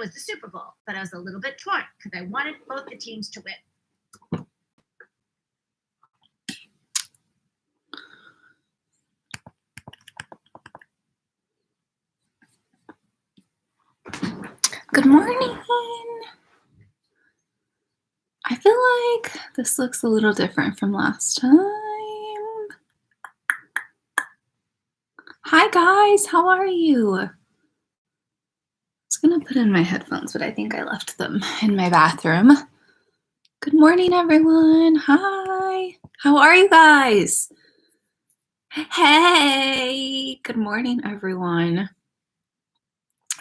was the Super Bowl, but I was a little bit torn because I wanted both the teams to win. Good morning. I feel like this looks a little different from last time. Hi guys, how are you? I was gonna put in my headphones, but I think I left them in my bathroom. Good morning, everyone. Hi. How are you guys? Hey, good morning, everyone.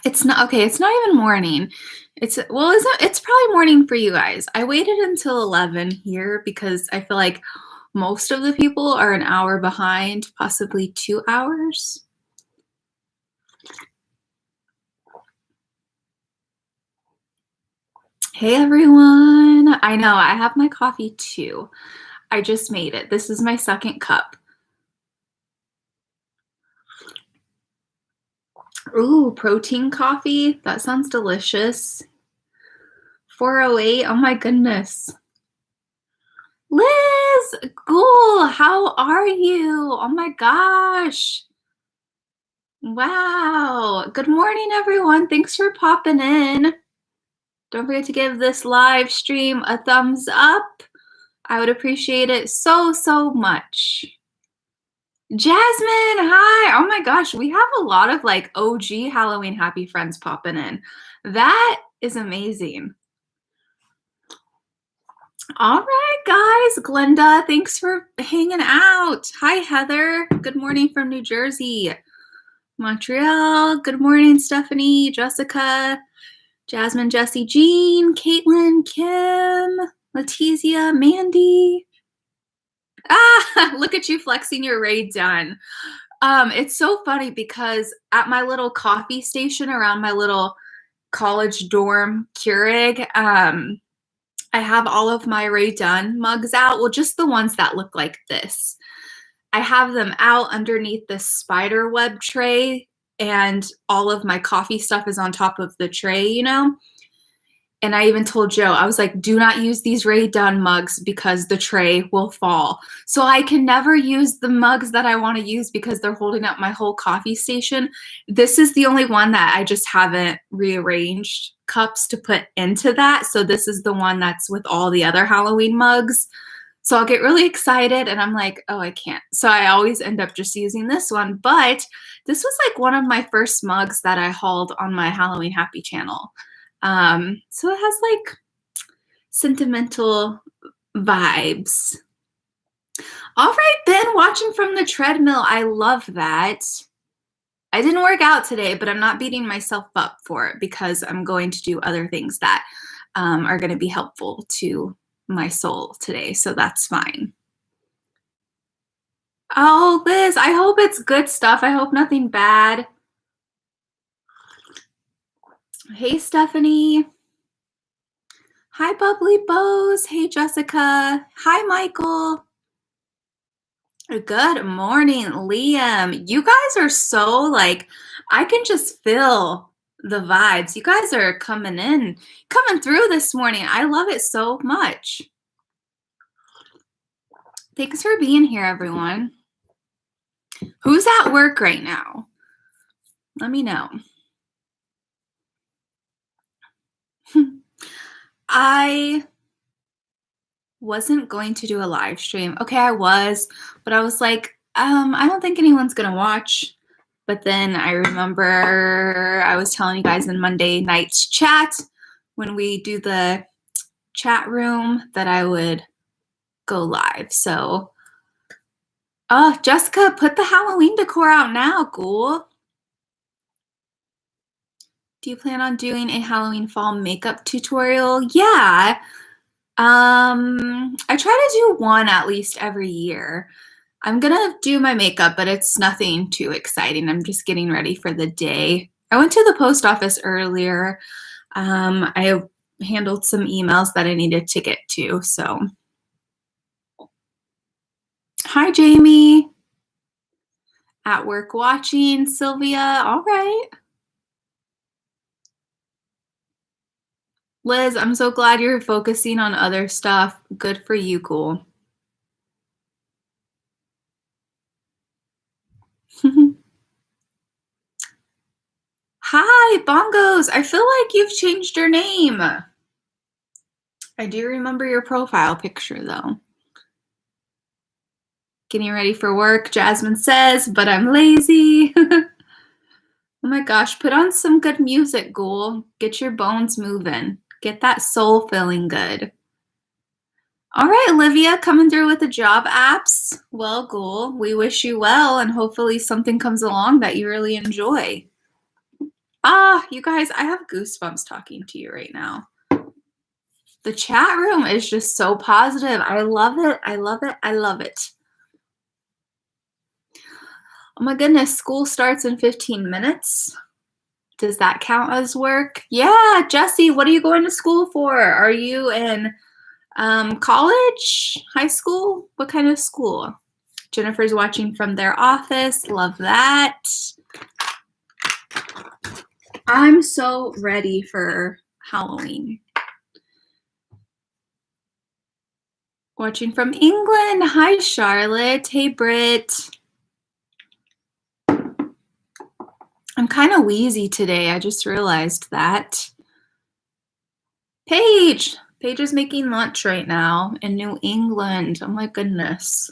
It's not okay. It's not even morning. It's probably morning for you guys. I waited until 11 here because I feel like most of the people are an hour behind, possibly 2 hours. Hey everyone. I know I have my coffee too. I just made it. This is my second cup. Ooh, protein coffee. That sounds delicious. 408. Oh my goodness. Liz, cool. How are you? Oh my gosh. Wow. Good morning, everyone. Thanks for popping in. Don't forget to give this live stream a thumbs up. I would appreciate it so, so much. Jasmine, hi. Oh my gosh, we have a lot of like OG Halloween happy friends popping in. That is amazing. All right, guys. Glenda, thanks for hanging out. Hi, Heather. Good morning from New Jersey. Montreal. Good morning, Stephanie, Jessica, Jasmine, Jessie, Jean, Caitlin, Kim, Letizia, Mandy. Ah, look at you flexing your raid done. It's so funny because at my little coffee station around my little college dorm Keurig, I have all of my Rae Dunn mugs out. Well, just the ones that look like this. I have them out underneath this spider web tray, and all of my coffee stuff is on top of the tray, you know? And I even told Joe, I was like, do not use these Rae Dunn mugs because the tray will fall. So I can never use the mugs that I want to use because they're holding up my whole coffee station. This is the only one that I just haven't rearranged cups to put into that. So this is the one that's with all the other Halloween mugs. So I'll get really excited and I'm like, oh, I can't. So I always end up just using this one. But this was like one of my first mugs that I hauled on my Halloween Happy channel. So it has like sentimental vibes. All right, Ben, watching from the treadmill. I love that. I didn't work out today, but I'm not beating myself up for it because I'm going to do other things that are going to be helpful to my soul today. So that's fine. Oh, Liz, I hope it's good stuff. I hope nothing bad. Hey, Stephanie. Hi, Bubbly Bows. Hey, Jessica. Hi, Michael. Good morning, Liam. You guys are so like, I can just feel the vibes. You guys are coming through this morning. I love it so much. Thanks for being here, everyone. Who's at work right now? Let me know. I wasn't going to do a live stream. Okay, I was, but I was like, I don't think anyone's gonna watch. But then I remember I was telling you guys in Monday night's chat when we do the chat room that I would go live. So, Jessica, put the Halloween decor out now, cool. Do you plan on doing a Halloween fall makeup tutorial? Yeah. I try to do one at least every year. I'm gonna do my makeup, but it's nothing too exciting. I'm just getting ready for the day. I went to the post office earlier. I handled some emails that I needed to get to, so. Hi, Jamie. At work watching, Sylvia. All right. Liz, I'm so glad you're focusing on other stuff. Good for you, cool. Hi, Bongos. I feel like you've changed your name. I do remember your profile picture, though. Getting ready for work, Jasmine says, but I'm lazy. Oh my gosh, put on some good music, Ghoul. Get your bones moving. Get that soul feeling good. All right, Olivia, coming through with the job apps. Well, Ghoul, we wish you well, and hopefully something comes along that you really enjoy. You guys, I have goosebumps talking to you right now. The chat room is just so positive. I love it. I love it. I love it. Oh my goodness, school starts in 15 minutes. Does that count as work? Yeah, Jessie, what are you going to school for? Are you in college, high school? What kind of school? Jennifer's watching from their office. Love that. I'm so ready for Halloween. Watching from England. Hi, Charlotte. Hey, Britt. I'm kind of wheezy today. I just realized that. Paige. Paige is making lunch right now in New England. Oh my goodness.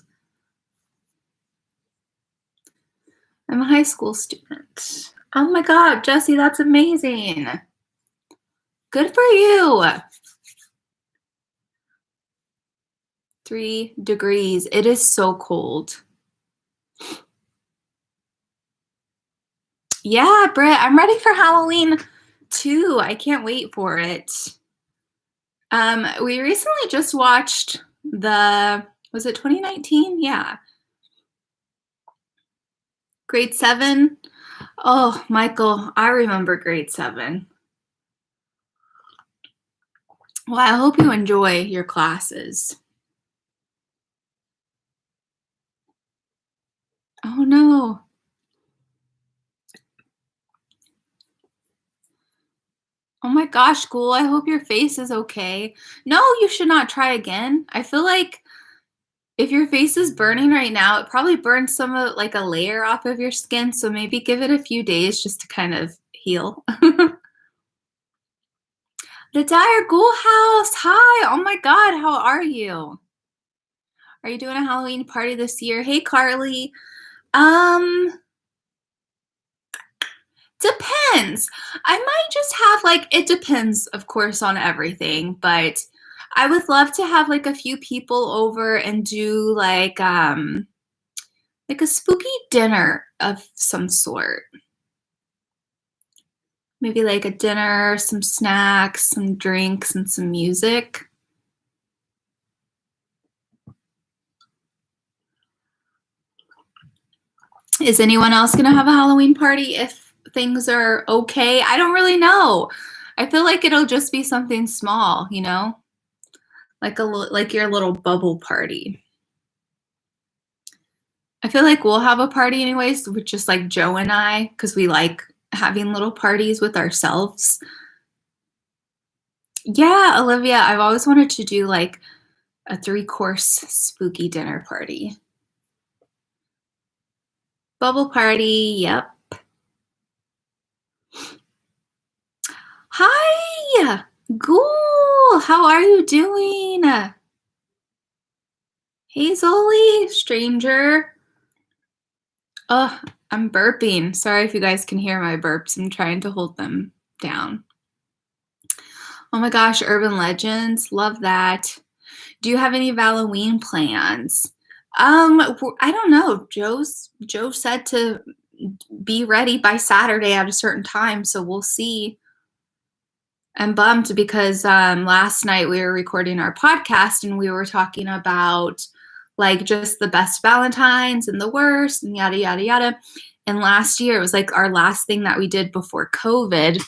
I'm a high school student. Oh my God, Jessie, that's amazing. Good for you. 3 degrees. It is so cold. Yeah, Britt, I'm ready for Halloween too. I can't wait for it. We recently just watched was it 2019? Yeah. Grade 7. Oh, Michael, I remember grade 7. Well, I hope you enjoy your classes. Oh no. Oh my gosh, Ghoul, I hope your face is okay. No, you should not try again. I feel like if your face is burning right now, it probably burns some of like a layer off of your skin. So maybe give it a few days just to kind of heal. The Dire Ghoul House. Hi. Oh my God. How are you? Are you doing a Halloween party this year? Hey, Carly. Depends. I might just have it depends, of course, on everything, but I would love to have a few people over and do like a spooky dinner of some sort. Maybe like a dinner, some snacks, some drinks, and some music. Is anyone else gonna have a Halloween party if things are okay? I don't really know. I feel like it'll just be something small, you know? Like your little bubble party. I feel like we'll have a party anyways with just like Joe and I, because we like having little parties with ourselves. Yeah, Olivia, I've always wanted to do like a 3-course spooky dinner party. Bubble party, yep. Hi, Ghoul, how are you doing? Hey, Zoli, stranger. Oh, I'm burping. Sorry if you guys can hear my burps. I'm trying to hold them down. Oh my gosh, urban legends. Love that. Do you have any Halloween plans? I don't know. Joe said to be ready by Saturday at a certain time, so we'll see. I'm bummed because last night we were recording our podcast and we were talking about like just the best Valentines and the worst and yada, yada, yada. And last year it was like our last thing that we did before COVID.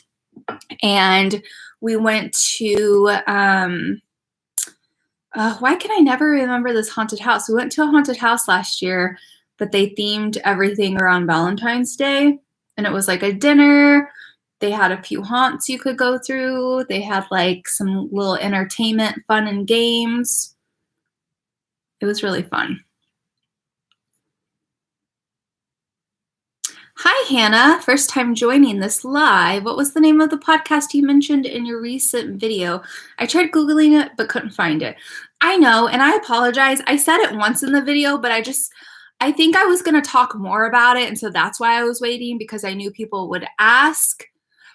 And we went to, why can I never remember this haunted house? We went to a haunted house last year, but they themed everything around Valentine's Day. And it was like a dinner They had a few haunts you could go through. They had like some little entertainment, fun and games. It was really fun. Hi, Hannah. First time joining this live. What was the name of the podcast you mentioned in your recent video? I tried Googling it, but couldn't find it. I know, and I apologize. I said it once in the video, but I think I was going to talk more about it. And so that's why I was waiting, because I knew people would ask.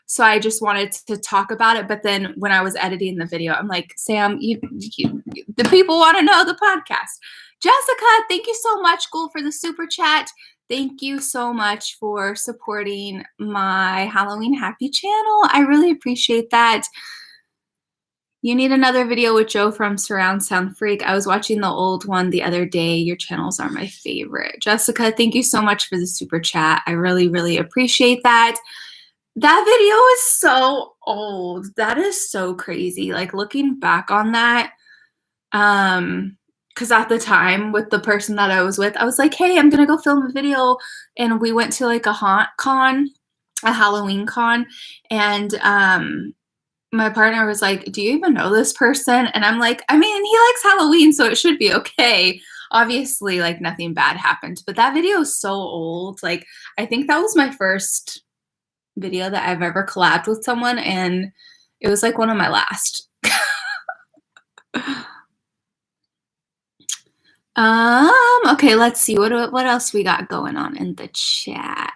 So I just wanted to talk about it. But then when I was editing the video, I'm like, Sam, the people want to know the podcast. Jessica, thank you so much, Ghoul, for the super chat. Thank you so much for supporting my Halloween Happy channel. I really appreciate that. You need another video with Joe from Surround Sound Freak. I was watching the old one the other day. Your channels are my favorite. Jessica, thank you so much for the super chat. I really, really appreciate that. That video is so old. That is so crazy. Like looking back on that, because at the time with the person that I was with, I was like, hey, I'm going to go film a video. And we went to like a haunt con, a Halloween con. And my partner was like, do you even know this person? And I'm like, I mean, he likes Halloween, so it should be okay. Obviously, like nothing bad happened. But that video is so old. Like, I think that was my first video that I've ever collabed with someone. And it was like one of my last. Okay, let's see. What else we got going on in the chat?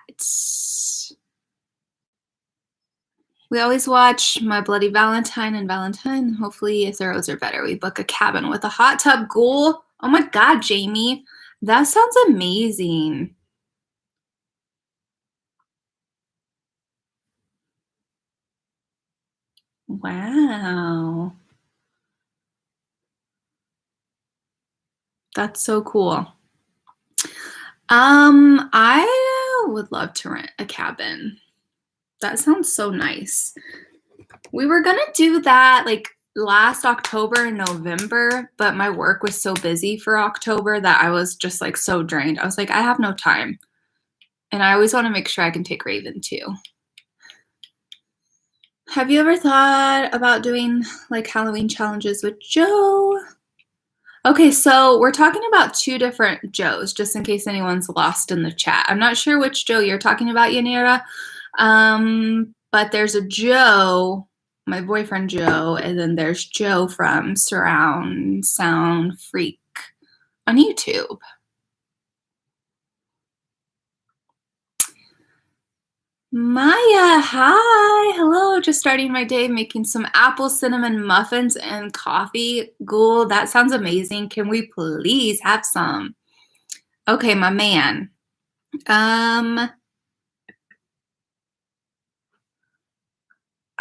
We always watch My Bloody Valentine and Valentine. Hopefully, if the roads are better, we book a cabin with a hot tub. Ghoul. Oh my God, Jamie. That sounds amazing. Wow. That's so cool. I would love to rent a cabin. That sounds so nice. We were gonna do that like last October and November, but my work was so busy for October that I was just like so drained. I was like, I have no time. And I always want to make sure I can take Raven too. Have you ever thought about doing like Halloween challenges with Joe? Okay, so we're talking about two different Joes, just in case anyone's lost in the chat. I'm not sure which Joe you're talking about, Yanira. But there's a Joe, my boyfriend Joe, and then there's Joe from Surround Sound Freak on YouTube. Maya, hi, hello. Just starting my day making some apple cinnamon muffins and coffee. Ghoul, that sounds amazing. Can we please have some? Okay, my man. I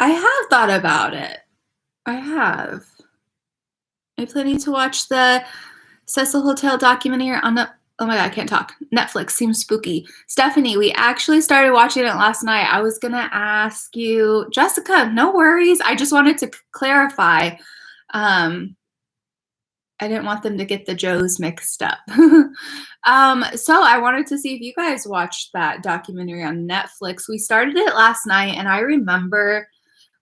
have thought about it. I have. Are you planning to watch the Cecil Hotel documentary on the, oh my God, I can't talk. Netflix seems spooky. Stephanie, we actually started watching it last night. I was going to ask you, Jessica, no worries. I just wanted to clarify. I didn't want them to get the Joes mixed up. So I wanted to see if you guys watched that documentary on Netflix. We started it last night, and I remember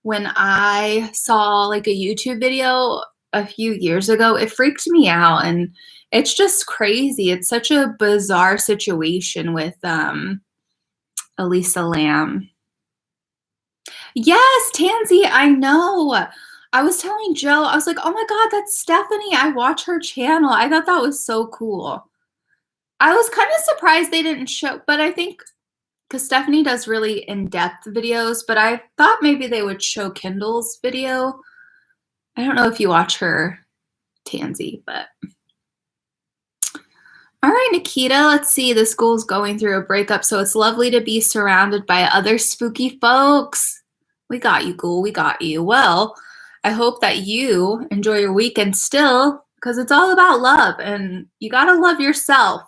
when I saw like a YouTube video a few years ago, it freaked me out, and it's just crazy. It's such a bizarre situation with Elisa Lamb. Yes, Tansy, I know. I was telling Joe, I was like, oh my God, that's Stephanie. I watch her channel. I thought that was so cool. I was kind of surprised they didn't show, but I think because Stephanie does really in-depth videos, but I thought maybe they would show Kendall's video. I don't know if you watch her, Tansy, but. All right, Nikita, let's see. This school's going through a breakup, so it's lovely to be surrounded by other spooky folks. We got you, Ghoul. We got you. Well, I hope that you enjoy your weekend still, because it's all about love, and you got to love yourself.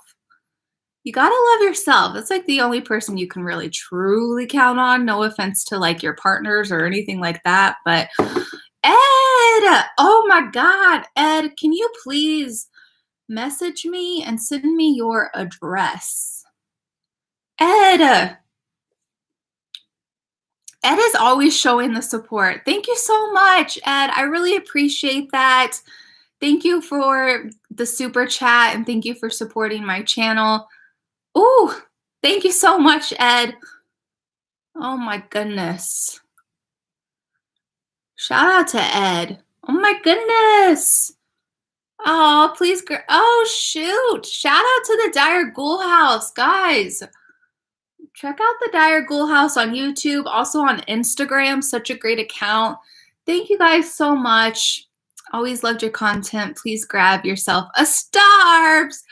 You got to love yourself. It's like the only person you can really truly count on. No offense to like your partners or anything like that, but Ed, oh my God, Ed, can you please message me and send me your address? Ed, Ed is always showing the support. Thank you so much, Ed. I really appreciate that. Thank you for the super chat and thank you for supporting my channel. Ooh, thank you so much, Ed. Oh my goodness. Shout out to Ed. Oh my goodness. Oh, please. Oh, shoot. Shout out to the Dire Ghoul House, guys. Check out the Dire Ghoul House on YouTube, also on Instagram. Such a great account. Thank you guys so much. Always loved your content. Please grab yourself a Starbs.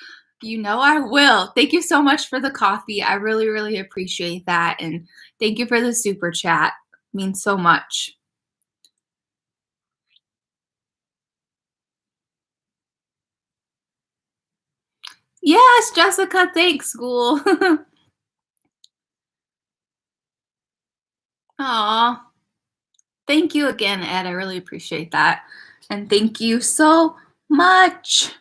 You know I will. Thank you so much for the coffee. I really, really appreciate that. And thank you for the super chat. It means so much. Yes, Jessica. Thanks, school. Aw. Thank you again, Ed. I really appreciate that. And thank you so much.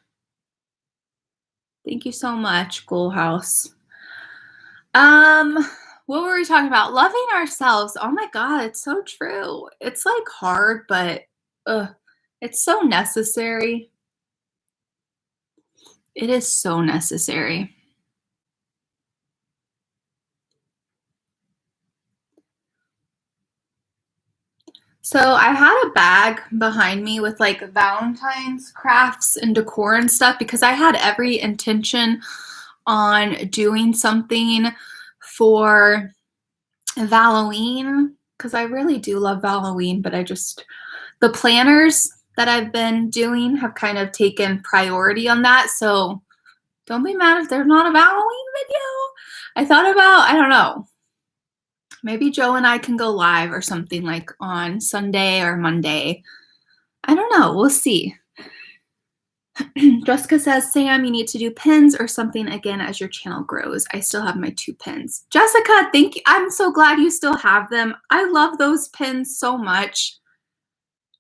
Thank you so much, Ghoul House. What were we talking about? Loving ourselves. Oh my God, it's so true. It's like hard, but it's so necessary. It is so necessary. So I had a bag behind me with like Valentine's crafts and decor and stuff because I had every intention on doing something for Halloween because I really do love Halloween, but the planners that I've been doing have kind of taken priority on that. So don't be mad if there's not a Halloween video. I thought about, I don't know, maybe Joe and I can go live or something like on Sunday or Monday. I don't know. We'll see. Jessica says, Sam, you need to do pins or something again as your channel grows. I still have my 2 pins. Jessica, thank you. I'm so glad you still have them. I love those pins so much.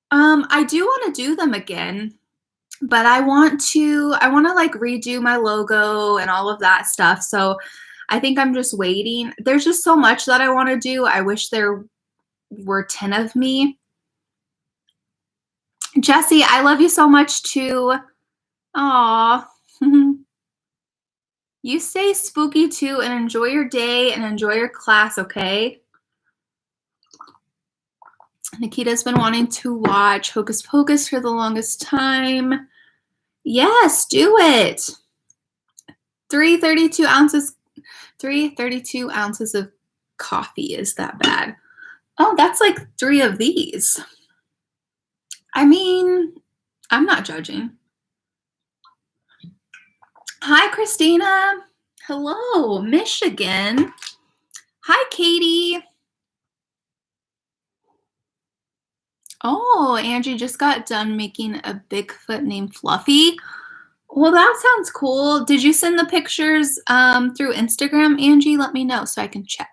I do want to do them again, but I want to like redo my logo and all of that stuff. So I think I'm just waiting. There's just so much that I want to do. I wish there were 10 of me. Jessie, I love you so much too. Aw. You stay spooky too and enjoy your day and enjoy your class, okay? Nikita's been wanting to watch Hocus Pocus for the longest time. Yes, do it. 332 ounces of coffee. Is that bad? Oh, that's like 3 of these. I mean, I'm not judging. Hi, Christina. Hello, Michigan. Hi, Katie. Oh, Angie just got done making a Bigfoot named Fluffy. Well, that sounds cool. Did you send the pictures through Instagram, Angie? Let me know so I can check.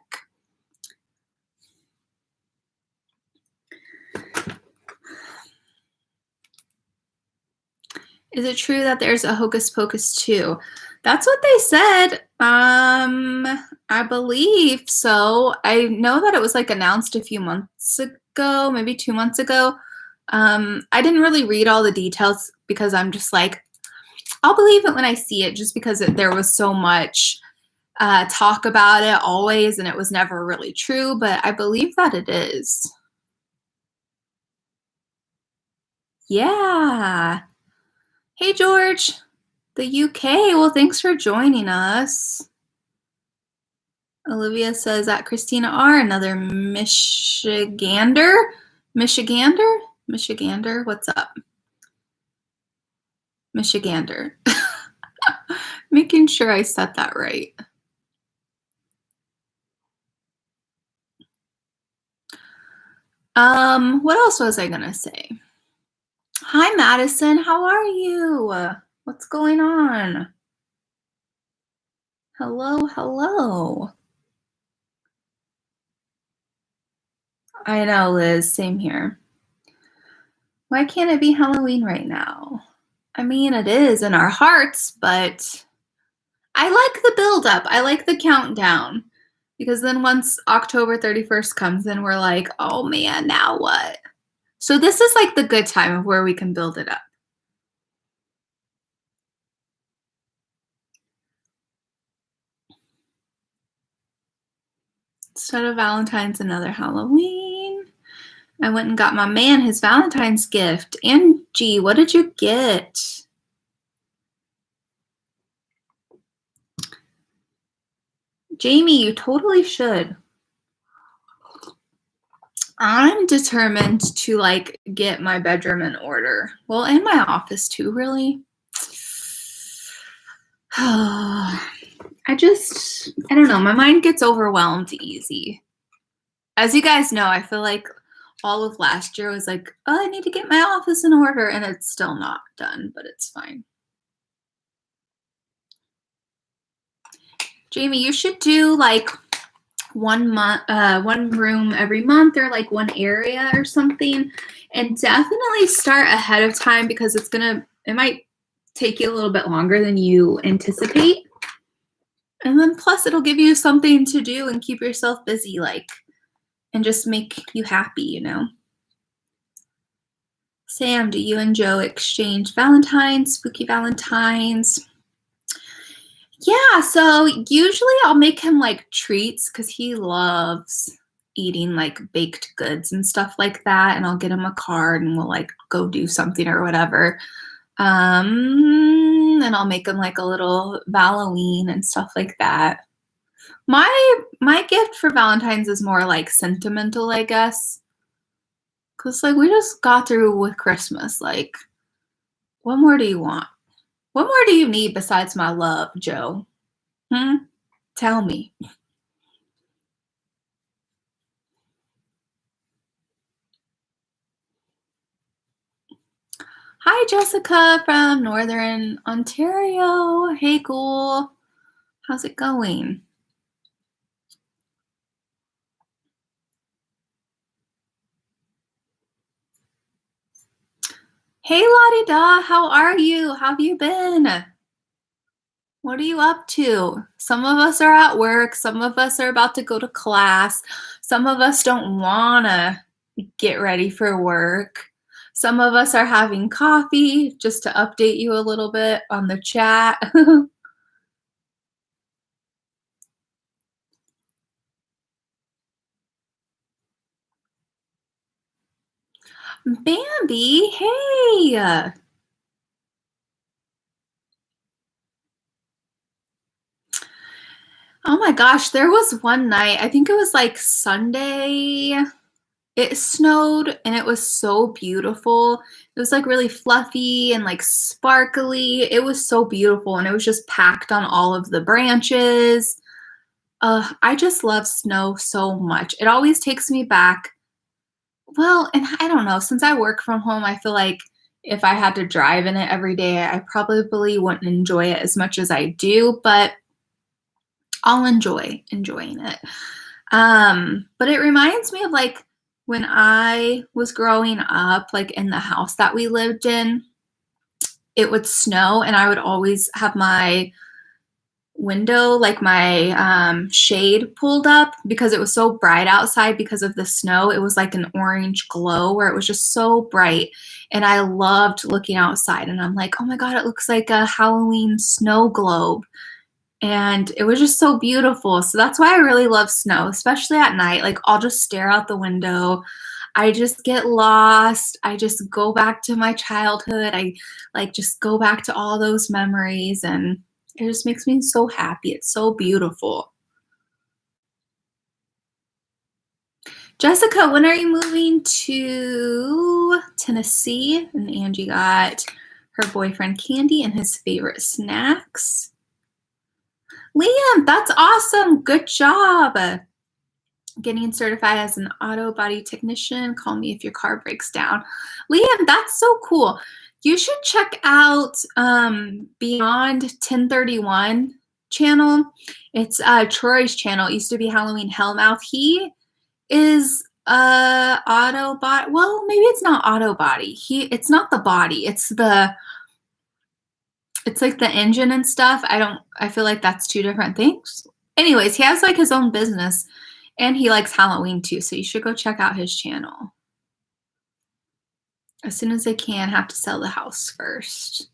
Is it true that there's a Hocus Pocus 2? That's what they said. I believe so. I know that it was like announced a few months ago, maybe 2 months ago. I didn't really read all the details because I'm just like, I'll believe it when I see it, just because there was so much talk about it always, and it was never really true, but I believe that it is. Yeah. Hey, George, the UK. Well, thanks for joining us. Olivia says that Christina R., another Michigander. Michigander, what's up? Michigander. Making sure I said that right. What else was I gonna say? Hi, Madison. How are you? What's going on? Hello, hello. I know, Liz. Same here. Why can't it be Halloween right now? I mean, it is in our hearts, but I like the build-up. I like the countdown. Because then once October 31st comes in, we're like, oh man, now what? So this is like the good time of where we can build it up. Instead of Valentine's, another Halloween. I went and got my man his Valentine's gift. Angie, what did you get? Jamie, you totally should. I'm determined to like get my bedroom in order. Well, and my office too, really. I don't know. My mind gets overwhelmed easy. As you guys know, I feel like all of last year was like, oh, I need to get my office in order, and it's still not done, but it's fine. Jamie, you should do like one room every month, or like one area or something, and definitely start ahead of time, because it might take you a little bit longer than you anticipate. And then plus it'll give you something to do and keep yourself busy, like, and just make you happy, you know. Sam, do you and Joe exchange Valentines, spooky Valentines? Yeah, so usually I'll make him like treats, because he loves eating like baked goods and stuff like that, and I'll get him a card and we'll like go do something or whatever. And I'll make him like a little Halloween and stuff like that. My gift for Valentine's is more like sentimental, I guess. Cause like we just got through with Christmas. Like, what more do you want? What more do you need besides my love, Joe? Tell me. Hi, Jessica from Northern Ontario. Hey, cool. How's it going? Hey, Lottie Da, how are you? How have you been? What are you up to? Some of us are at work. Some of us are about to go to class. Some of us don't want to get ready for work. Some of us are having coffee, just to update you a little bit on the chat. Bambi, hey. Oh my gosh, there was one night, I think it was like Sunday, it snowed and it was so beautiful. It was like really fluffy and like sparkly. It was so beautiful, and it was just packed on all of the branches. I just love snow so much. It always takes me back. Well, and I don't know, since I work from home, I feel like if I had to drive in it every day, I probably wouldn't enjoy it as much as I do, but I'll enjoying it. But it reminds me of like when I was growing up, like in the house that we lived in, it would snow and I would always have my window, like my shade pulled up, because it was so bright outside because of the snow. It was like an orange glow where it was just so bright, and I loved looking outside, and I'm like, oh my God, it looks like a Halloween snow globe. And it was just so beautiful. So that's why I really love snow, especially at night. Like, I'll just stare out the window. I just get lost. I just go back to my childhood. I like just go back to all those memories, and it just makes me so happy. It's so beautiful. Jessica, when are you moving to Tennessee? And Angie got her boyfriend candy and his favorite snacks. Liam, that's awesome. Good job. Getting certified as an auto body technician. Call me if your car breaks down. Liam, that's so cool. You should check out Beyond 1031 channel. It's Troy's channel. It used to be Halloween Hellmouth. He is auto body. Well, maybe it's not auto body. It's not the body. It's like the engine and stuff. I feel like that's two different things. Anyways, he has like his own business and he likes Halloween too. So you should go check out his channel. As soon as I can, have to sell the house first.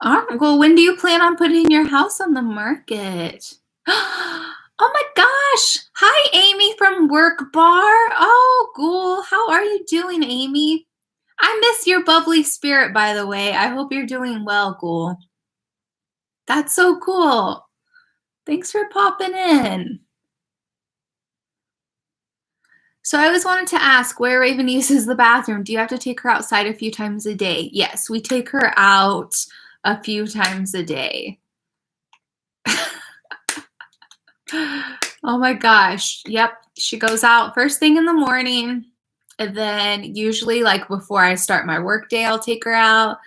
All right. Well, when do you plan on putting your house on the market? Oh my gosh. Hi, Amy from Work Bar. Oh, cool. How are you doing, Amy? I miss your bubbly spirit, by the way. I hope you're doing well, Ghoul. That's so cool. Thanks for popping in. So I always wanted to ask where Raven uses the bathroom. Do you have to take her outside a few times a day? Yes, we take her out a few times a day. Oh my gosh. Yep. She goes out first thing in the morning. And then usually like before I start my work day, I'll take her out.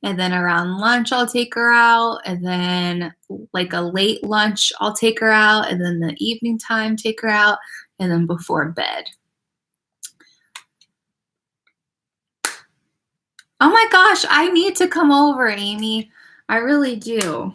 And then around lunch, I'll take her out. And then like a late lunch, I'll take her out. And then the evening time, take her out. And then before bed. Oh my gosh, I need to come over, Amy. I really do.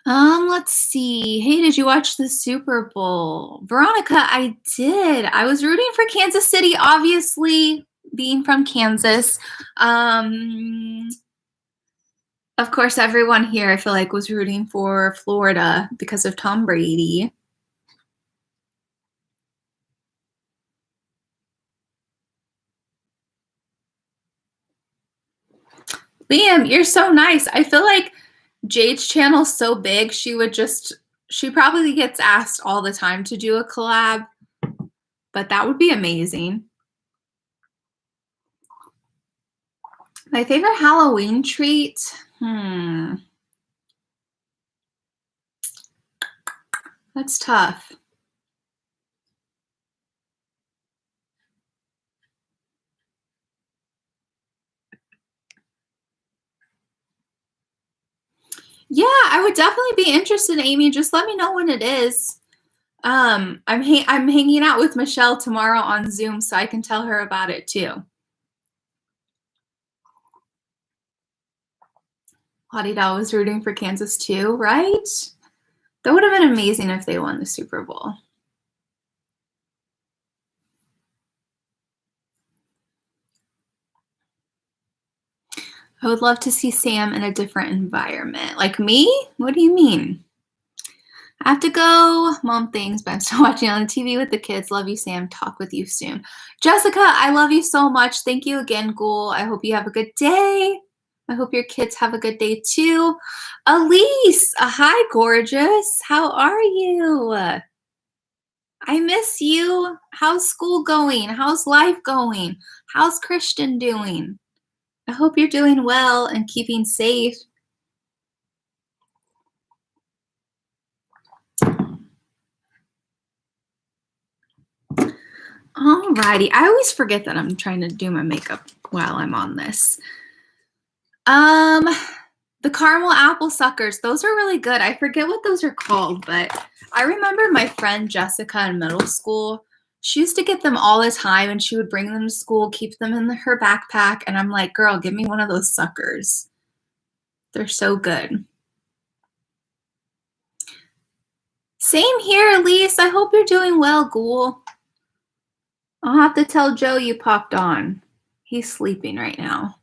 Let's see. Hey, did you watch the Super Bowl? Veronica, I did. I was rooting for Kansas City, obviously, being from Kansas. Of course, everyone here, I feel like, was rooting for Florida because of Tom Brady. Liam, you're so nice. I feel like Jade's channel's so big, she probably gets asked all the time to do a collab, but that would be amazing. My favorite Halloween treat? That's tough. Yeah, I would definitely be interested, Amy. Just let me know when it is. I'm hanging out with Michelle tomorrow on Zoom, so I can tell her about it too. Lottie Doll was rooting for Kansas too, right? That would have been amazing if they won the Super Bowl. I would love to see Sam in a different environment. Like me? What do you mean? I have to go. Mom things, but I'm still watching on the TV with the kids. Love you, Sam. Talk with you soon. Jessica, I love you so much. Thank you again, Ghoul. I hope you have a good day. I hope your kids have a good day too. Elise, hi, gorgeous. How are you? I miss you. How's school going? How's life going? How's Christian doing? I hope you're doing well and keeping safe. Alrighty. I always forget that I'm trying to do my makeup while I'm on this. The caramel apple suckers. Those are really good. I forget what those are called, but I remember my friend Jessica in middle school. She used to get them all the time and she would bring them to school, keep them in her backpack. And I'm like, girl, give me one of those suckers. They're so good. Same here, Elise. I hope you're doing well, Ghoul. I'll have to tell Joe you popped on. He's sleeping right now.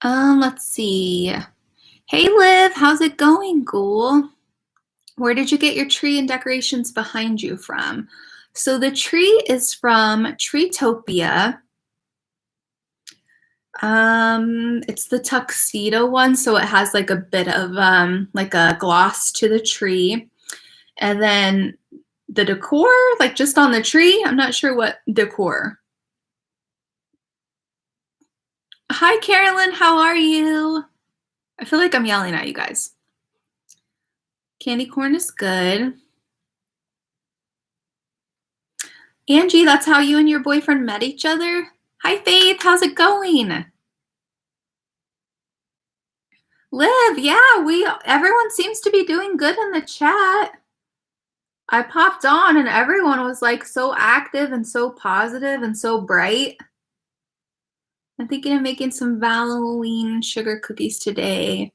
Let's see. Hey, Liv, how's it going, Ghoul? Where did you get your tree and decorations behind you from? So the tree is from Treetopia. It's the tuxedo one, so it has like a bit of like a gloss to the tree. And then the decor, like just on the tree, I'm not sure what decor. Hi, Carolyn, how are you? I feel like I'm yelling at you guys. Candy corn is good. Angie, that's how you and your boyfriend met each other? Hi, Faith, how's it going? Liv, yeah, everyone seems to be doing good in the chat. I popped on and everyone was like so active and so positive and so bright. I'm thinking of making some Halloween sugar cookies today.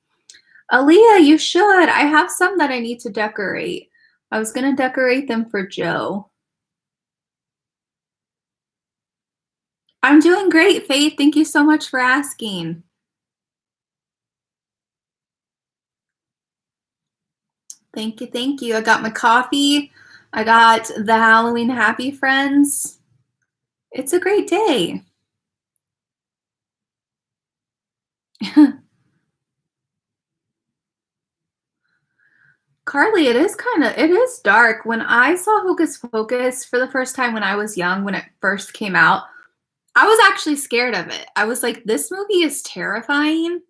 Aaliyah, you should. I have some that I need to decorate. I was going to decorate them for Joe. I'm doing great, Faith. Thank you so much for asking. Thank you, thank you. I got my coffee. I got the Halloween Happy Friends. It's a great day. Carly, it is dark. When I saw Hocus Pocus for the first time when I was young, when it first came out, I was actually scared of it. I was like, this movie is terrifying.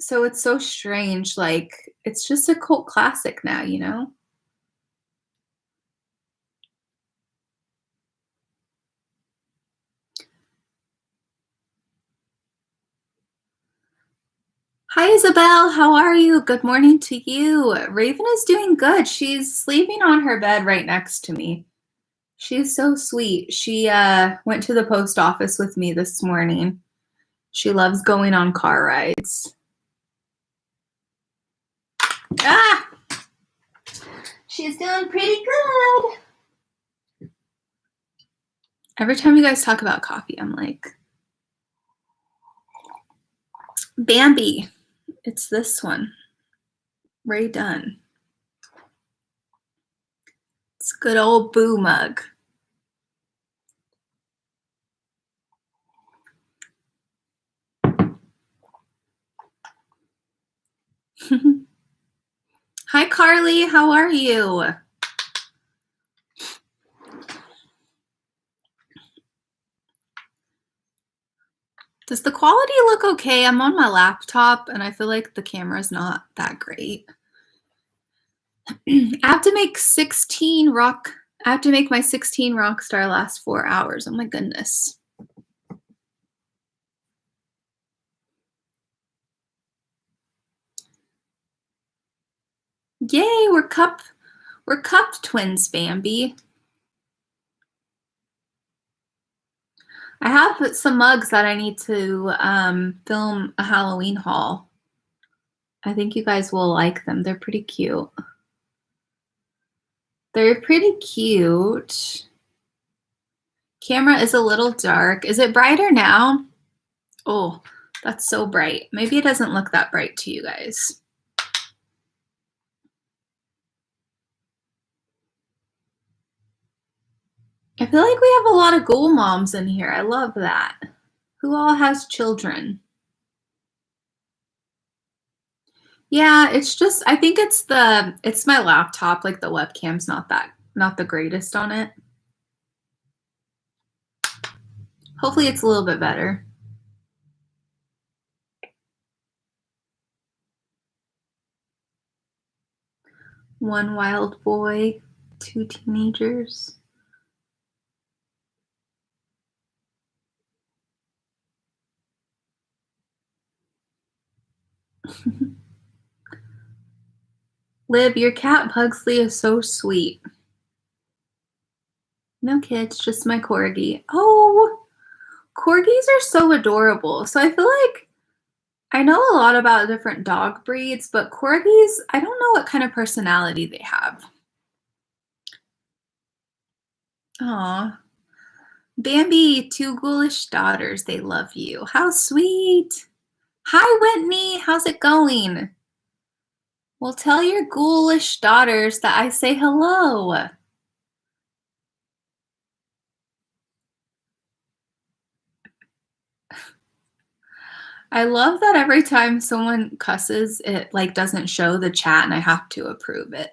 So it's so strange. Like, it's just a cult classic now, you know? Hi, Isabel. How are you? Good morning to you. Raven is doing good. She's sleeping on her bed right next to me. She's so sweet. She went to the post office with me this morning. She loves going on car rides. Ah! She's doing pretty good. Every time you guys talk about coffee, I'm like, Bambi. It's this one. Ray Dunn. It's a good old Boo mug. Hi, Carly. How are you? Does the quality look okay? I'm on my laptop and I feel like the camera's not that great. I have to make I have to make my 16 rock star last 4 hours. Oh my goodness. Yay, we're cup twins, Bambi. I have some mugs that I need to film a Halloween haul. I think you guys will like them. They're pretty cute. They're pretty cute. Camera is a little dark. Is it brighter now? Oh, that's so bright. Maybe it doesn't look that bright to you guys. I feel like we have a lot of ghoul moms in here. I love that. Who all has children? Yeah, it's just, I think it's my laptop. Like the webcam's not the greatest on it. Hopefully it's a little bit better. One wild boy, 2 teenagers. Liv, your cat Pugsley is so sweet. No kids, just my corgi. Oh, corgis are so adorable. So I feel like I know a lot about different dog breeds, but corgis, I don't know what kind of personality they have. Aw. Bambi, 2 ghoulish daughters. They love you. How sweet. Hi, Whitney. How's it going? Well, tell your ghoulish daughters that I say hello. I love that every time someone cusses, it like doesn't show the chat and I have to approve it.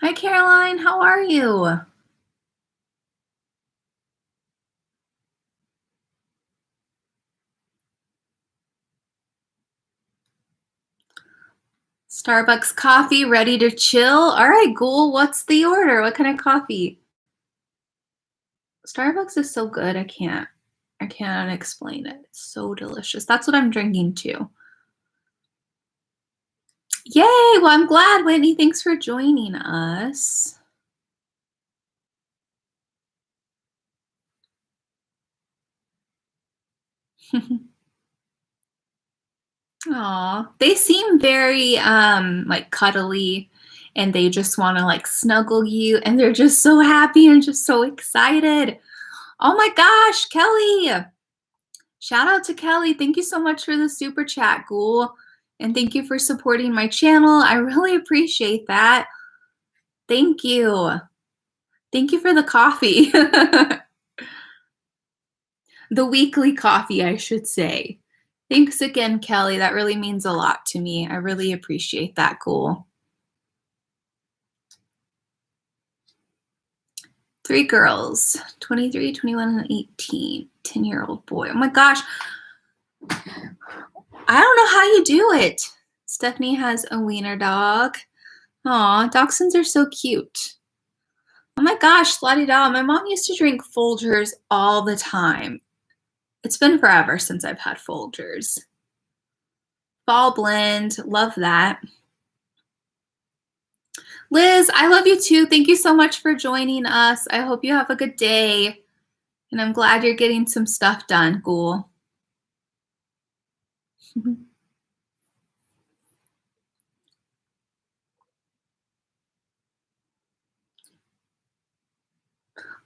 Hi, Caroline. How are you? Starbucks coffee, ready to chill. All right, Ghoul, what's the order? What kind of coffee? Starbucks is so good. I can't explain it. It's so delicious. That's what I'm drinking too. Yay! Well, I'm glad, Whitney. Thanks for joining us. Aw, they seem very like cuddly, and they just want to like snuggle you, and they're just so happy and just so excited. Oh my gosh, Kelly! Shout out to Kelly. Thank you so much for the super chat, Ghoul. And thank you for supporting my channel. I really appreciate that. Thank you. Thank you for the coffee. The weekly coffee, I should say. Thanks again, Kelly. That really means a lot to me. I really appreciate that, Ghoul. 3 girls, 23, 21, and 18. 10-year-old boy. Oh my gosh. I don't know how you do it. Stephanie has a wiener dog. Aw, dachshunds are so cute. Oh my gosh, la-di-da. My mom used to drink Folgers all the time. It's been forever since I've had Folgers. Fall blend, love that. Liz, I love you too. Thank you so much for joining us. I hope you have a good day. And I'm glad you're getting some stuff done, Ghoul.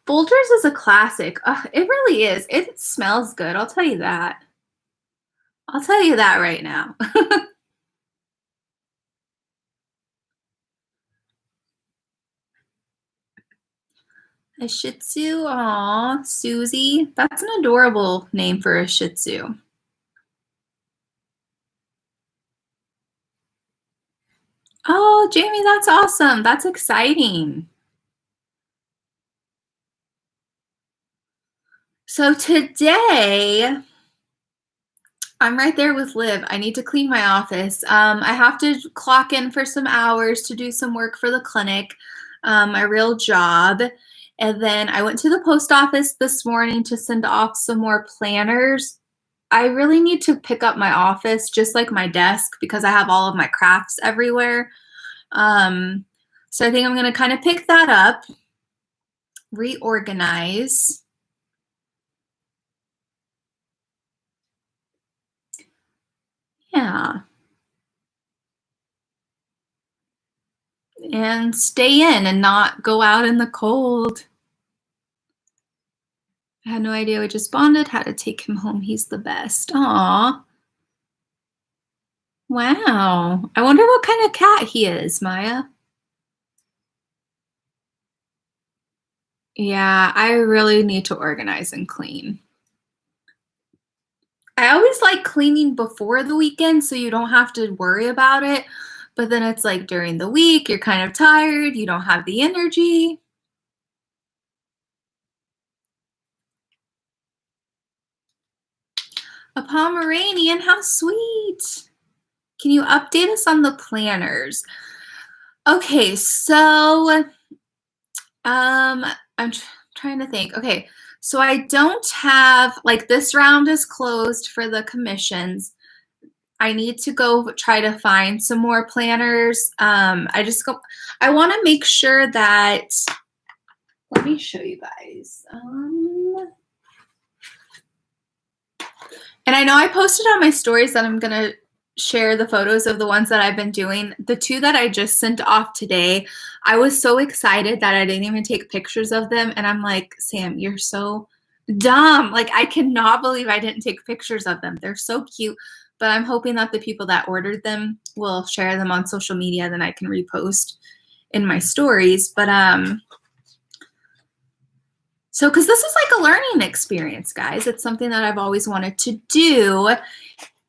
Folgers is a classic. It really is. It smells good. I'll tell you that. I'll tell you that right now. A Shih Tzu. Aw, Susie. That's an adorable name for a Shih Tzu. Oh, Jamie, that's awesome. That's exciting. So today, I'm right there with Liv. I need to clean my office. I have to clock in for some hours to do some work for the clinic, my real job. And then I went to the post office this morning to send off some more planners. I really need to pick up my office, just like my desk, because I have all of my crafts everywhere. So I think I'm going to kind of pick that up, reorganize. Yeah. And stay in and not go out in the cold. I had no idea we just bonded. Had to take him home. He's the best. Aw. Wow. I wonder what kind of cat he is, Maya. Yeah, I really need to organize and clean. I always like cleaning before the weekend so you don't have to worry about it. But then it's like during the week, you're kind of tired. You don't have the energy. A Pomeranian, how sweet. Can you update us on the planners? Okay, so I'm trying to think. Okay, so I don't have, like, this round is closed for the commissions. I need to go try to find some more planners. I want to make sure that, let me show you guys. And I know I posted on my stories that I'm going to share the photos of the ones that I've been doing. The 2 that I just sent off today, I was so excited that I didn't even take pictures of them. And I'm like, Sam, you're so dumb. Like, I cannot believe I didn't take pictures of them. They're so cute. But I'm hoping that the people that ordered them will share them on social media, then I can repost in my stories. But so, because this is like a learning experience, guys. It's something that I've always wanted to do.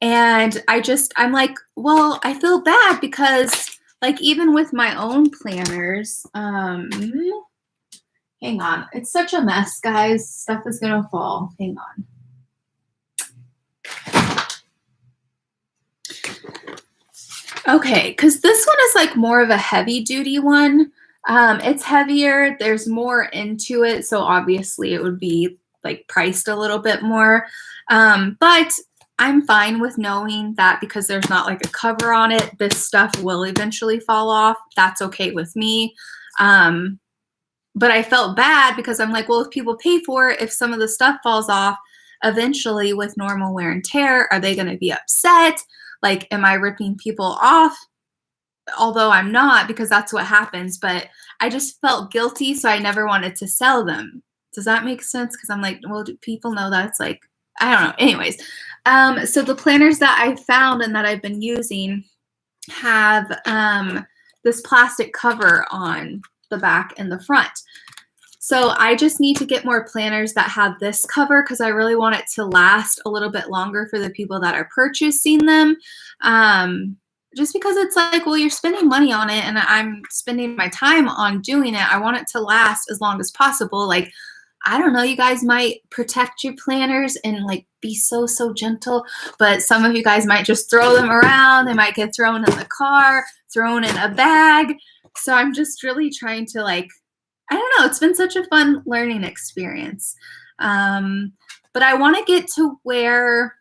And I'm like, well, I feel bad because, like, even with my own planners, hang on. It's such a mess, guys. Stuff is going to fall. Hang on. Okay, because this one is like more of a heavy duty one. It's heavier. There's more into it. So obviously it would be like priced a little bit more. But I'm fine with knowing that because there's not like a cover on it, this stuff will eventually fall off. That's okay with me. But I felt bad because I'm like, well, if people pay for it, if some of the stuff falls off eventually with normal wear and tear, are they going to be upset? Like, am I ripping people off? Although I'm not, because that's what happens, but I just felt guilty, so I never wanted to sell them. Does that make sense? Because I'm like, well, do people know that's like, I don't know. Anyways, so the planners that I found and that I've been using have this plastic cover on the back and the front. So I just need to get more planners that have this cover because I really want it to last a little bit longer for the people that are purchasing them. Just because it's like, well, you're spending money on it and I'm spending my time on doing it. I want it to last as long as possible. Like, I don't know, you guys might protect your planners and like be so gentle, but some of you guys might just throw them around. They might get thrown in the car, thrown in a bag. So I'm just really trying to like, I don't know, it's been such a fun learning experience. But I want to get to where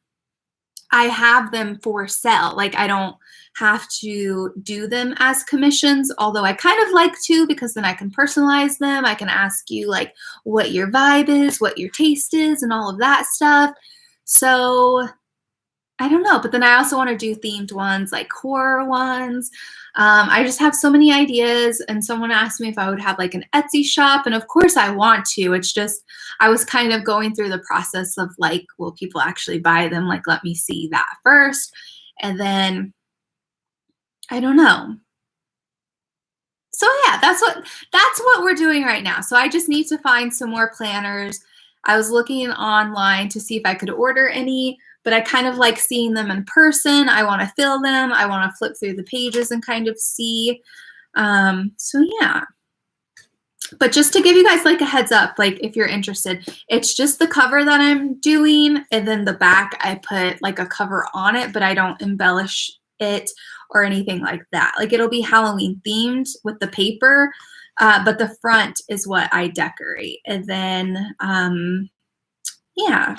I have them for sale. Like I don't have to do them as commissions, although I kind of like to because then I can personalize them. I can ask you like what your vibe is, what your taste is, and all of that stuff. So I don't know, but then I also want to do themed ones like horror ones. I just have so many ideas, and someone asked me if I would have like an Etsy shop, and of course I want to. It's just I was kind of going through the process of like, will people actually buy them? Like, let me see that first, and then I don't know. So yeah, that's what we're doing right now. So I just need to find some more planners. I was looking online to see if I could order any, but I kind of like seeing them in person. I want to feel them. I want to flip through the pages and kind of see. So yeah. But just to give you guys like a heads up, like if you're interested, it's just the cover that I'm doing. And then the back, I put like a cover on it, but I don't embellish it or anything like that. Like it'll be Halloween themed with the paper, but the front is what I decorate. And then, yeah.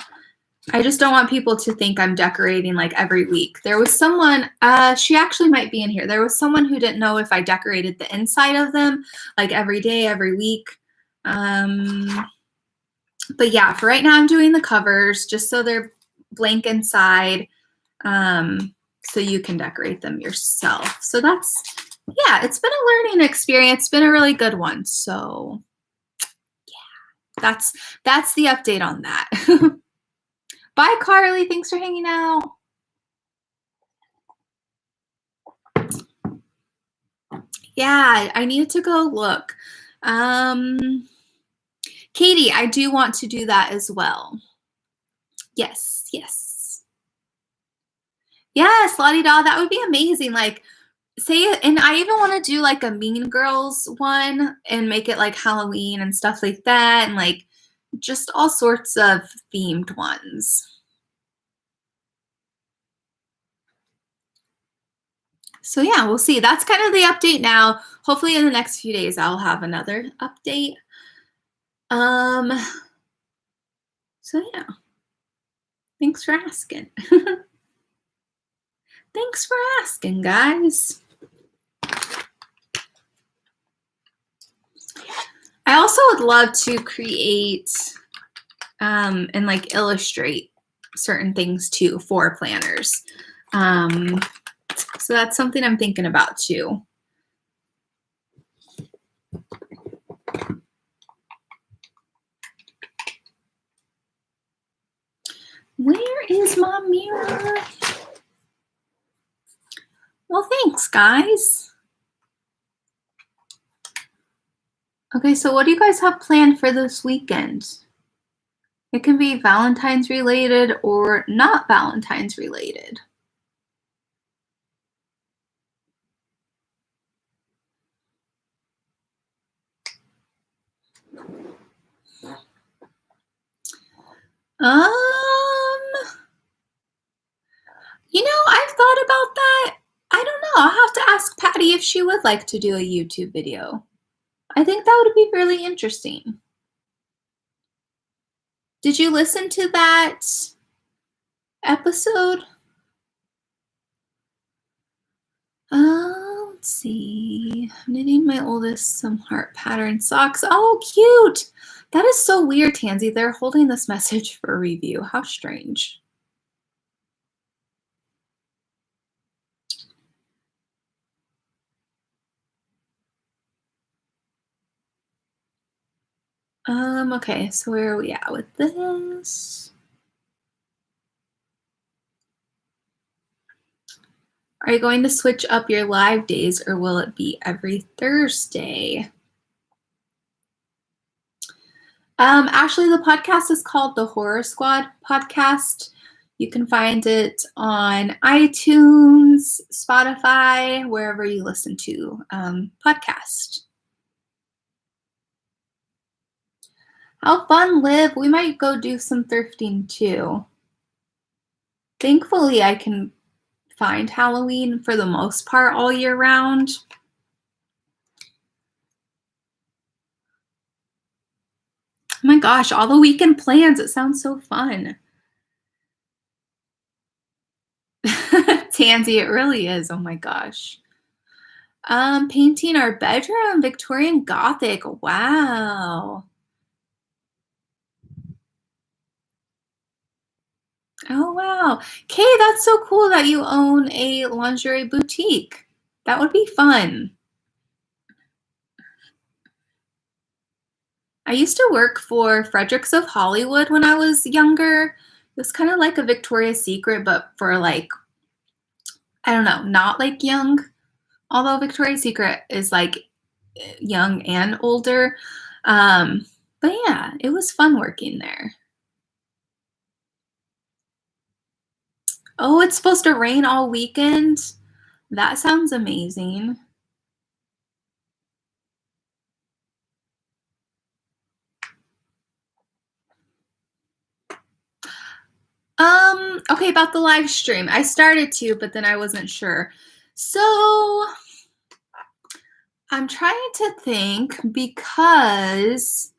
I just don't want people to think I'm decorating like every week. There was someone, she actually might be in here. There was someone who didn't know if I decorated the inside of them like every day, every week. But yeah, for right now I'm doing the covers just so they're blank inside, so you can decorate them yourself. So that's, yeah, it's been a learning experience. It's been a really good one. So yeah, that's the update on that. Bye, Carly. Thanks for hanging out. Yeah, I needed to go look. Katie, I do want to do that as well. Yes, yes. Yes, la-di-da, that would be amazing. Like, say, and I even want to do like a Mean Girls one and make it like Halloween and stuff like that, and like just all sorts of themed ones. So yeah, we'll see. That's kind of the update now. Hopefully in the next few days, I'll have another update. So yeah, thanks for asking. Thanks for asking, guys. I also would love to create and like illustrate certain things too for planners. So that's something I'm thinking about too. Where is my mirror? Well, thanks, guys. Okay, so what do you guys have planned for this weekend? It can be Valentine's related or not Valentine's related. You know, I've thought about that. I don't know. I'll have to ask Patty if she would like to do a YouTube video. I think that would be really interesting. Did you listen to that episode. Let's see. I'm knitting my oldest some heart pattern socks. Oh, cute. That is so weird, Tansy. They're holding this message for review. How strange. Okay, so where are we at with this? Are you going to switch up your live days or will it be every Thursday? Actually, the podcast is called the Horror Squad Podcast. You can find it on iTunes, Spotify, wherever you listen to podcast. How fun, Liv. We might go do some thrifting too. Thankfully, I can find Halloween for the most part all year round. Oh my gosh, all the weekend plans. It sounds so fun. Tansy, it really is. Oh my gosh. Painting our bedroom, Victorian Gothic. Wow. Oh, wow. Kay, that's so cool that you own a lingerie boutique. That would be fun. I used to work for Fredericks of Hollywood when I was younger. It was kind of like a Victoria's Secret, but for like, I don't know, not like young. Although Victoria's Secret is like young and older. But yeah, it was fun working there. Oh, it's supposed to rain all weekend? That sounds amazing. Okay, about the live stream. I started to, but then I wasn't sure. So I'm trying to think because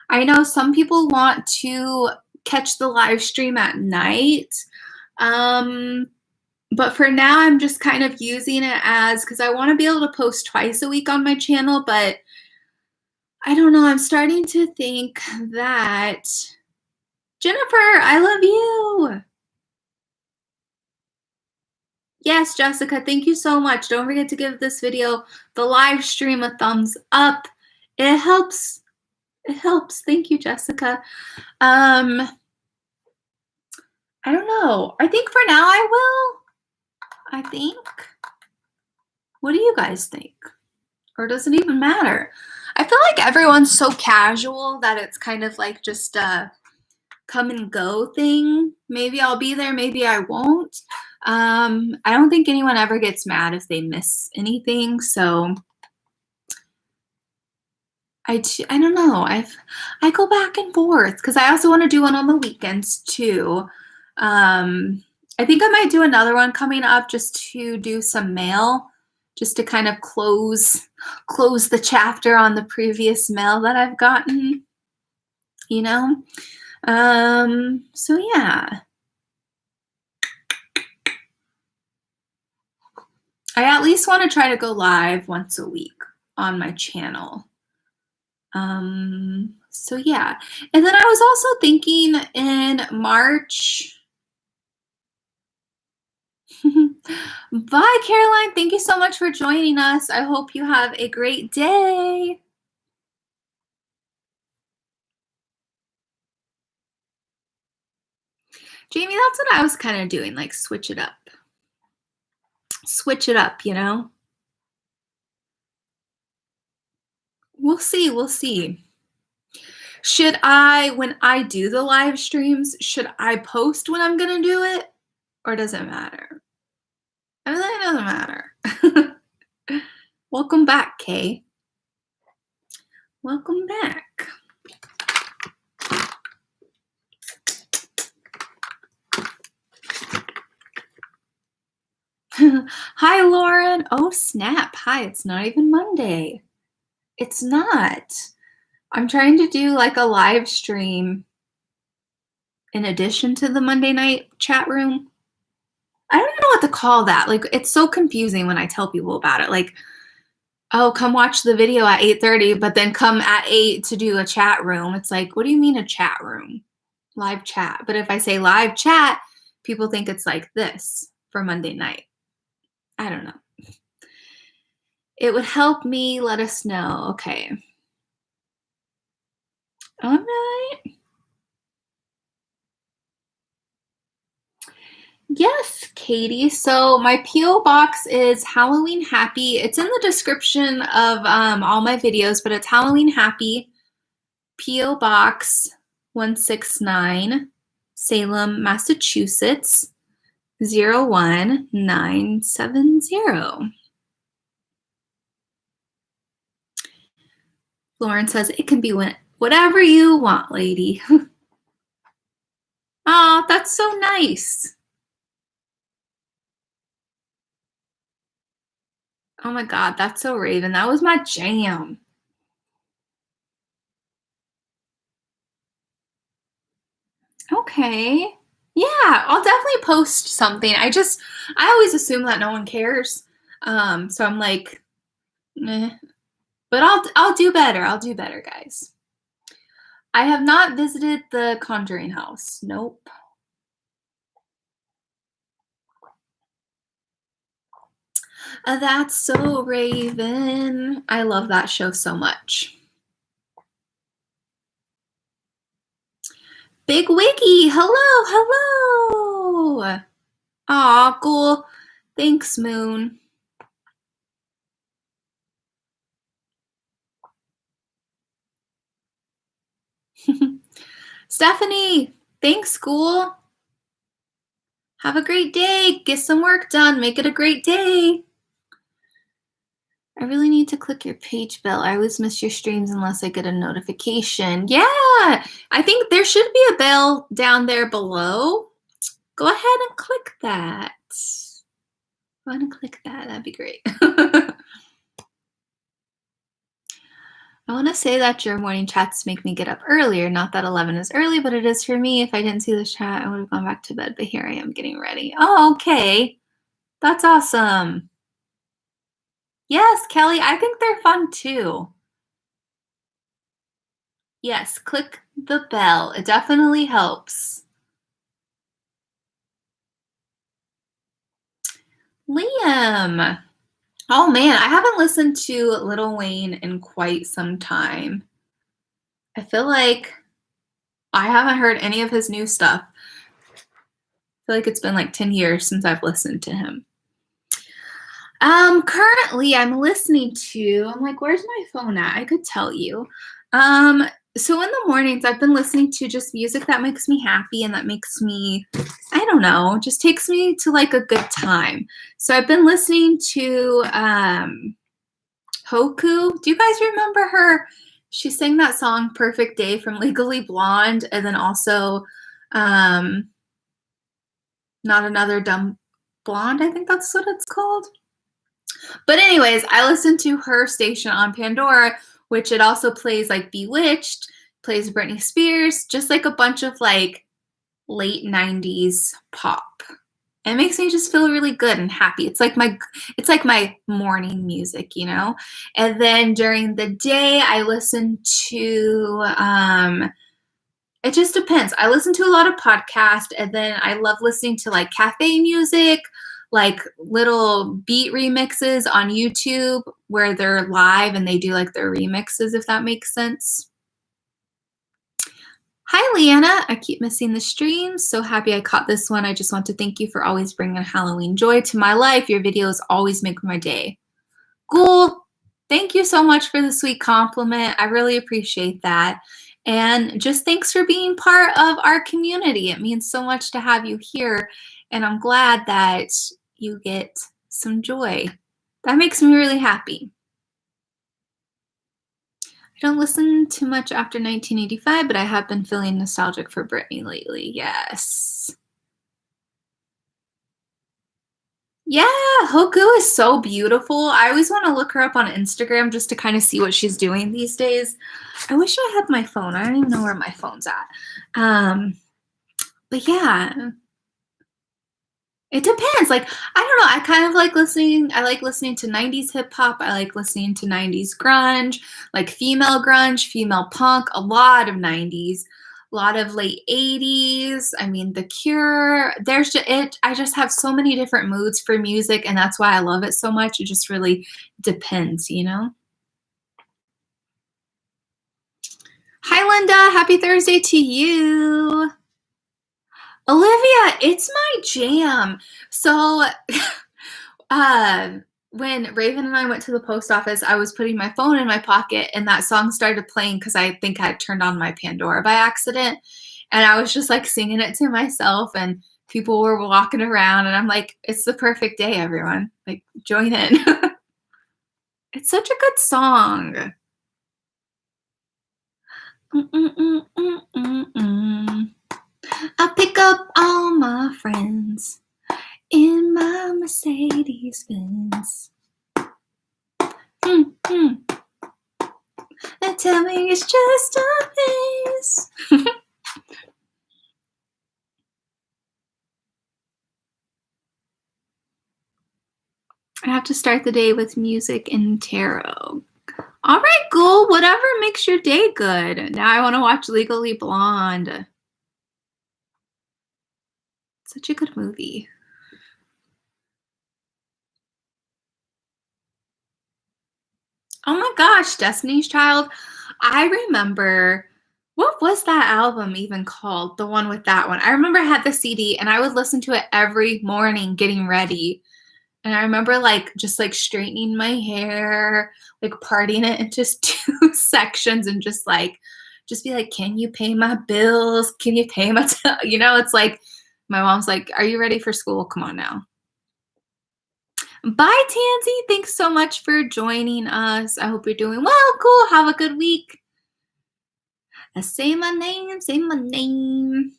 I know some people want to catch the live stream at night. But for now, I'm just kind of using it as, because I want to be able to post twice a week on my channel, but I don't know. I'm starting to think that, Jennifer, I love you. Yes, Jessica, thank you so much. Don't forget to give this video, the live stream, a thumbs up. It helps. It helps. Thank you, Jessica. I don't know. I think for now I will. I think. What do you guys think? Or does it even matter? I feel like everyone's so casual that it's kind of like just a come and go thing. Maybe I'll be there, maybe I won't. I don't think anyone ever gets mad if they miss anything, so I don't know. I go back and forth because I also want to do one on the weekends too. I think I might do another one coming up just to do some mail, just to kind of close the chapter on the previous mail that I've gotten, you know? So yeah. I at least want to try to go live once a week on my channel. So yeah. And then I was also thinking in March. Bye, Caroline. Thank you so much for joining us. I hope you have a great day. Jamie, that's what I was kind of doing, like switch it up. Switch it up, you know? We'll see. We'll see. Should I, when I do the live streams, should I post when I'm going to do it? Or does it matter? I mean, it doesn't matter. Welcome back, Kay. Welcome back. Hi, Lauren. Oh, snap. Hi, it's not even Monday. It's not. I'm trying to do like a live stream in addition to the Monday night chat room. I don't know what to call that. Like, it's so confusing when I tell people about it. Like, oh, come watch the video at 8:30, but then come at 8 to do a chat room. It's like, what do you mean a chat room? Live chat. But if I say live chat, people think it's like this for Monday night. I don't know. It would help me. Let us know. Okay. All right. Yes, Katie. So my P.O. box is Halloween Happy. It's in the description of all my videos, but it's Halloween Happy, P.O. Box 169, Salem, Massachusetts, 01970. Lauren says, it can be whatever you want, lady. Oh, that's so nice. Oh my God, that's so Raven. That was my jam. Okay. Yeah, I'll definitely post something. I always assume that no one cares. So I'm like, meh. But I'll do better. I'll do better, guys. I have not visited the Conjuring house. Nope. That's so Raven. I love that show so much. Big Wiggy, hello. Aw, cool. Thanks, Moon. Stephanie, thanks, school. Have a great day. Get some work done. Make it a great day. I really need to click your page bell. I always miss your streams unless I get a notification. Yeah, I think there should be a bell down there below. Go ahead and click that. Go ahead and click that. That'd be great. I want to say that your morning chats make me get up earlier. Not that 11 is early, but it is for me. If I didn't see the chat, I would have gone back to bed, but here I am getting ready. Oh, okay. That's awesome. Yes, Kelly, I think they're fun too. Yes, click the bell. It definitely helps. Liam. Oh man, I haven't listened to Lil Wayne in quite some time. I feel like I haven't heard any of his new stuff. I feel like it's been like 10 years since I've listened to him. Currently I'm listening to, I'm like, where's my phone at? I could tell you. So in the mornings I've been listening to just music that makes me happy and that makes me, I don't know, just takes me to like a good time. So I've been listening to Hoku. Do you guys remember her? She sang that song Perfect Day from Legally Blonde, and then also Not Another Dumb Blonde, I think that's what it's called. But anyways, I listened to her station on Pandora, which it also plays like Bewitched, plays Britney Spears, just like a bunch of like late 90s pop. It makes me just feel really good and happy. It's like my morning music, you know? And then during the day I listen to it just depends. I listen to a lot of podcasts, and then I love listening to like cafe music, like little beat remixes on YouTube where they're live and they do like their remixes, if that makes sense. Hi, Leanna. I keep missing the streams. So happy I caught this one. I just want to thank you for always bringing Halloween joy to my life. Your videos always make my day. Cool. Thank you so much for the sweet compliment. I really appreciate that. And just thanks for being part of our community. It means so much to have you here. And I'm glad that you get some joy. That makes me really happy. I don't listen too much after 1985, but I have been feeling nostalgic for Britney lately. Yes. Yeah, Hoku is so beautiful. I always want to look her up on Instagram just to kind of see what she's doing these days. I wish I had my phone. I don't even know where my phone's at. But yeah, it depends. Like, I don't know. I kind of like listening to 90s hip hop. I like listening to 90s grunge, like female grunge, female punk, a lot of 90s, a lot of late 80s. I mean, The Cure. I just have so many different moods for music, and that's why I love it so much. It just really depends, you know? Hi, Linda. Happy Thursday to you. Olivia, it's my jam. So, when Raven and I went to the post office, I was putting my phone in my pocket and that song started playing because I think I turned on my Pandora by accident. And I was just like singing it to myself, and people were walking around, and I'm like, it's the perfect day, everyone. Like, join in. It's such a good song. I pick up all my friends in my Mercedes Benz. They tell me it's just a phase. I have to start the day with music and tarot. All right, Ghoul, whatever makes your day good. Now I want to watch Legally Blonde. Such a good movie. Oh my gosh, Destiny's Child. I remember, what was that album even called? The one with that one. I remember I had the CD and I would listen to it every morning getting ready. And I remember just straightening my hair, like parting it into 2 sections and just be like, can you pay my bills? Can you pay my, it's like, my mom's like, are you ready for school? Come on now. Bye, Tansy. Thanks so much for joining us. I hope you're doing well. Cool. Have a good week. Say my name. Say my name.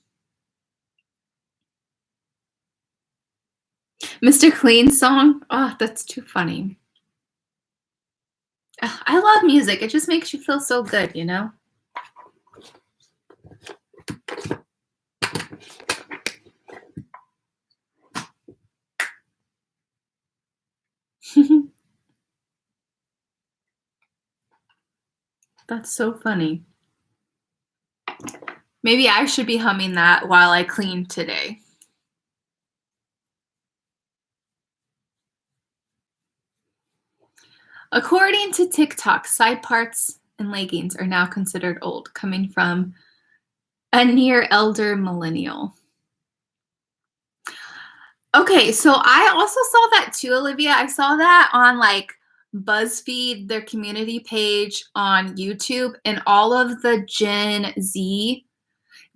Mr. Clean song. Oh, that's too funny. I love music. It just makes you feel so good, you know? That's so funny. Maybe I should be humming that while I clean today. According to TikTok, side parts and leggings are now considered old, coming from a near elder millennial. Okay, so I also saw that too, Olivia. I saw that on BuzzFeed, their community page on YouTube, and all of the Gen Z,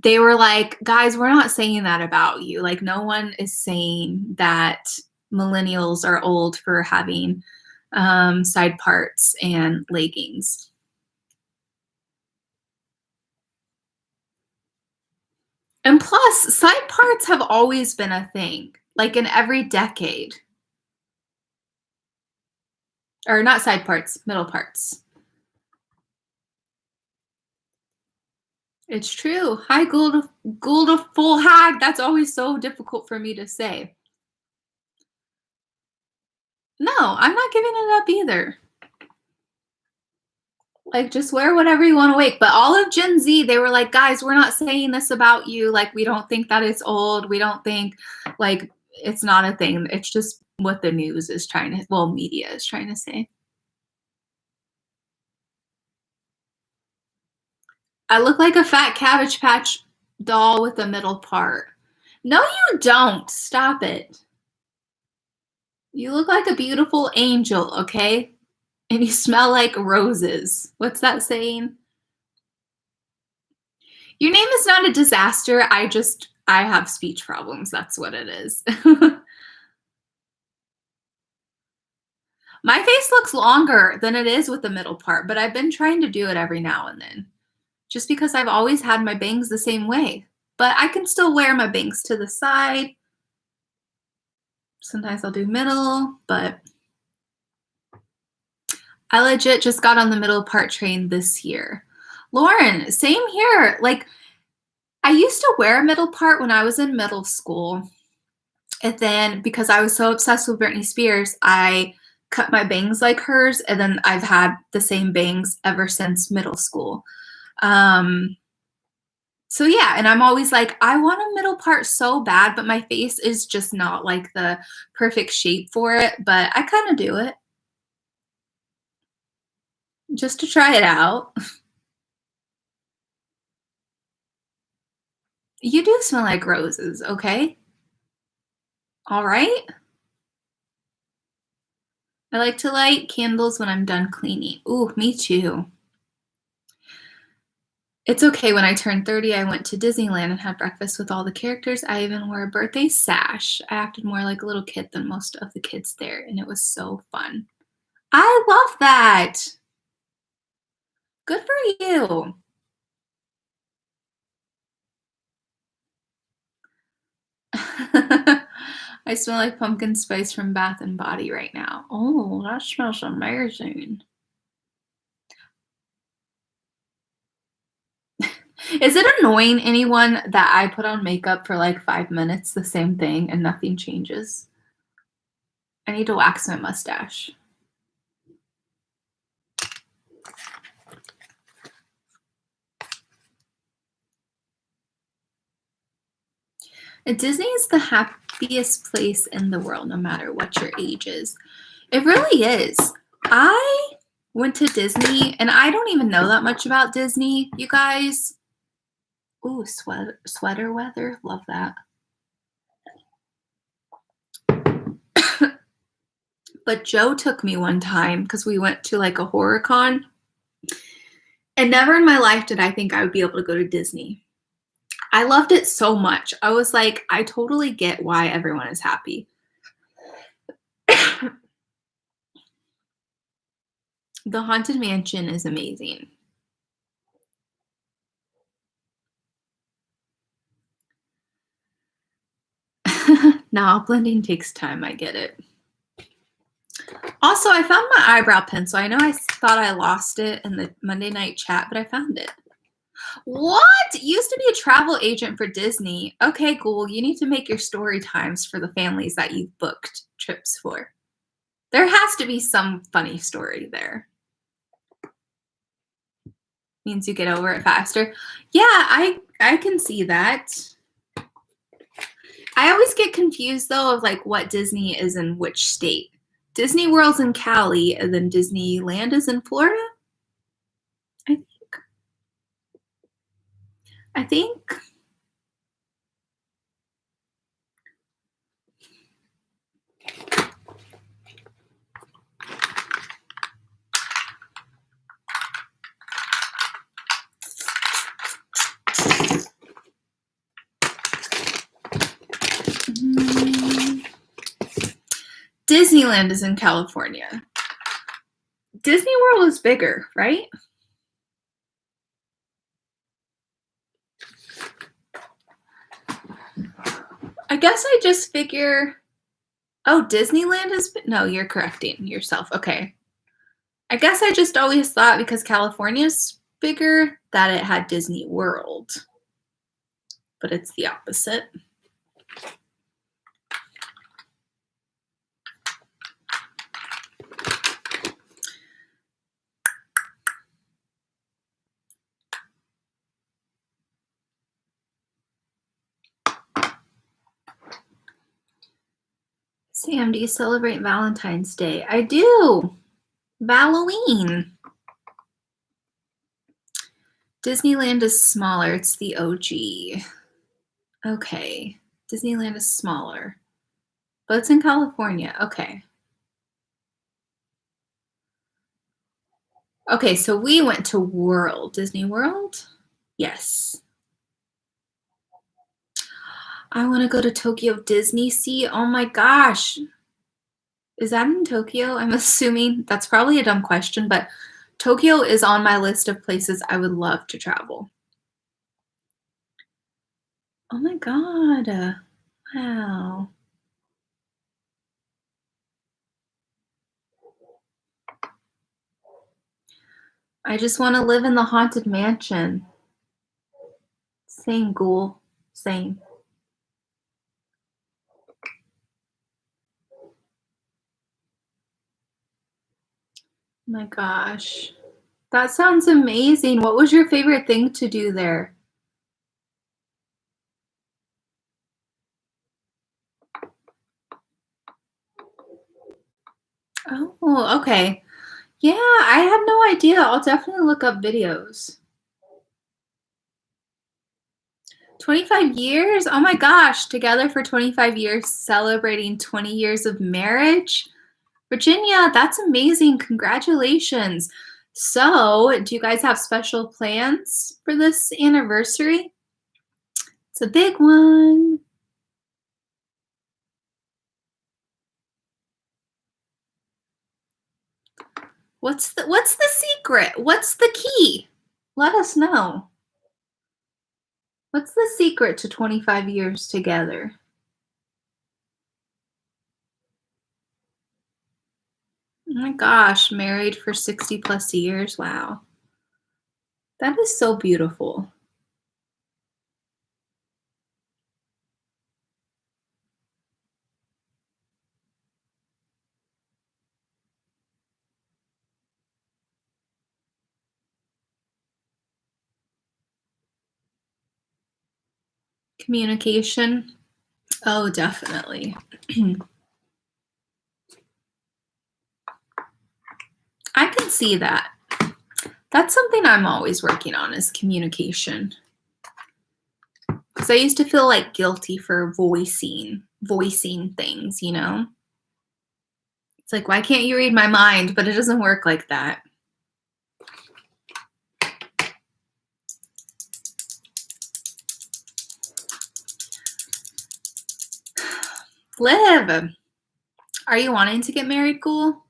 they were like, guys, we're not saying that about you. Like, no one is saying that millennials are old for having side parts and leggings. And plus, side parts have always been a thing, like in every decade. Or not side parts, middle parts. It's true. Hi, Gould full hag. That's always so difficult for me to say. No, I'm not giving it up either. Like, just wear whatever you want to wear. But all of Gen Z, they were like, guys, we're not saying this about you. Like, we don't think that it's old. We don't think, it's not a thing. It's just what the news is media is trying to say. I look like a fat Cabbage Patch doll with a middle part. No, you don't. Stop it. You look like a beautiful angel, okay? And you smell like roses. What's that saying? Your name is not a disaster. I have speech problems. That's what it is. My face looks longer than it is with the middle part, but I've been trying to do it every now and then. Just because I've always had my bangs the same way. But I can still wear my bangs to the side. Sometimes I'll do middle, but I legit just got on the middle part train this year. Lauren, same here. Like, I used to wear a middle part when I was in middle school. And then because I was so obsessed with Britney Spears, I cut my bangs like hers, and then I've had the same bangs ever since middle school. So yeah, and I'm always like, I want a middle part so bad, but my face is just not like the perfect shape for it, but I kind of do it just to try it out. You do smell like roses, okay? All right. I like to light candles when I'm done cleaning. Ooh, me too. It's okay. When I turned 30, I went to Disneyland and had breakfast with all the characters. I even wore a birthday sash. I acted more like a little kid than most of the kids there, and it was so fun. I love that. Good for you. I smell like pumpkin spice from Bath and Body right now. Oh, that smells amazing. Is it annoying anyone that I put on makeup for like 5 minutes, the same thing, and nothing changes? I need to wax my mustache. And Disney is the happiest place in the world, no matter what your age is. It really is. I went to Disney, and I don't even know that much about Disney, you guys. Ooh, sweater weather. Love that. But Joe took me one time because we went to like a horror con. And never in my life did I think I would be able to go to Disney. I loved it so much. I was like, I totally get why everyone is happy. The Haunted Mansion is amazing. Nah, blending takes time. I get it. Also, I found my eyebrow pencil. I know I thought I lost it in the Monday night chat, but I found it. What? You used to be a travel agent for Disney. Okay, cool. You need to make your story times for the families that you've booked trips for. There has to be some funny story there. Means you get over it faster. Yeah, I can see that. I always get confused though of like what Disney is in which state. Disney World's in Cali, and then Disneyland is in Florida. I think. Disneyland is in California. Disney World is bigger, right? I guess I just figure, oh, Disneyland is, no, you're correcting yourself. Okay. I guess I just always thought because California's bigger that it had Disney World, but it's the opposite. Sam, do you celebrate Valentine's Day? I do. Halloween. Disneyland is smaller. It's the OG. Okay. Disneyland is smaller. But it's in California. Okay. Okay, so we went to World. Disney World? Yes. I want to go to Tokyo Disney Sea. Oh my gosh. Is that in Tokyo? I'm assuming that's probably a dumb question, but Tokyo is on my list of places I would love to travel. Oh my God. Wow. I just want to live in the Haunted Mansion. Same, ghoul. Same. My gosh. That sounds amazing. What was your favorite thing to do there? Oh, okay. Yeah, I had no idea. I'll definitely look up videos. 25 years? Oh my gosh, together for 25 years, celebrating 20 years of marriage. Virginia, that's amazing. Congratulations. So, do you guys have special plans for this anniversary? It's a big one. What's the secret? What's the key? Let us know. What's the secret to 25 years together? Oh my gosh, married for 60 plus years. Wow. That is so beautiful. Communication. Oh, definitely. I can see that. That's something I'm always working on is communication. Because I used to feel like guilty for voicing things, you know? It's like, why can't you read my mind? But it doesn't work like that. Liv, are you wanting to get married, Ghoul?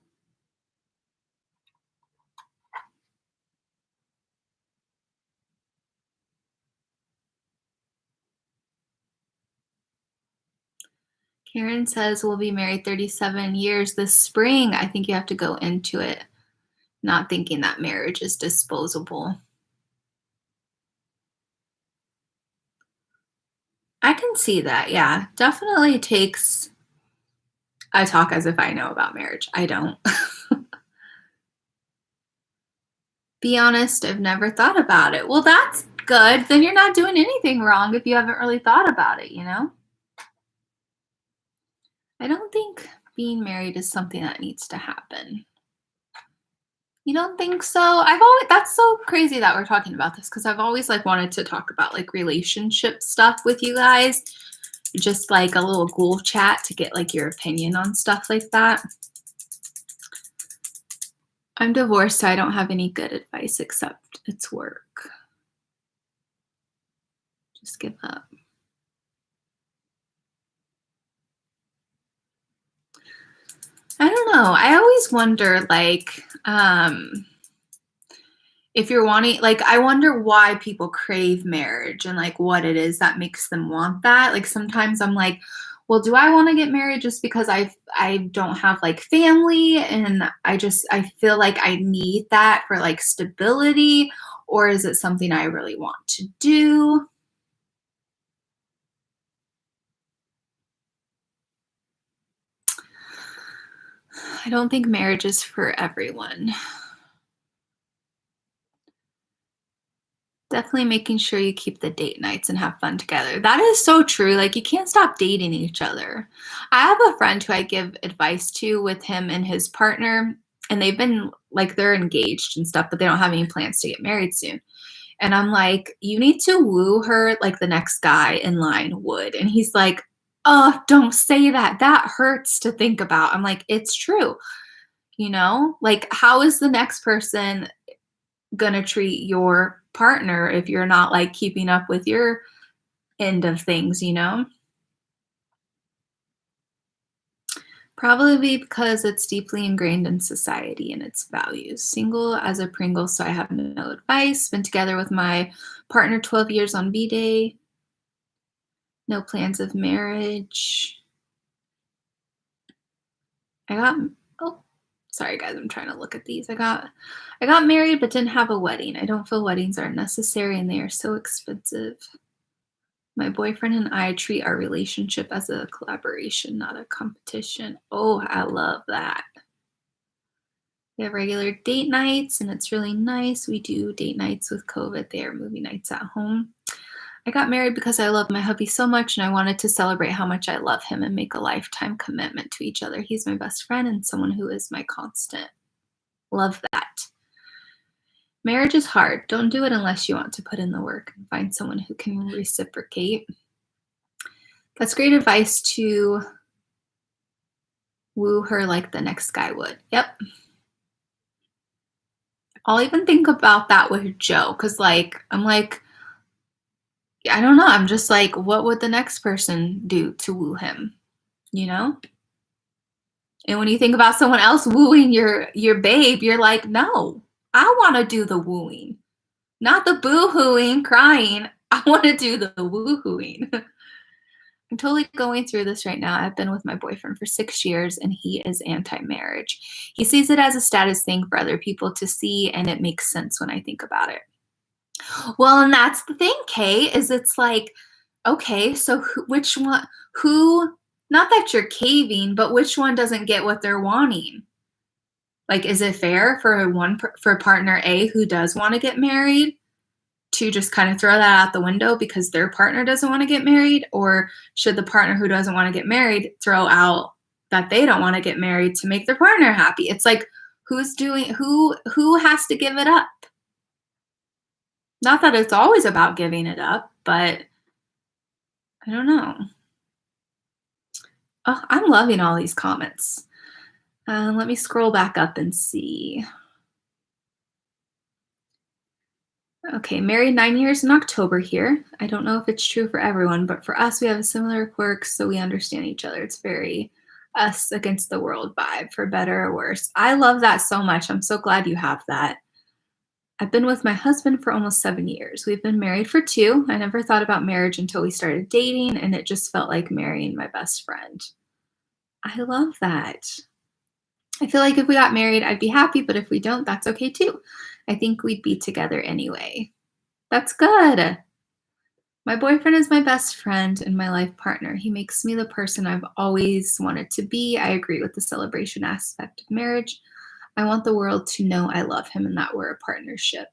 Karen says we'll be married 37 years this spring. I think you have to go into it not thinking that marriage is disposable. I can see that. Yeah, definitely takes. I talk as if I know about marriage. I don't. Be honest, I've never thought about it. Well, that's good. Then you're not doing anything wrong if you haven't really thought about it, you know? I don't think being married is something that needs to happen. You don't think so? That's so crazy that we're talking about this because I've always like wanted to talk about like relationship stuff with you guys. Just like a little ghoul chat to get like your opinion on stuff like that. I'm divorced, so I don't have any good advice except it's work. Just give up. I don't know. I always wonder, like, if you're wanting, like, I wonder why people crave marriage and like what it is that makes them want that. Like, sometimes I'm like, well, do I want to get married just because I don't have like family and I feel like I need that for like stability, or is it something I really want to do? I don't think marriage is for everyone. Definitely making sure you keep the date nights and have fun together. That is so true. Like, you can't stop dating each other. I have a friend who I give advice to with him and his partner, and they've been like, they're engaged and stuff, but they don't have any plans to get married soon. And I'm like, you need to woo her like the next guy in line would. And he's like, oh, don't say that. That hurts to think about. I'm like, it's true. You know, like, how is the next person gonna treat your partner if you're not like keeping up with your end of things, you know? Probably because it's deeply ingrained in society and its values. Single as a Pringle, so I have no advice. Been together with my partner 12 years on B-Day. No plans of marriage. Oh, sorry guys, I'm trying to look at these. I got married but didn't have a wedding. I don't feel weddings are necessary and they are so expensive. My boyfriend and I treat our relationship as a collaboration, not a competition. Oh, I love that. We have regular date nights, and it's really nice. We do date nights with COVID. They are movie nights at home. I got married because I love my hubby so much, and I wanted to celebrate how much I love him and make a lifetime commitment to each other. He's my best friend and someone who is my constant. Love that. Marriage is hard. Don't do it unless you want to put in the work and find someone who can reciprocate. That's great advice to woo her like the next guy would. Yep. I'll even think about that with Joe, because I'm like, I don't know. I'm just like, what would the next person do to woo him? You know? And when you think about someone else wooing your babe, you're like, no, I want to do the wooing, not the boo-hooing, crying. I want to do the woo-hooing. I'm totally going through this right now. I've been with my boyfriend for 6 years, and he is anti-marriage. He sees it as a status thing for other people to see, and it makes sense when I think about it. Well, and that's the thing, Kay, is it's like, okay, so which one, not that you're caving, but which one doesn't get what they're wanting? Like, is it fair for partner A who does want to get married to just kind of throw that out the window because their partner doesn't want to get married? Or should the partner who doesn't want to get married throw out that they don't want to get married to make their partner happy? It's like, who has to give it up? Not that it's always about giving it up, but I don't know. Oh, I'm loving all these comments. Let me scroll back up and see. Okay, married 9 years in October here. I don't know if it's true for everyone, but for us, we have a similar quirks, so we understand each other. It's very us against the world vibe, for better or worse. I love that so much. I'm so glad you have that. I've been with my husband for almost 7 years. We've been married for 2. I never thought about marriage until we started dating, and it just felt like marrying my best friend. I love that. I feel like if we got married, I'd be happy, but if we don't, that's okay too. I think we'd be together anyway. That's good. My boyfriend is my best friend and my life partner. He makes me the person I've always wanted to be. I agree with the celebration aspect of marriage. I want the world to know I love him and that we're a partnership.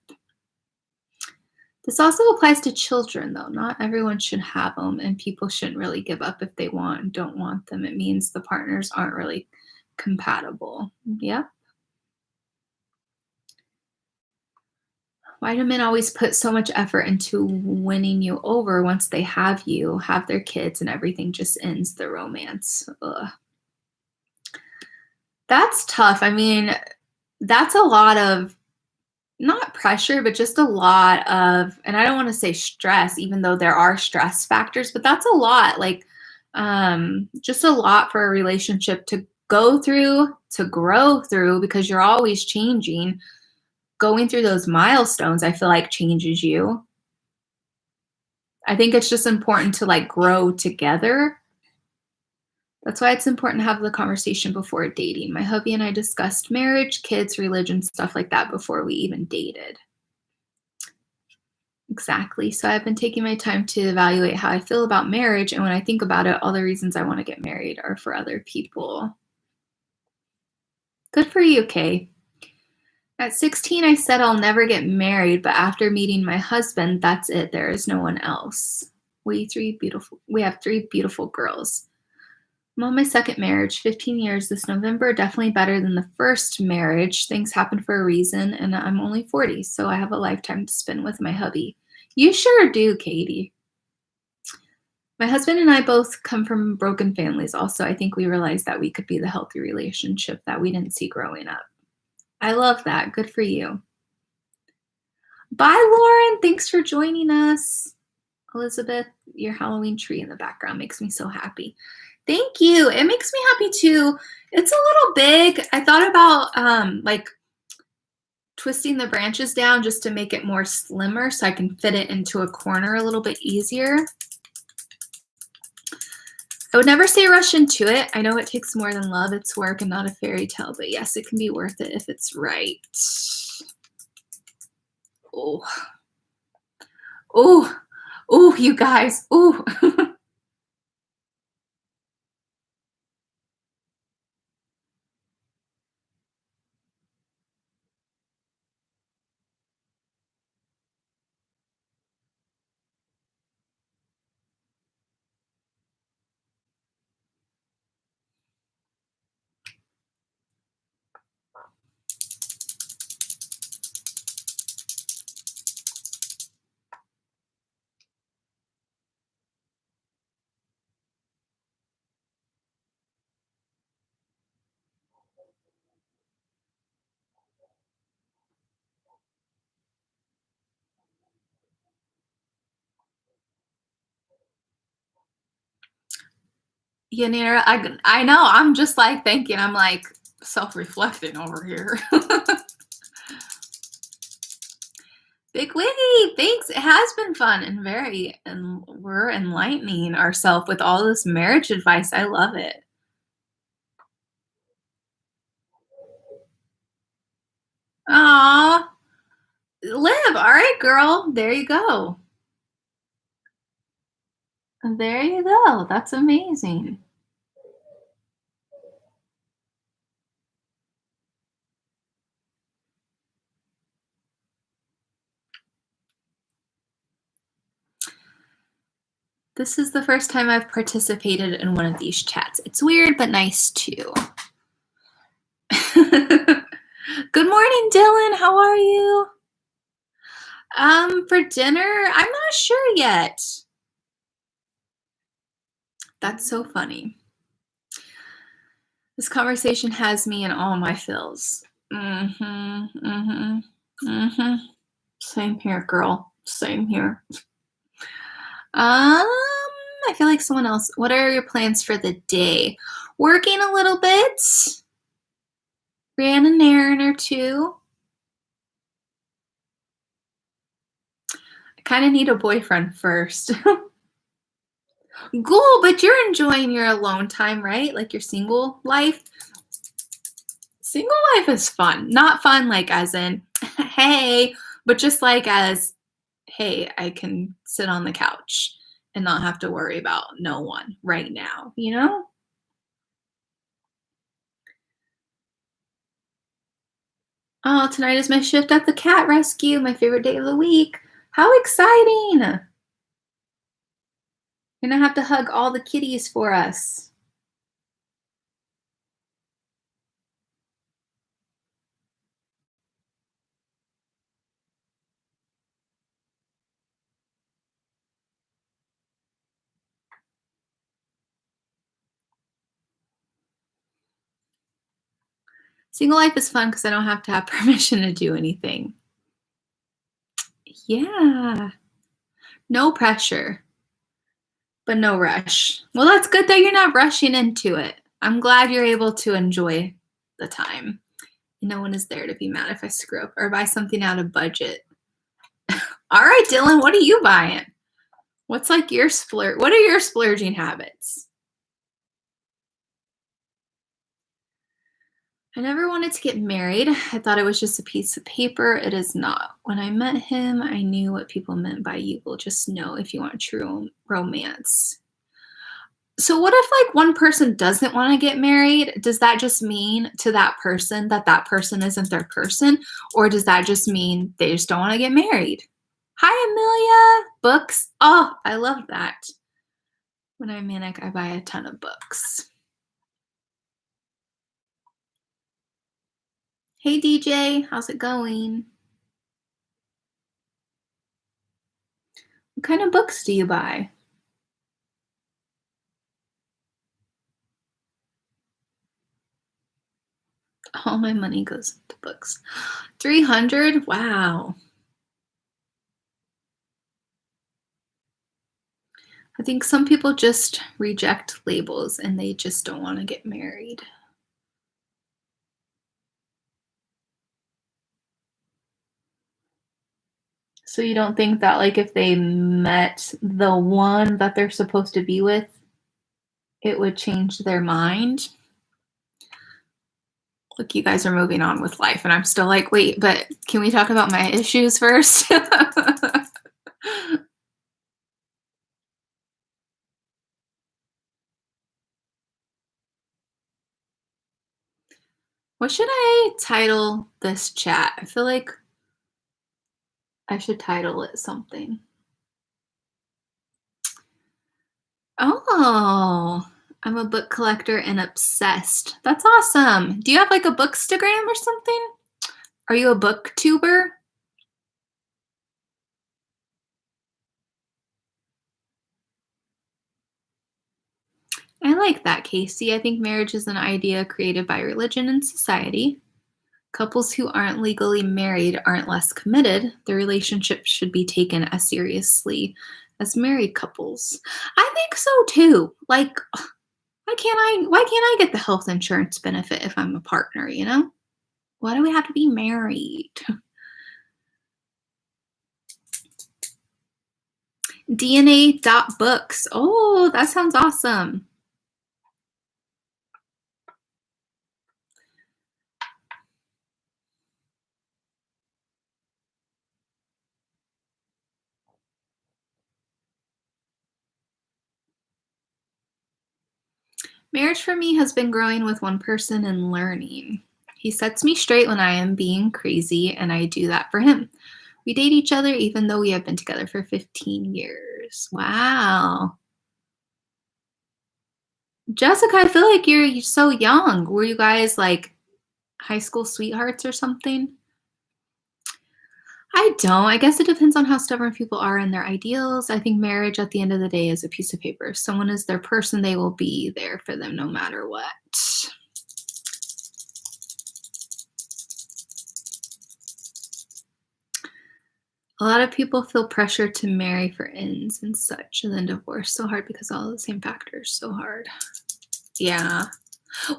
This also applies to children, though. Not everyone should have them, and people shouldn't really give up if they want and don't want them. It means the partners aren't really compatible. Yep. Why do men always put so much effort into winning you over once they have you, have their kids, and everything just ends the romance? Ugh. That's tough. I mean, that's a lot of, not pressure, but just a lot of, and I don't want to say stress, even though there are stress factors, but that's a lot, like just a lot for a relationship to go through, to grow through, because you're always changing. Going through those milestones, I feel like changes you. I think it's just important to like grow together. That's why it's important to have the conversation before dating. My hubby and I discussed marriage, kids, religion, stuff like that before we even dated. Exactly. So I've been taking my time to evaluate how I feel about marriage. And when I think about it, all the reasons I want to get married are for other people. Good for you, Kay. At 16, I said I'll never get married, but after meeting my husband, that's it. There is no one else. We have 3 beautiful girls. I'm on my second marriage, 15 years this November, definitely better than the first marriage. Things happen for a reason, and I'm only 40, so I have a lifetime to spend with my hubby. You sure do, Katie. My husband and I both come from broken families. Also, I think we realized that we could be the healthy relationship that we didn't see growing up. I love that. Good for you. Bye, Lauren. Thanks for joining us. Elizabeth, your Halloween tree in the background makes me so happy. Thank you. It makes me happy too. It's a little big. I thought about like twisting the branches down just to make it more slimmer so I can fit it into a corner a little bit easier. I would never say rush into it. I know it takes more than love. It's work and not a fairy tale, but yes, it can be worth it if it's right. Oh. Ooh, you guys. Ooh. Yanira, I know. I'm just like thinking. I'm like self-reflecting over here. Big Wiggy, thanks. It has been fun and we're enlightening ourselves with all this marriage advice. I love it. Aw, Liv, all right, girl. There you go. There you go. That's amazing. This is the first time I've participated in one of these chats. It's weird, but nice too. Good morning, Dylan. How are you? For dinner, I'm not sure yet. That's so funny. This conversation has me in all my feels. Same here, girl. Same here. I feel like someone else. What are your plans for the day? Working a little bit. Ran an errand or two. I kind of need a boyfriend first. Cool, but you're enjoying your alone time, right? Like your single life. Single life is fun. Not fun like as in, hey, but just like as, hey, I can sit on the couch and not have to worry about no one right now, you know? Oh, tonight is my shift at the cat rescue, my favorite day of the week. How exciting! You're gonna have to hug all the kitties for us. Single life is fun because I don't have to have permission to do anything. Yeah. No pressure, but no rush. Well, that's good that you're not rushing into it. I'm glad you're able to enjoy the time. No one is there to be mad if I screw up or buy something out of budget. All right, Dylan, what are you buying? What's like your splurge? What are your splurging habits? I never wanted to get married. I thought it was just a piece of paper. It is not. When I met him, I knew what people meant by you will just know if you want true romance. So what if like one person doesn't want to get married? Does that just mean to that person that person isn't their person? Or does that just mean they just don't want to get married? Hi, Amelia. Books. Oh, I love that. When I'm manic, I buy a ton of books. Hey, DJ. How's it going? What kind of books do you buy? All my money goes into books. 300? Wow. I think some people just reject labels and they just don't want to get married. So you don't think that like if they met the one that they're supposed to be with, it would change their mind? Look, you guys are moving on with life and I'm still like, wait, but can we talk about my issues first? What should I title this chat? I feel like I should title it something. Oh, I'm a book collector and obsessed. That's awesome. Do you have like a bookstagram or something? Are you a booktuber? I like that, Casey. I think marriage is an idea created by religion and society. Couples who aren't legally married aren't less committed. The relationship should be taken as seriously as married couples. I think so too. Like, why can't I get the health insurance benefit if I'm a partner, you know? Why do we have to be married? DNA.books. Oh, that sounds awesome. Marriage for me has been growing with one person and learning. He sets me straight when I am being crazy, and I do that for him. We date each other even though we have been together for 15 years. Wow. Jessica, I feel like you're so young. Were you guys like high school sweethearts or something? I don't. I guess it depends on how stubborn people are and their ideals. I think marriage at the end of the day is a piece of paper. If someone is their person, they will be there for them no matter what. A lot of people feel pressure to marry for ends and such, and then divorce. So hard because all the same factors. So hard. Yeah.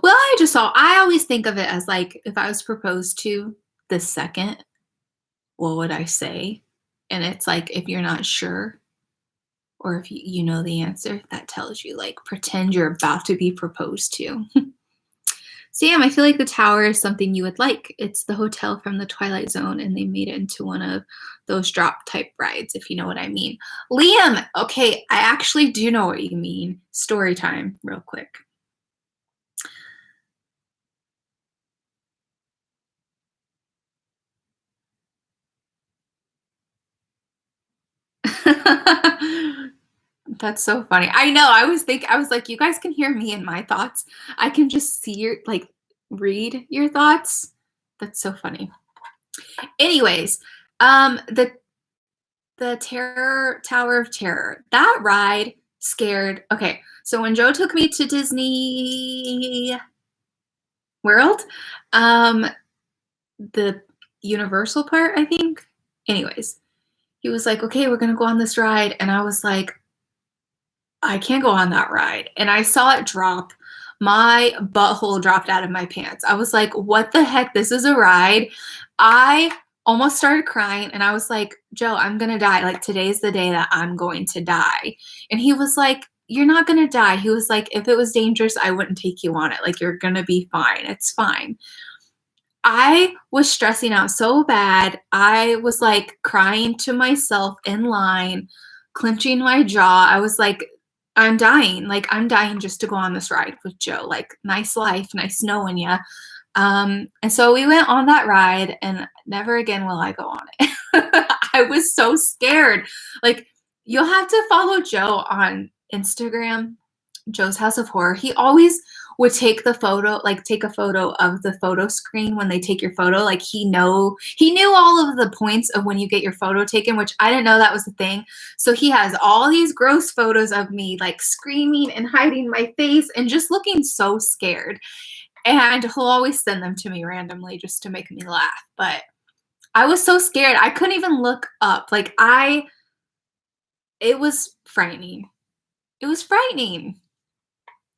Well, I always think of it as like if I was proposed to the second, what would I say? And it's like if you're not sure or if you know the answer, that tells you like pretend you're about to be proposed to. Sam, I feel like the tower is something you would like. It's the hotel from the Twilight Zone, and they made it into one of those drop type rides, if you know what I mean. Liam, okay, I actually do know what you mean. Story time, real quick. That's so funny. I know. I was like, you guys can hear me and my thoughts. I can just see your read your thoughts. That's so funny. Anyways, the Tower of Terror. That ride scared. Okay, so when Joe took me to Disney World, the Universal part, I think. Anyways, he was like, "Okay, we're gonna go on this ride," and I was like, I can't go on that ride. And I saw it drop. My butthole dropped out of my pants. I was like, what the heck? This is a ride. I almost started crying and I was like, Joe, I'm going to die. Like, today's the day that I'm going to die. And he was like, you're not going to die. He was like, if it was dangerous, I wouldn't take you on it. Like, you're going to be fine. It's fine. I was stressing out so bad. I was like crying to myself in line, clenching my jaw. I was like, I'm dying. Like, I'm dying just to go on this ride with Joe. Like, nice life, nice knowing ya. And so we went on that ride, and never again will I go on it. I was so scared. Like, you'll have to follow Joe on Instagram, Joe's House of Horror. He always would take a photo of the photo screen when they take your photo. Like, he knew all of the points of when you get your photo taken, which I didn't know that was a thing. So he has all these gross photos of me like screaming and hiding my face and just looking so scared. And he'll always send them to me randomly just to make me laugh. But I was so scared. I couldn't even look up. It was frightening. It was frightening.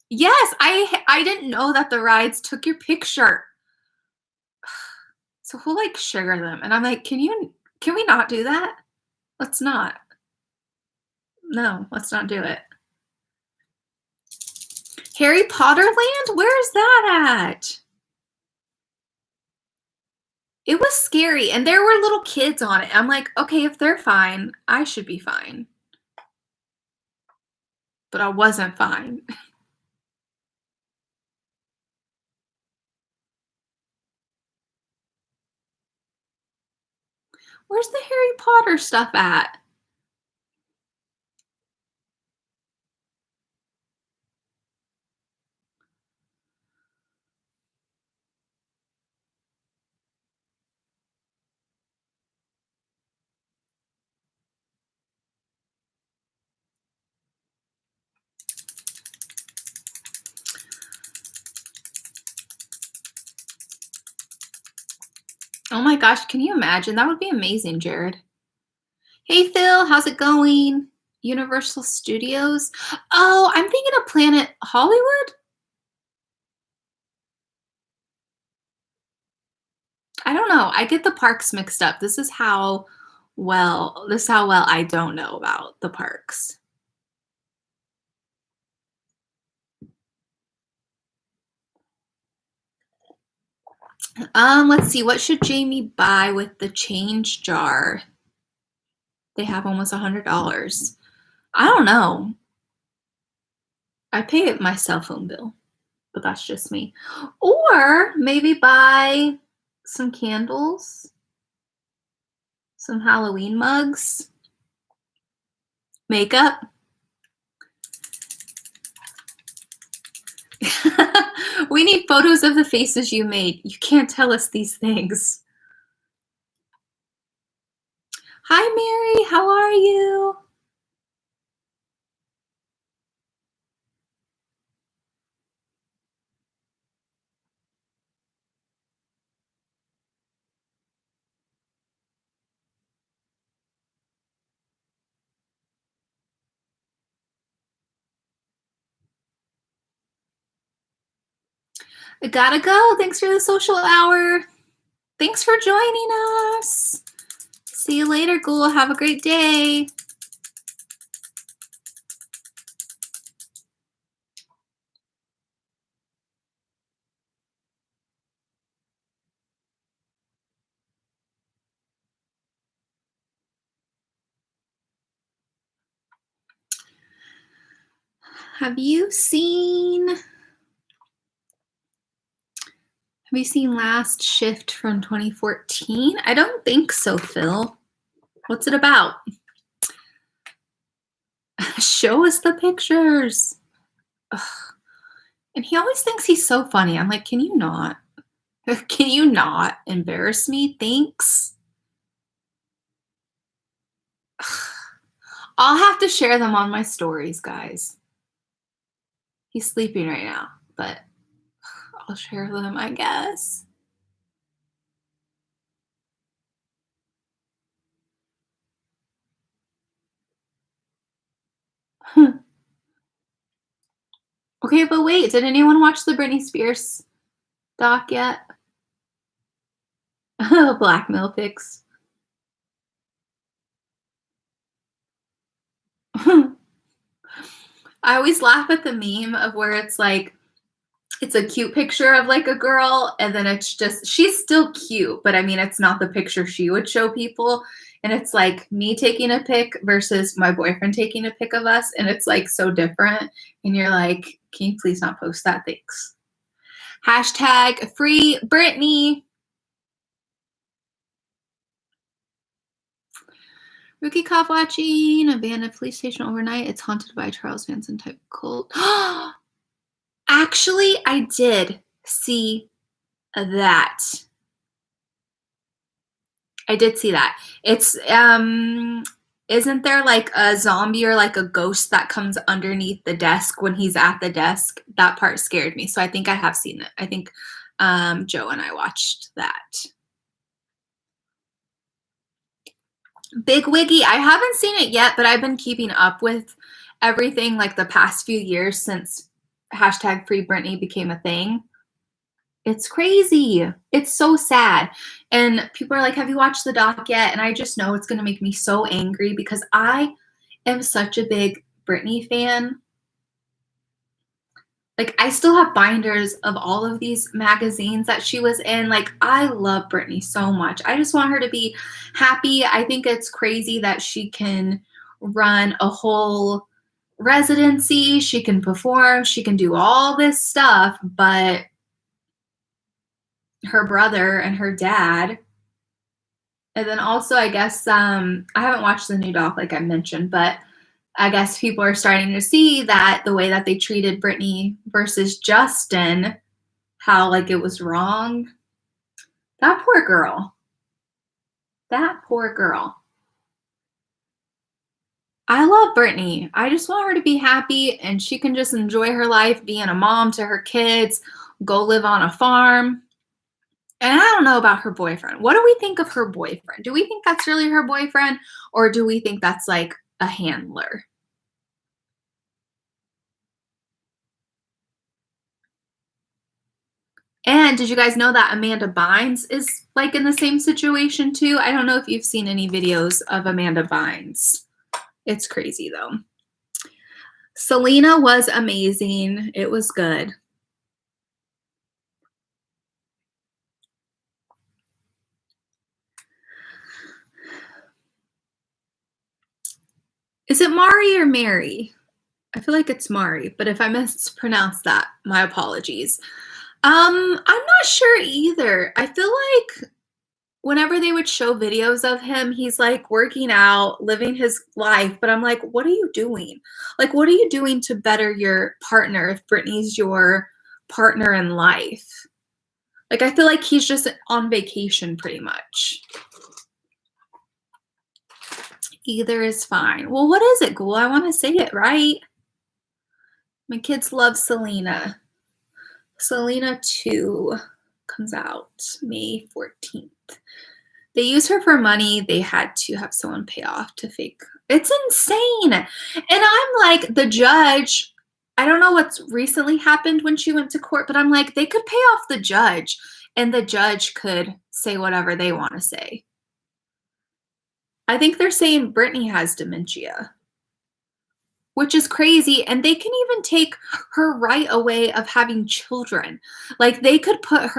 Yes, I didn't know that the rides took your picture. So we'll like share them. And I'm like, can we not do that? Let's not. No, let's not do it. Harry Potter Land? Where's that at? It was scary. And there were little kids on it. I'm like, okay, if they're fine, I should be fine. But I wasn't fine. Where's the Harry Potter stuff at? Oh my gosh, can you imagine? That would be amazing, Jared. Hey Phil, how's it going? Universal Studios? Oh, I'm thinking of Planet Hollywood? I don't know. I get the parks mixed up. This is how well I don't know about the parks. Let's see. What should Jamie buy with the change jar? They have almost $100. I don't know. I pay my cell phone bill, but that's just me. Or maybe buy some candles, some Halloween mugs, makeup. We need photos of the faces you made. You can't tell us these things. Hi, Mary. How are you? I gotta go. Thanks for the social hour. Thanks for joining us. See you later, Ghoul. Have a great day. Have you seen Last Shift from 2014? I don't think so, Phil. What's it about? Show us the pictures. Ugh. And he always thinks he's so funny. I'm like, can you not? Can you not embarrass me? Thanks. I'll have to share them on my stories, guys. He's sleeping right now, but I'll share them, I guess. Okay, but wait, did anyone watch the Britney Spears doc yet? Blackmail pics. I always laugh at the meme of where it's like, it's a cute picture of like a girl, and then it's just, she's still cute, but I mean, it's not the picture she would show people. And it's like me taking a pic versus my boyfriend taking a pic of us. And it's like so different. And you're like, can you please not post that? Thanks. Hashtag free Britney. Rookie cop watching abandoned police station overnight. It's haunted by a Charles Manson type cult. Actually, I did see that. I did see that. It's isn't there like a zombie or like a ghost that comes underneath the desk when he's at the desk? That part scared me. So I think I have seen it. I think Joe and I watched that. Big Wiggy, I haven't seen it yet, but I've been keeping up with everything like the past few years since hashtag Free Britney became a thing. It's crazy. It's so sad. And people are like, have you watched the doc yet? And I just know it's going to make me so angry because I am such a big Britney fan. Like, I still have binders of all of these magazines that she was in. Like, I love Britney so much. I just want her to be happy. I think it's crazy that she can run a whole residency. She can perform. She can do all this stuff. But her brother and her dad And then also, I guess, I haven't watched the new doc like I mentioned, but I guess people are starting to see that the way that they treated Britney versus Justin, how like it was wrong. That poor girl. That poor girl. I love Britney. I just want her to be happy and she can just enjoy her life, being a mom to her kids, go live on a farm. And I don't know about her boyfriend. What do we think of her boyfriend? Do we think that's really her boyfriend, or do we think that's like a handler? And did you guys know that Amanda Bynes is like in the same situation too? I don't know if you've seen any videos of Amanda Bynes. It's crazy though. Selena was amazing. It was good. Is it Mari or Mary? I feel like it's Mari, but if I mispronounced that, my apologies. I'm not sure either. I feel like whenever they would show videos of him, he's like working out, living his life, but I'm like, what are you doing? Like, what are you doing to better your partner if Britney's your partner in life? Like, I feel like he's just on vacation pretty much. Either is fine. Well, what is it, Ghoul? I want to say it right. My kids love Selena. Selena 2 comes out May 14th. They use her for money. They had to have someone pay off to fake. It's insane. And I'm like, the judge, I don't know what's recently happened when she went to court, but I'm like, they could pay off the judge and the judge could say whatever they want to say. I think they're saying Britney has dementia, which is crazy. And they can even take her right away of having children. Like they could have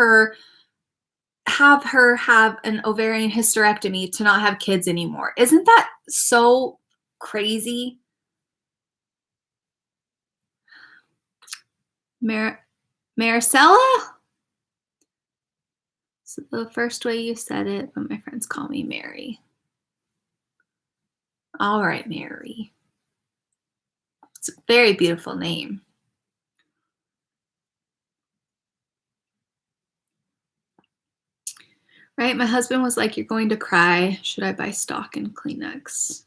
her have an ovarian hysterectomy to not have kids anymore. Isn't that so crazy? Maricela? So the first way you said it, but my friends call me Mary. All right, Mary. It's a very beautiful name. Right? My husband was like, you're going to cry. Should I buy stock and Kleenex?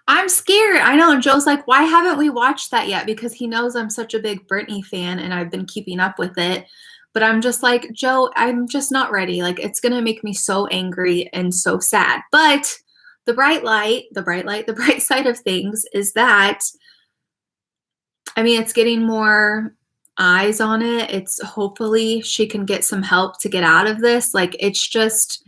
I'm scared. I know. And Joe's like, why haven't we watched that yet? Because he knows I'm such a big Britney fan and I've been keeping up with it. But I'm just like, Joe, I'm just not ready. Like, it's going to make me so angry and so sad. But the bright side of things is that, I mean, it's getting more eyes on it. It's hopefully she can get some help to get out of this. Like, it's just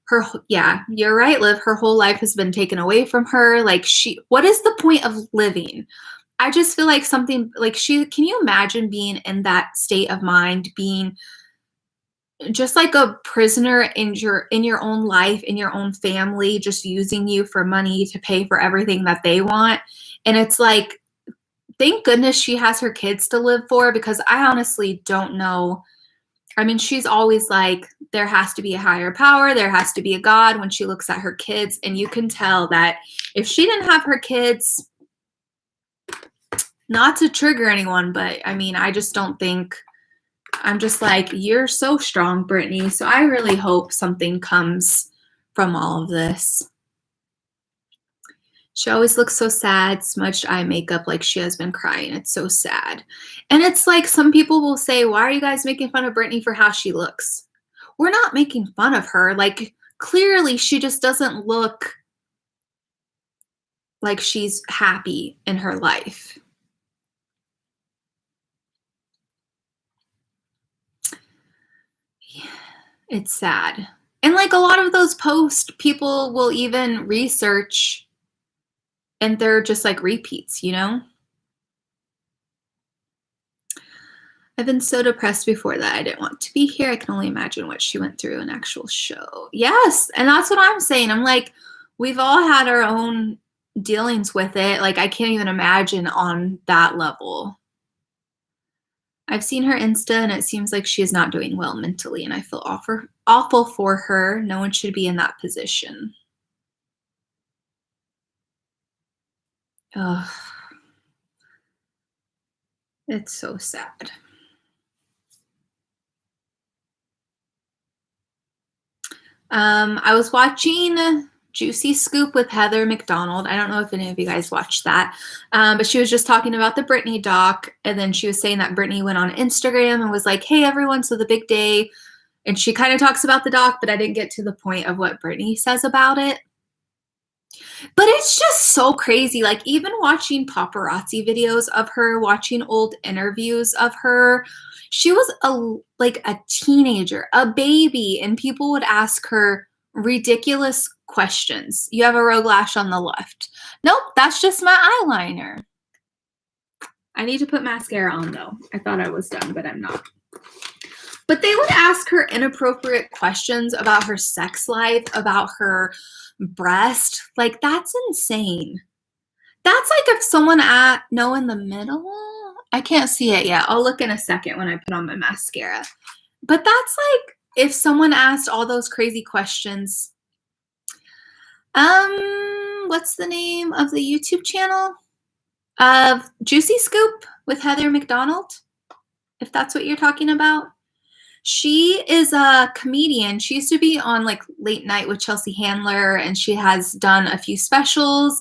her. Yeah, you're right, Liv. Her whole life has been taken away from her. Like, what is the point of living? I just feel like something like can you imagine being in that state of mind, being just like a prisoner in your own life, in your own family, just using you for money to pay for everything that they want? And it's like, thank goodness she has her kids to live for, because I honestly don't know. I mean, she's always like, there has to be a higher power. There has to be a God when she looks at her kids. And you can tell that if she didn't have her kids, not to trigger anyone, but I mean, I just don't think, I'm just like, you're so strong, Britney. So I really hope something comes from all of this. She always looks so sad, smudged eye makeup, like she has been crying. It's so sad. And it's like, some people will say, why are you guys making fun of Britney for how she looks? We're not making fun of her. Like, clearly she just doesn't look like she's happy in her life. It's sad. And like a lot of those posts, people will even research and they're just like repeats, you know? I've been so depressed before that I didn't want to be here. I can only imagine what she went through in an actual show. Yes, and that's what I'm saying. I'm like, we've all had our own dealings with it. Like, I can't even imagine on that level. I've seen her Insta and it seems like she is not doing well mentally, and I feel awful for her. No one should be in that position. Ugh. It's so sad. I was watching Juicy Scoop with Heather McDonald. I don't know if any of you guys watched that, but she was just talking about the Britney doc, and then she was saying that Britney went on Instagram and was like, hey, everyone, so the big day. And she kind of talks about the doc, but I didn't get to the point of what Britney says about it. But it's just so crazy. Like, even watching paparazzi videos of her, watching old interviews of her, she was a teenager, a baby, and people would ask her ridiculous questions. You have a rogue lash on the left. Nope, that's just my eyeliner. I need to put mascara on, though. I thought I was done, but I'm not. But they would ask her inappropriate questions about her sex life, about her breast. Like, that's insane. That's like if someone in the middle. I can't see it yet. I'll look in a second when I put on my mascara. But that's like if someone asked all those crazy questions. What's the name of the YouTube channel? Of Juicy Scoop with Heather McDonald, if that's what you're talking about. She is a comedian. She used to be on like Late Night with Chelsea Handler, and she has done a few specials.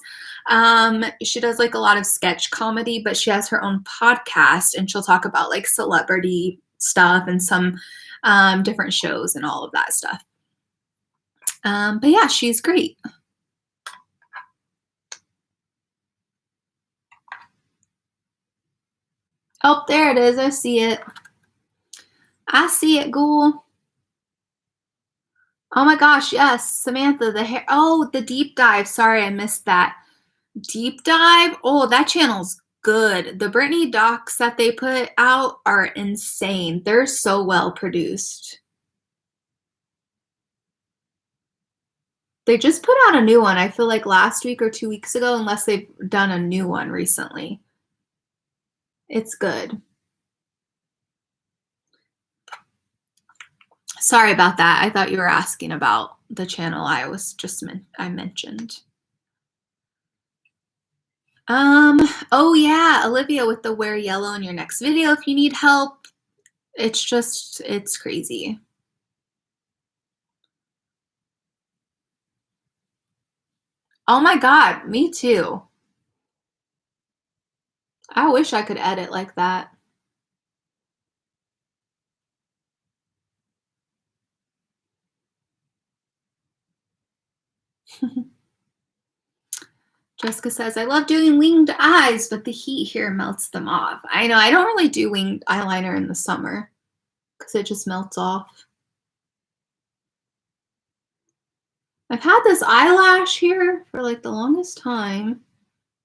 She does like a lot of sketch comedy, but she has her own podcast, and she'll talk about like celebrity stuff and some different shows and all of that stuff. But yeah, she's great. Oh, there it is. I see it. I see it, ghoul. Oh my gosh, yes, Samantha, the hair. Oh, the deep dive. Sorry, I missed that. Deep dive. Oh, that channel's good. The Britney docs that they put out are insane. They're so well produced. They just put out a new one, I feel like last week or 2 weeks ago, unless they've done a new one recently. It's good. Sorry about that. I thought you were asking about the channel I mentioned. Oh yeah, Olivia with the wear yellow in your next video if you need help. It's crazy. Oh my God, me too. I wish I could edit like that. Jessica says, I love doing winged eyes, but the heat here melts them off. I know, I don't really do winged eyeliner in the summer because it just melts off. I've had this eyelash here for like the longest time.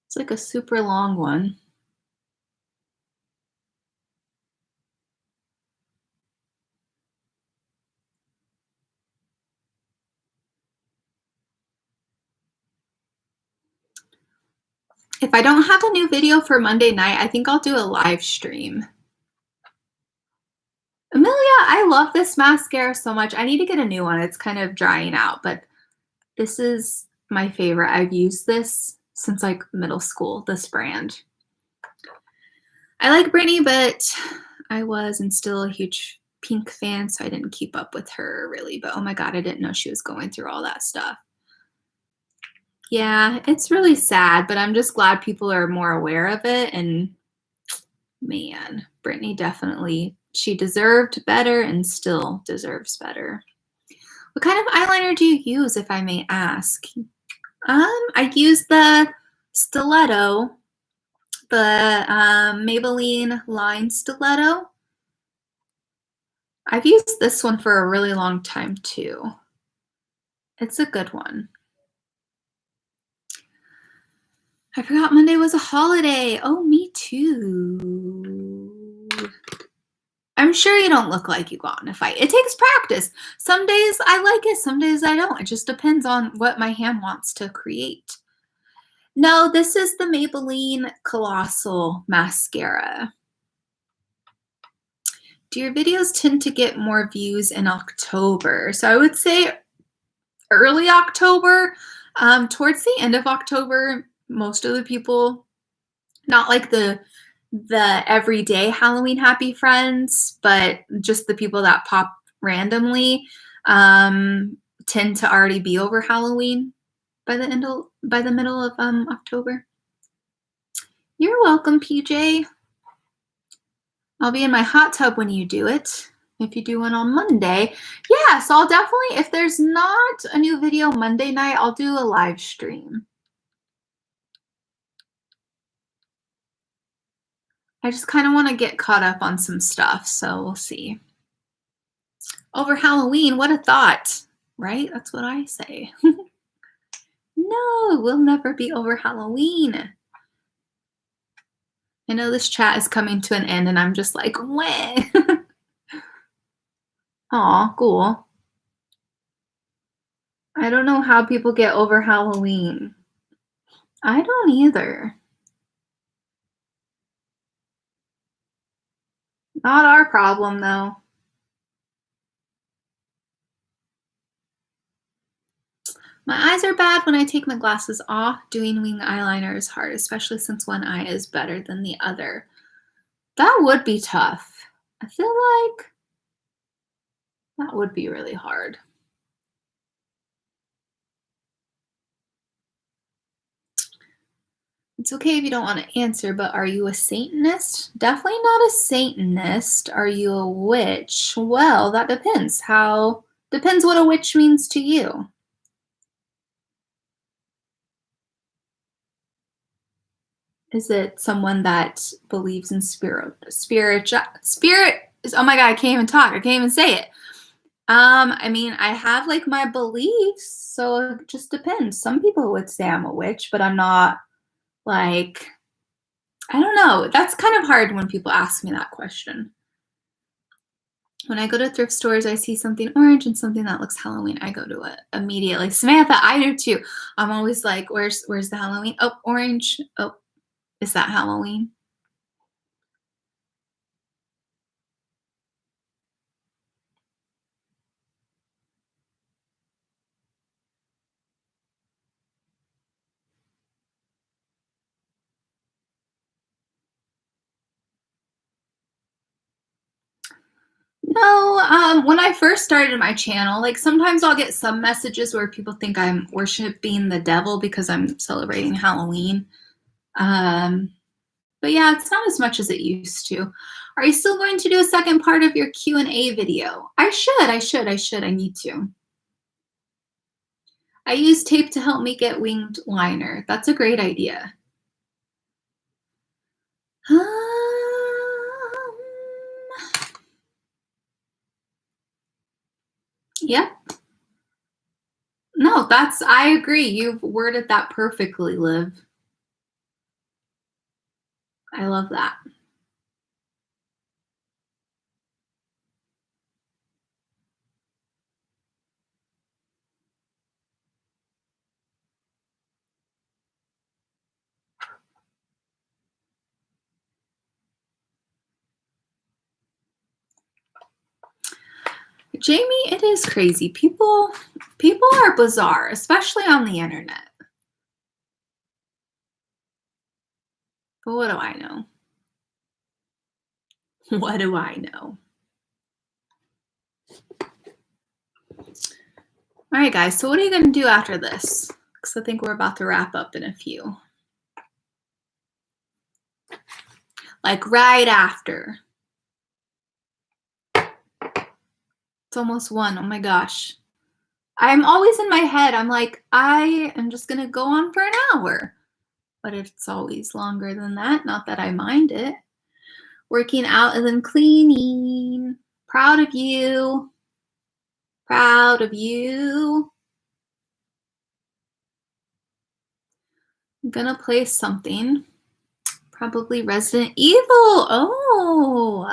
It's like a super long one. If I don't have a new video for Monday night, I think I'll do a live stream. Amelia, I love this mascara so much. I need to get a new one. It's kind of drying out, but this is my favorite. I've used this since like middle school, this brand. I like Britney, but I was and still a huge Pink fan, so I didn't keep up with her really. But oh my God, I didn't know she was going through all that stuff. Yeah, it's really sad, but I'm just glad people are more aware of it. And man, Britney definitely, she deserved better and still deserves better. What kind of eyeliner do you use, if I may ask? I use the Stiletto, the Maybelline Line Stiletto. I've used this one for a really long time too. It's a good one. I forgot Monday was a holiday. Oh, me too. I'm sure you don't look like you got in a fight. It takes practice. Some days I like it, some days I don't. It just depends on what my hand wants to create. No, this is the Maybelline Colossal Mascara. Do your videos tend to get more views in October? So I would say early October. Towards the end of October, most of the people, not like the everyday Halloween happy friends, but just the people that pop randomly, tend to already be over Halloween by the middle of October. You're welcome, PJ. I'll be in my hot tub when you do it. If you do one on Monday. Yeah, so I'll definitely, if there's not a new video Monday night, I'll do a live stream. I just kind of want to get caught up on some stuff, so we'll see. Over Halloween, what a thought, right? That's what I say. No, we'll never be over Halloween. I know this chat is coming to an end and I'm just like, when? Aw, cool. I don't know how people get over Halloween. I don't either. Not our problem, though. My eyes are bad when I take my glasses off. Doing wing eyeliner is hard, especially since one eye is better than the other. That would be tough. I feel like that would be really hard. It's okay if you don't want to answer, but are you a Satanist? Definitely not a Satanist. Are you a witch? Well, that depends. Depends what a witch means to you. Is it someone that believes in spirit is, oh my God, I can't even talk. I can't even say it. I mean, I have like my beliefs, so it just depends. Some people would say I'm a witch, but I'm not, like, I don't know. That's kind of hard when people ask me that question. When I go to thrift stores, I see something orange and something that looks Halloween. I go to it immediately. Samantha, I do too. I'm always like, where's the Halloween? Oh, orange. Oh, is that Halloween? No, when I first started my channel, like sometimes I'll get some messages where people think I'm worshiping the devil because I'm celebrating Halloween. But yeah, it's not as much as it used to. Are you still going to do a second part of your Q&A video? I need to. I use tape to help me get winged liner. That's a great idea. Yep. No, I agree. You've worded that perfectly, Liv. I love that. Jamie, it is crazy. People are bizarre, especially on the internet. But what do I know? What do I know? All right, guys. So what are you going to do after this? Because I think we're about to wrap up in a few. Like right after. It's almost 1. Oh my gosh. I'm always in my head. I'm like, I am just going to go on for an hour. But it's always longer than that. Not that I mind it. Working out and then cleaning. Proud of you. Proud of you. I'm gonna play something. Probably Resident Evil. Oh.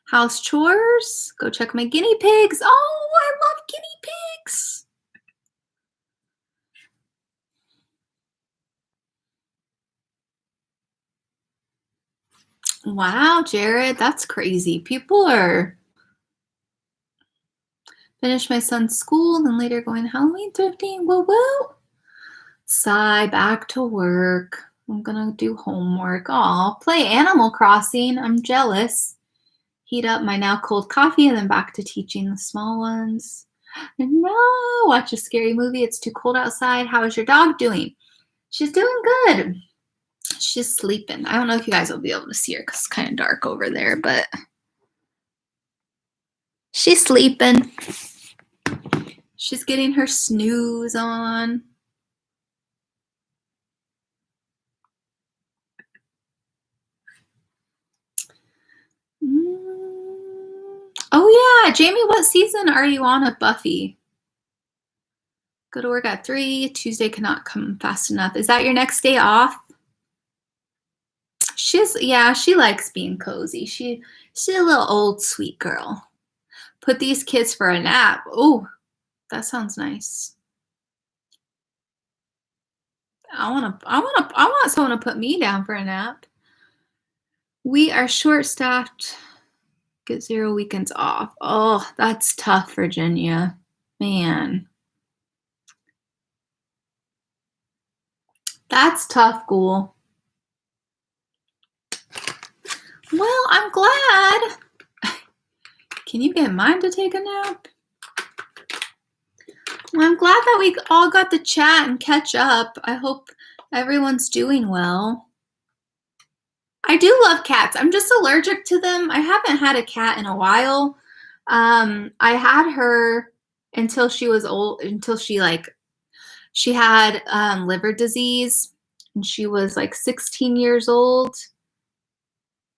House chores. Go check my guinea pigs. Oh, I love guinea pigs. Wow, Jared, that's crazy. People are finish my son's school, then later going Halloween thrifting. Woo woo. Sigh, back to work. I'm gonna do homework. Aw, play Animal Crossing. I'm jealous. Heat up my now cold coffee and then back to teaching the small ones. No, watch a scary movie. It's too cold outside. How is your dog doing? She's doing good. She's sleeping. I don't know if you guys will be able to see her because it's kind of dark over there, but she's sleeping. She's getting her snooze on. Oh yeah, Jamie, what season are you on of Buffy? Go to work at 3. Tuesday cannot come fast enough. Is that your next day off? She likes being cozy. She's a little old sweet girl. Put these kids for a nap. Oh, that sounds nice. I want someone to put me down for a nap. We are short-staffed. Get 0 weekends off. Oh, that's tough, Virginia. Man. That's tough, Ghoul. Well, I'm glad. Can you get mine to take a nap? Well, I'm glad that we all got to chat and catch up. I hope everyone's doing well. I do love cats. I'm just allergic to them. I haven't had a cat in a while. I had her until she was old, until she had liver disease, and she was like 16 years old.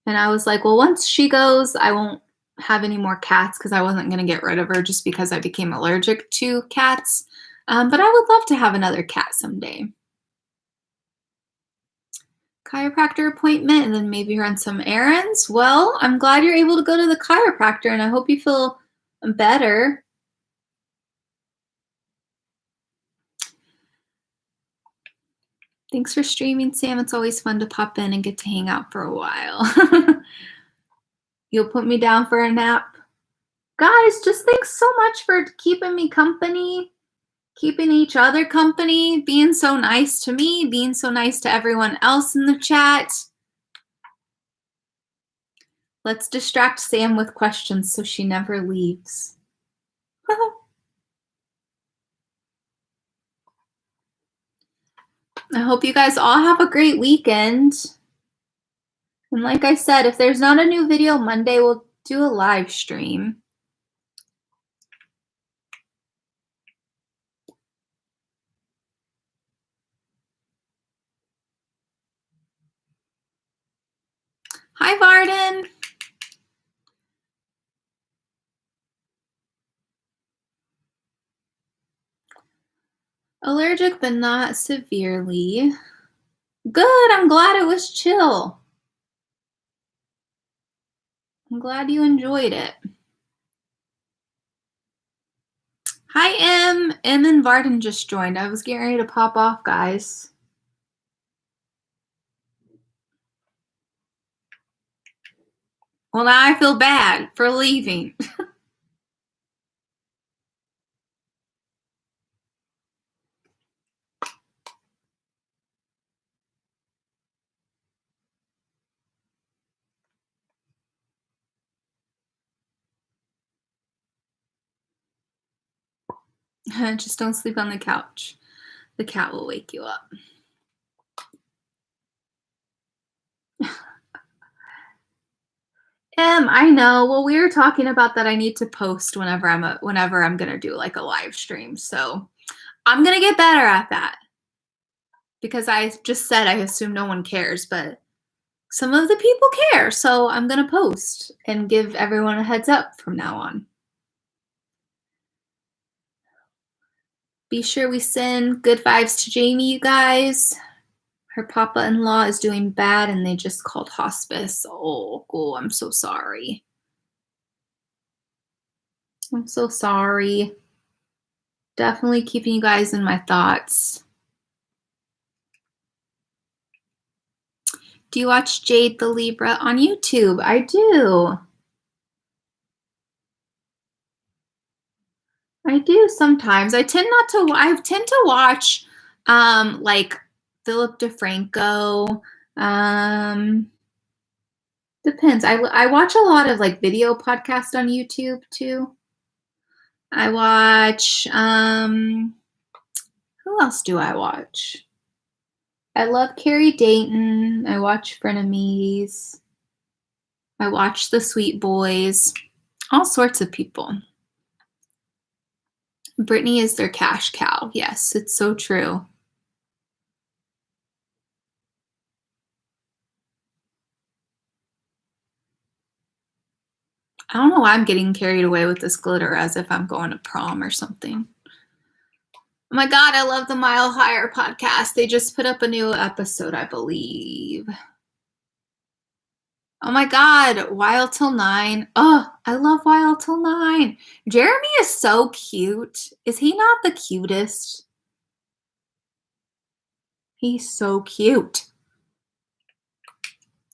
And I was like, well, once she goes, I won't have any more cats because I wasn't going to get rid of her just because I became allergic to cats. But I would love to have another cat someday. Chiropractor appointment and then maybe run some errands. Well, I'm glad you're able to go to the chiropractor and I hope you feel better. Thanks for streaming, Sam. It's always fun to pop in and get to hang out for a while. You'll put me down for a nap. Guys, just thanks so much for keeping me company, keeping each other company, being so nice to me, being so nice to everyone else in the chat. Let's distract Sam with questions so she never leaves. I hope you guys all have a great weekend. And like I said, if there's not a new video Monday, we'll do a live stream. Hi, Varden. Allergic, but not severely. Good, I'm glad it was chill. I'm glad you enjoyed it. Hi, Em. Em and Varden just joined. I was getting ready to pop off, guys. Well, now I feel bad for leaving. Just don't sleep on the couch. The cat will wake you up. I know. Well, we were talking about that. I need to post whenever I'm gonna do like a live stream. So I'm gonna get better at that. Because I just said I assume no one cares, but some of the people care. So I'm gonna post and give everyone a heads up from now on. Be sure we send good vibes to Jamie, you guys. Her papa-in-law is doing bad and they just called hospice. Oh, cool. I'm so sorry. I'm so sorry. Definitely keeping you guys in my thoughts. Do you watch Jade the Libra on YouTube? I do. I do sometimes. I tend to watch like Philip DeFranco. Depends. I watch a lot of like video podcasts on YouTube too. I watch who else do I watch? I love Carrie Dayton. I watch Frenemies. I watch the Sweet Boys. All sorts of people. Britney is their cash cow. Yes, it's so true. I don't know why I'm getting carried away with this glitter as if I'm going to prom or something. Oh my God, I love the Mile Higher podcast. They just put up a new episode, I believe. Oh my God, Wild Till 9. Oh, I love Wild Till 9. Jeremy is so cute. Is he not the cutest? He's so cute.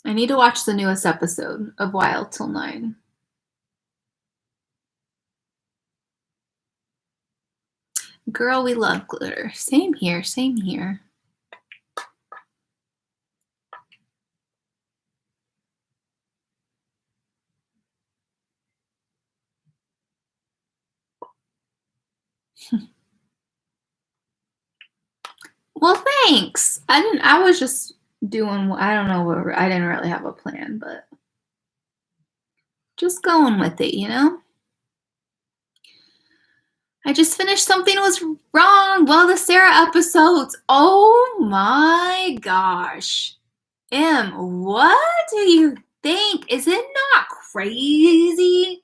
I need to watch the newest episode of Wild Till 9. Girl, we love glitter. Same here, same here. Well, thanks. I was just doing, I don't know, I didn't really have a plan, but just going with it, you know? I just finished Something Was Wrong. Well, the Sarah episodes. Oh my gosh. What do you think? Is it not crazy?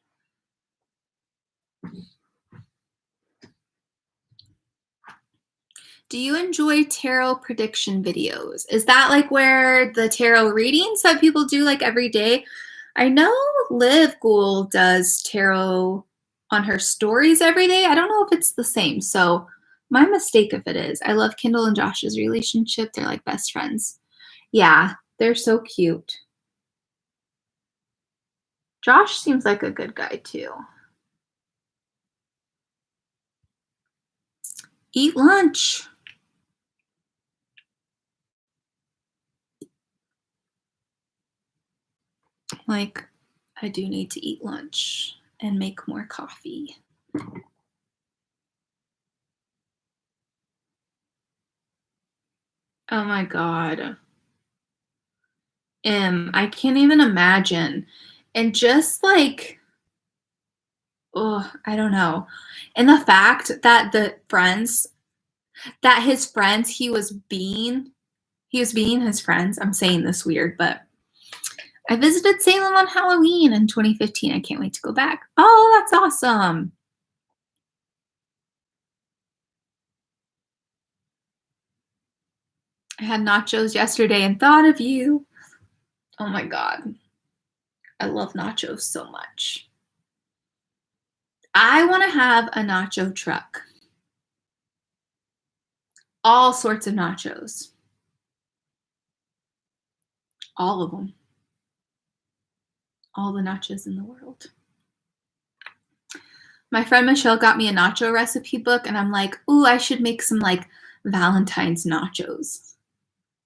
Do you enjoy tarot prediction videos? Is that like where the tarot readings that people do like every day? I know Liv Gould does tarot on her stories every day. I don't know if it's the same. So my mistake if it is. I love Kendall and Josh's relationship. They're like best friends. Yeah, they're so cute. Josh seems like a good guy too. Eat lunch. Like, I do need to eat lunch and make more coffee. Oh my God. I can't even imagine. And just like, oh, I don't know. And the fact that his friends, he was being his friends. I'm saying this weird, but I visited Salem on Halloween in 2015. I can't wait to go back. Oh, that's awesome. I had nachos yesterday and thought of you. Oh my God. I love nachos so much. I want to have a nacho truck. All sorts of nachos. All of them. All the nachos in the world. My friend Michelle got me a nacho recipe book, and I'm like, ooh, I should make some like Valentine's nachos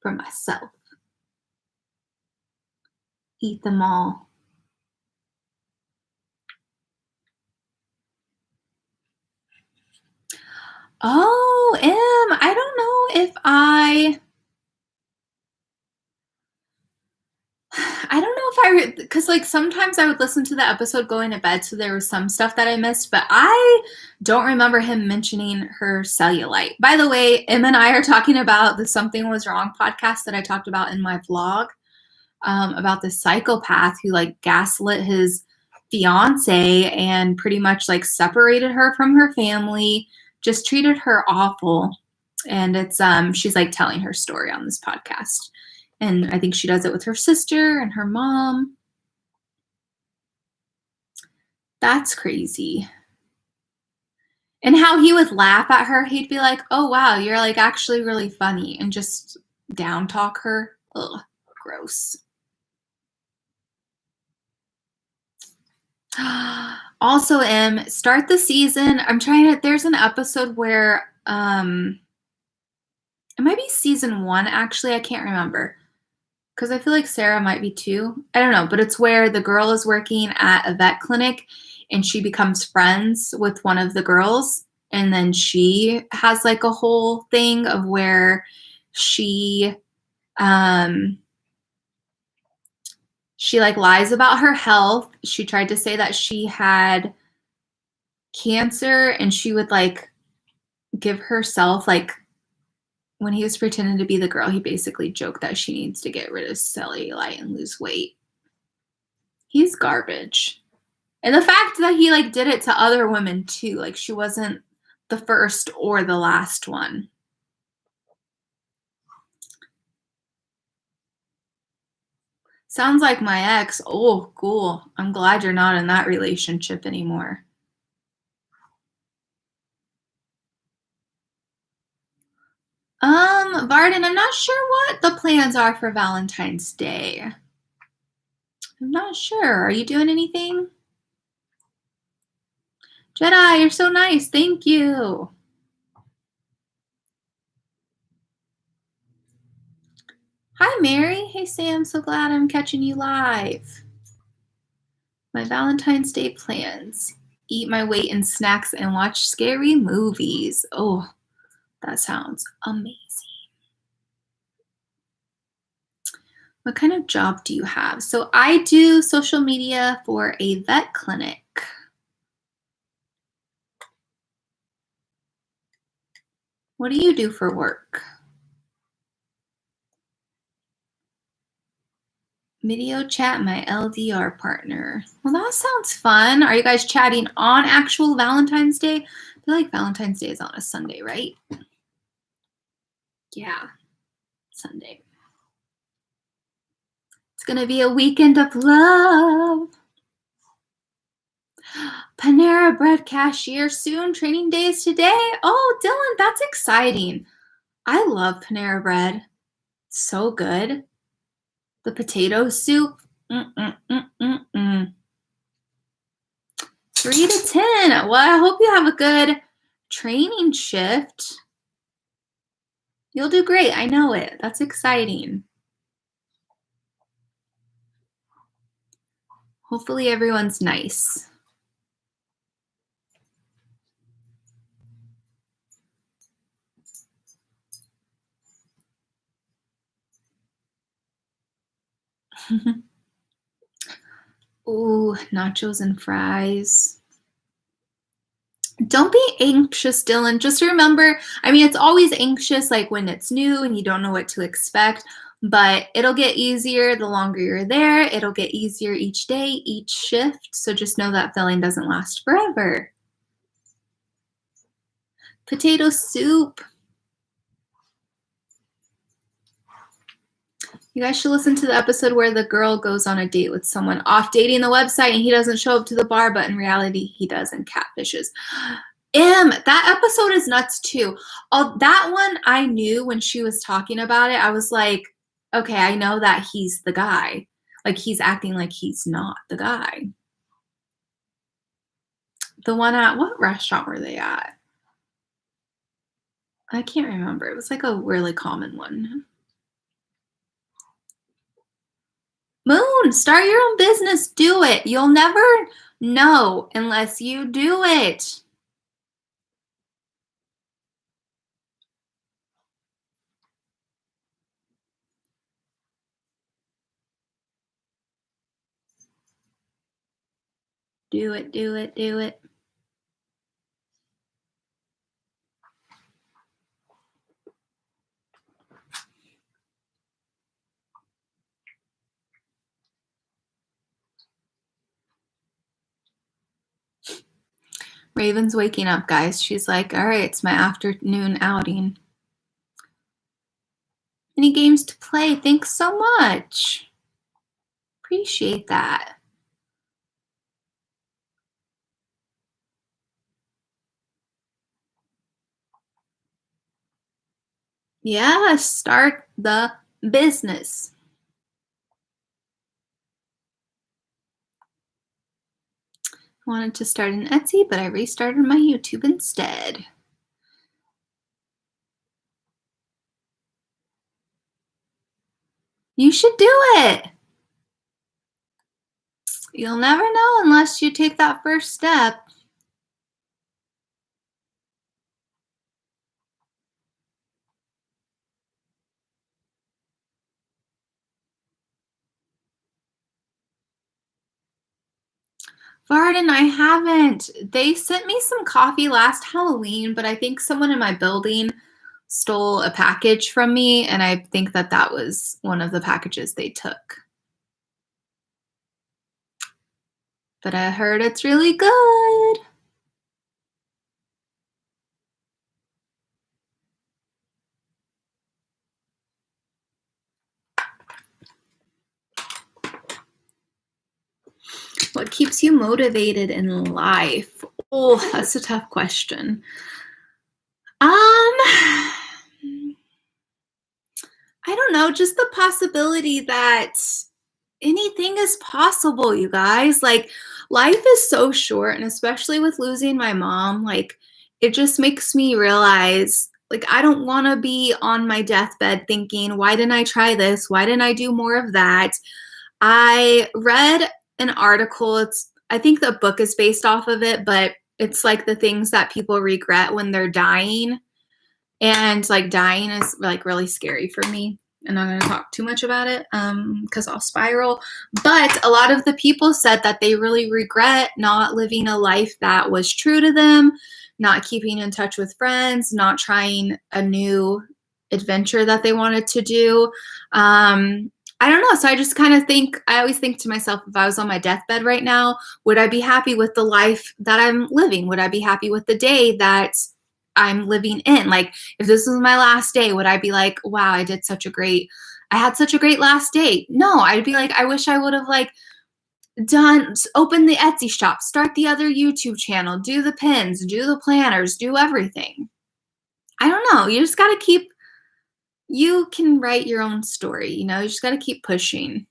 for myself. Eat them all. Oh, I don't know if I don't know if because like sometimes I would listen to the episode going to bed, so there was some stuff that I missed, but I don't remember him mentioning her cellulite. By the way, Em and I are talking about the Something Was Wrong podcast that I talked about in my vlog, about this psychopath who like gaslit his fiance and pretty much like separated her from her family, just treated her awful. And it's she's like telling her story on this podcast. And I think she does it with her sister and her mom. That's crazy. And how he would laugh at her. He'd be like, oh, wow, you're like actually really funny. And just down talk her. Ugh, Gross. Also, start the season. There's an episode where, it might be season 1, actually. I can't remember. Because I feel like Sarah might be too. I don't know, but it's where the girl is working at a vet clinic and she becomes friends with one of the girls. And then she has like a whole thing of where she like lies about her health. She tried to say that she had cancer and she would like give herself like, when he was pretending to be the girl, he basically joked that she needs to get rid of cellulite and lose weight. He's garbage. And the fact that he like did it to other women too, like she wasn't the first or the last one. Sounds like my ex. Oh, cool. I'm glad you're not in that relationship anymore. Varden, I'm not sure what the plans are for Valentine's Day. I'm not sure. Are you doing anything? Jedi, you're so nice. Thank you. Hi, Mary. Hey, Sam. So glad I'm catching you live. My Valentine's Day plans. Eat my weight in snacks and watch scary movies. Oh, that sounds amazing. What kind of job do you have? So I do social media for a vet clinic. What do you do for work? Video chat, my LDR partner. Well, that sounds fun. Are you guys chatting on actual Valentine's Day? I feel like Valentine's Day is on a Sunday, right? Yeah, Sunday. It's going to be a weekend of love. Panera Bread cashier soon. Training days today. Oh, Dylan, that's exciting. I love Panera Bread. So good. The potato soup. 3 to 10. Well, I hope you have a good training shift. You'll do great. I know it. That's exciting. Hopefully everyone's nice. Ooh, nachos and fries. Don't be anxious, Dylan. Just remember, I mean, it's always anxious like when it's new and you don't know what to expect, but it'll get easier the longer you're there. It'll get easier each day, each shift. So just know that feeling doesn't last forever. Potato soup. You guys should listen to the episode where the girl goes on a date with someone off dating the website and he doesn't show up to the bar, but in reality, he does and catfishes. That episode is nuts too. That one I knew when she was talking about it. I was like, okay, I know that he's the guy. Like he's acting like he's not the guy. The one at what restaurant were they at? I can't remember. It was like a really common one. Moon, start your own business. Do it. You'll never know unless you do it. Do it, do it, do it. Raven's waking up, guys. She's like, all right, it's my afternoon outing. Any games to play? Thanks so much. Appreciate that. Yeah, start the business. Wanted to start an Etsy, but I restarted my YouTube instead. You should do it. You'll never know unless you take that first step. Varden, I haven't. They sent me some coffee last Halloween, but I think someone in my building stole a package from me, and I think that that was one of the packages they took. But I heard it's really good. What keeps you motivated in life? Oh, that's a tough question. I don't know, just the possibility that anything is possible, you guys. Like, life is so short, and especially with losing my mom, like, it just makes me realize, like, I don't want to be on my deathbed thinking, why didn't I try this? Why didn't I do more of that? I read an article. I think the book is based off of it, but it's like the things that people regret when they're dying. And like dying is like really scary for me. And I'm not going to talk too much about it because I'll spiral. But a lot of the people said that they really regret not living a life that was true to them, not keeping in touch with friends, not trying a new adventure that they wanted to do. I don't know. So I just kind of think, I always think to myself, if I was on my deathbed right now, would I be happy with the life that I'm living? Would I be happy with the day that I'm living in? Like, if this was my last day, would I be like, wow, I had such a great last day? No, I'd be like, I wish I would have like open the Etsy shop, start the other YouTube channel, do the pins, do the planners, do everything. I don't know. You just got to keep, you can write your own story, you know, you just got to keep pushing.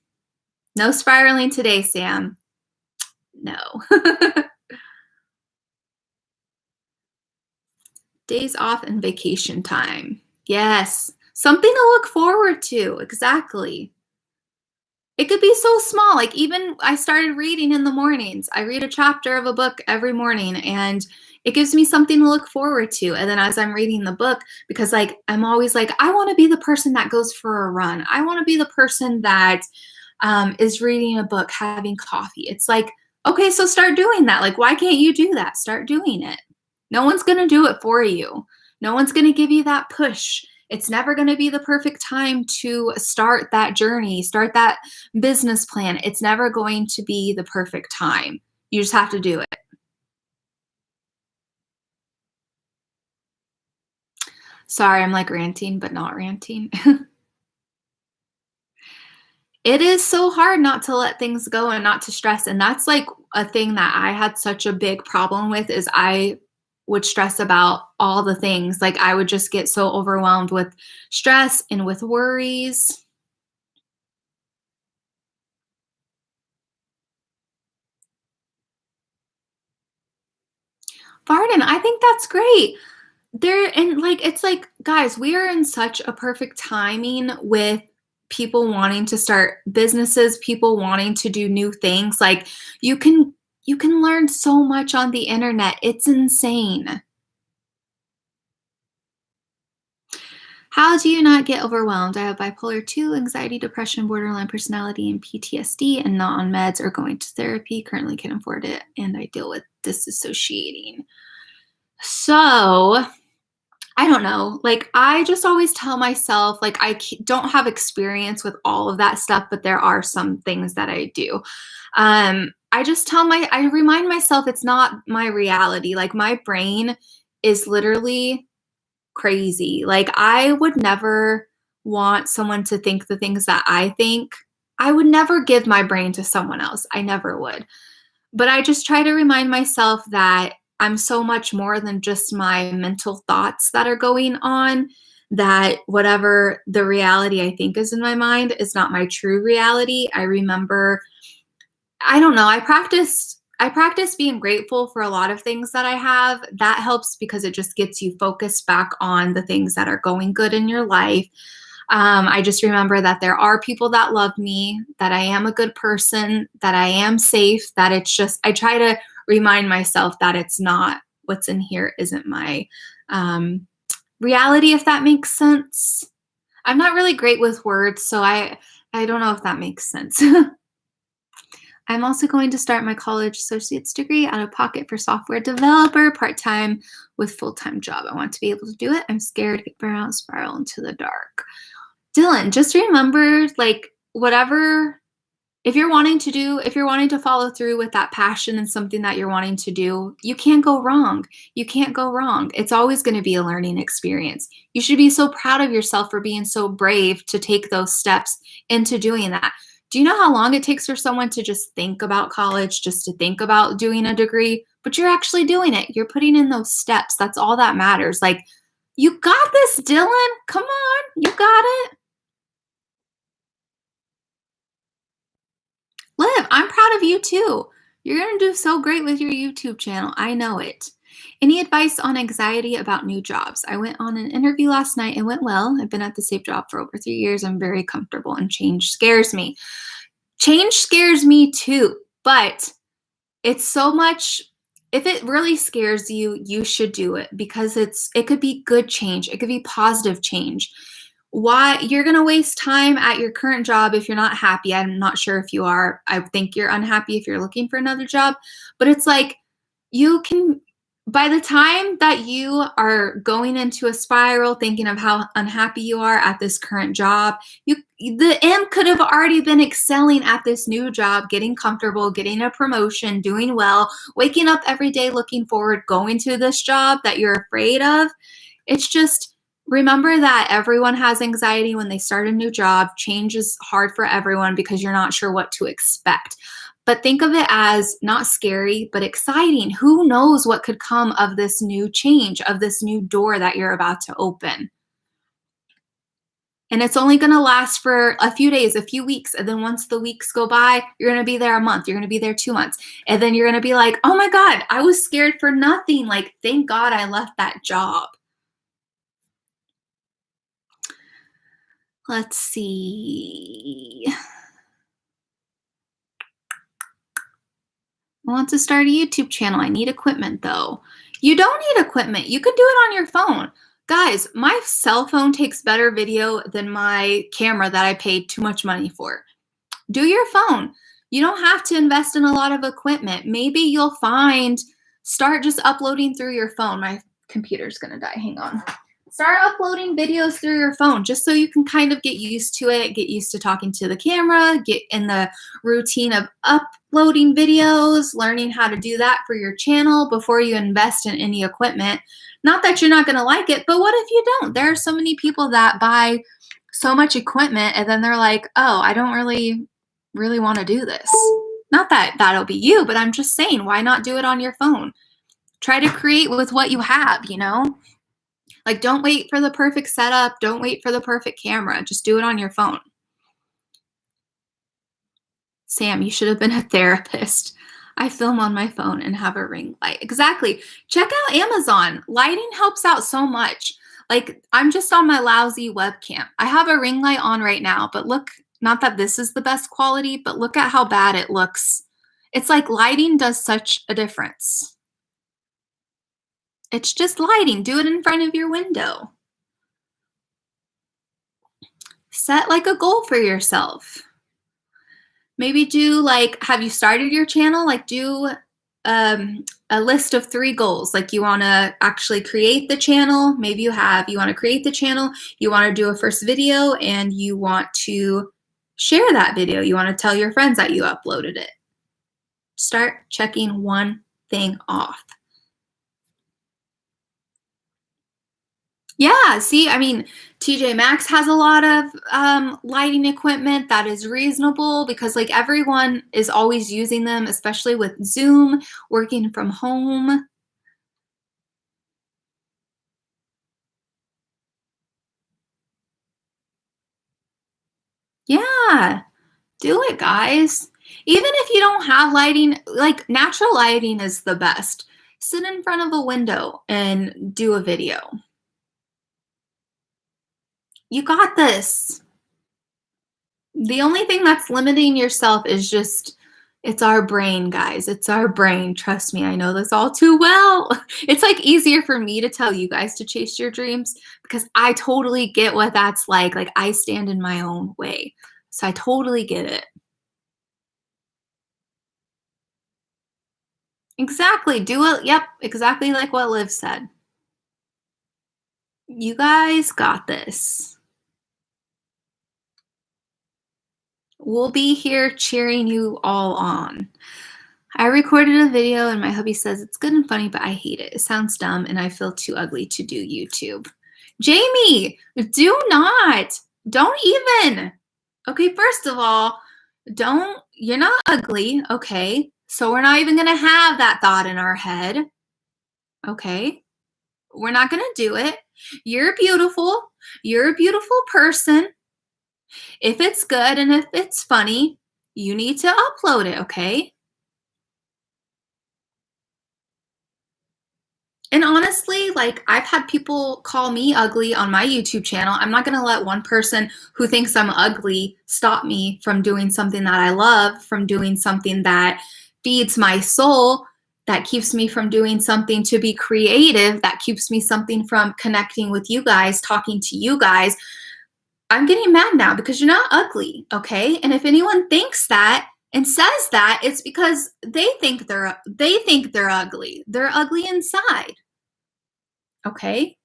No spiraling today, Sam. No. Days off and vacation time. Yes. Something to look forward to. Exactly. It could be so small. Like, even I started reading in the mornings. I read a chapter of a book every morning, and it gives me something to look forward to. And then as I'm reading the book, because like I'm always like, I want to be the person that goes for a run. I want to be the person that is reading a book, having coffee. It's like, okay, so start doing that. Like, why can't you do that? Start doing it. No one's going to do it for you. No one's going to give you that push. It's never going to be the perfect time to start that journey, start that business plan. It's never going to be the perfect time. You just have to do it. Sorry, I'm like ranting, but not ranting. It is so hard not to let things go and not to stress. And that's like a thing that I had such a big problem with, is I would stress about all the things. Like, I would just get so overwhelmed with stress and with worries. Varden, I think that's great. And like, it's like, guys, we are in such a perfect timing with people wanting to start businesses, people wanting to do new things. Like, you can learn so much on the internet. It's insane. How do you not get overwhelmed? I have bipolar 2, anxiety, depression, borderline personality, and PTSD, and not on meds or going to therapy. Currently can't afford it, and I deal with disassociating. So I don't know. Like, I just always tell myself, like, I don't have experience with all of that stuff, but there are some things that I do. I remind myself it's not my reality. Like, my brain is literally crazy. Like, I would never want someone to think the things that I think. I would never give my brain to someone else. I never would. But I just try to remind myself that I'm so much more than just my mental thoughts that are going on, that whatever the reality I think is in my mind is not my true reality. I remember, I don't know, I practiced I practice being grateful for a lot of things that I have. That helps because it just gets you focused back on the things that are going good in your life. I just remember that there are people that love me, that I am a good person, that I am safe, that it's just, I try to remind myself that it's not, what's in here isn't my reality, if that makes sense. I'm not really great with words, so I don't know if that makes sense. I'm also going to start my college associate's degree out of pocket for software developer, part-time with full-time job. I want to be able to do it. I'm scared to get burned out, spiral into the dark. Dylan, just remember, like, whatever, if you're wanting to follow through with that passion and something that you're wanting to do, you can't go wrong. You can't go wrong. It's always going to be a learning experience. You should be so proud of yourself for being so brave to take those steps into doing that. Do you know how long it takes for someone to just think about college, just to think about doing a degree? But you're actually doing it. You're putting in those steps. That's all that matters. Like, you got this, Dylan. Come on. You got it. Liv, I'm proud of you too. You're going to do so great with your YouTube channel. I know it. Any advice on anxiety about new jobs? I went on an interview last night. It went well. I've been at the same job for over 3 years. I'm very comfortable, and change scares me. Change scares me too, but it's so much, if it really scares you, you should do it because it could be good change. It could be positive change. Why you're going to waste time at your current job if you're not happy. I'm not sure if you are. I think you're unhappy if you're looking for another job, but it's like you can, by the time that you are going into a spiral thinking of how unhappy you are at this current job, the M could have already been excelling at this new job, getting comfortable, getting a promotion, doing well, waking up every day looking forward, going to this job that you're afraid of. It's just, remember that everyone has anxiety when they start a new job. Change is hard for everyone because you're not sure what to expect. But think of it as not scary, but exciting. Who knows what could come of this new change, of this new door that you're about to open? And it's only going to last for a few days, a few weeks. And then once the weeks go by, you're going to be there a month. You're going to be there 2 months. And then you're going to be like, oh my God, I was scared for nothing. Like, thank God I left that job. Let's see. I want to start a YouTube channel. I need equipment though. You don't need equipment. You can do it on your phone. Guys, my cell phone takes better video than my camera that I paid too much money for. Do your phone. You don't have to invest in a lot of equipment. Maybe you'll start just uploading through your phone. My computer's gonna die, hang on. Start uploading videos through your phone just so you can kind of get used to it, get used to talking to the camera, get in the routine of uploading videos, learning how to do that for your channel before you invest in any equipment. Not that you're not going to like it, but what if you don't? There are so many people that buy so much equipment and then they're like, oh, I don't really want to do this. Not that that'll be you, but I'm just saying, why not do it on your phone? Try to create with what you have, you know? Like, don't wait for the perfect setup. Don't wait for the perfect camera. Just do it on your phone. Sam, you should have been a therapist. I film on my phone and have a ring light. Exactly. Check out Amazon. Lighting helps out so much. Like, I'm just on my lousy webcam. I have a ring light on right now, but look, not that this is the best quality, but look at how bad it looks. It's like lighting does such a difference. It's just lighting. Do it in front of your window. Set like a goal for yourself. Maybe do like, have you started your channel? Like do a list of 3 goals. Like you want to actually create the channel. Maybe you want to create the channel. You want to do a first video and you want to share that video. You want to tell your friends that you uploaded it. Start checking one thing off. Yeah, see, I mean, TJ Maxx has a lot of lighting equipment that is reasonable because like everyone is always using them, especially with Zoom, working from home. Yeah, do it, guys. Even if you don't have lighting, like natural lighting is the best. Sit in front of a window and do a video. You got this. The only thing that's limiting yourself is just, it's our brain, guys. It's our brain. Trust me, I know this all too well. It's like easier for me to tell you guys to chase your dreams because I totally get what that's like. Like I stand in my own way. So I totally get it. Exactly. Do it. Yep. Exactly like what Liv said. You guys got this. We'll be here cheering you all on. I recorded a video and my hubby says it's good and funny, but I hate it. It sounds dumb and I feel too ugly to do YouTube. Jamie, do not. Don't even. Okay, first of all, you're not ugly, okay? So we're not even gonna have that thought in our head, okay? We're not gonna do it. You're beautiful. You're a beautiful person. If it's good and if it's funny, you need to upload it, okay? And honestly, like I've had people call me ugly on my YouTube channel. I'm not going to let one person who thinks I'm ugly stop me from doing something that I love, from doing something that feeds my soul, that keeps me from doing something to be creative, that keeps me something from connecting with you guys, talking to you guys. I'm getting mad now because you're not ugly, okay? And if anyone thinks that and says that, it's because they think they're ugly. They're ugly inside. Okay?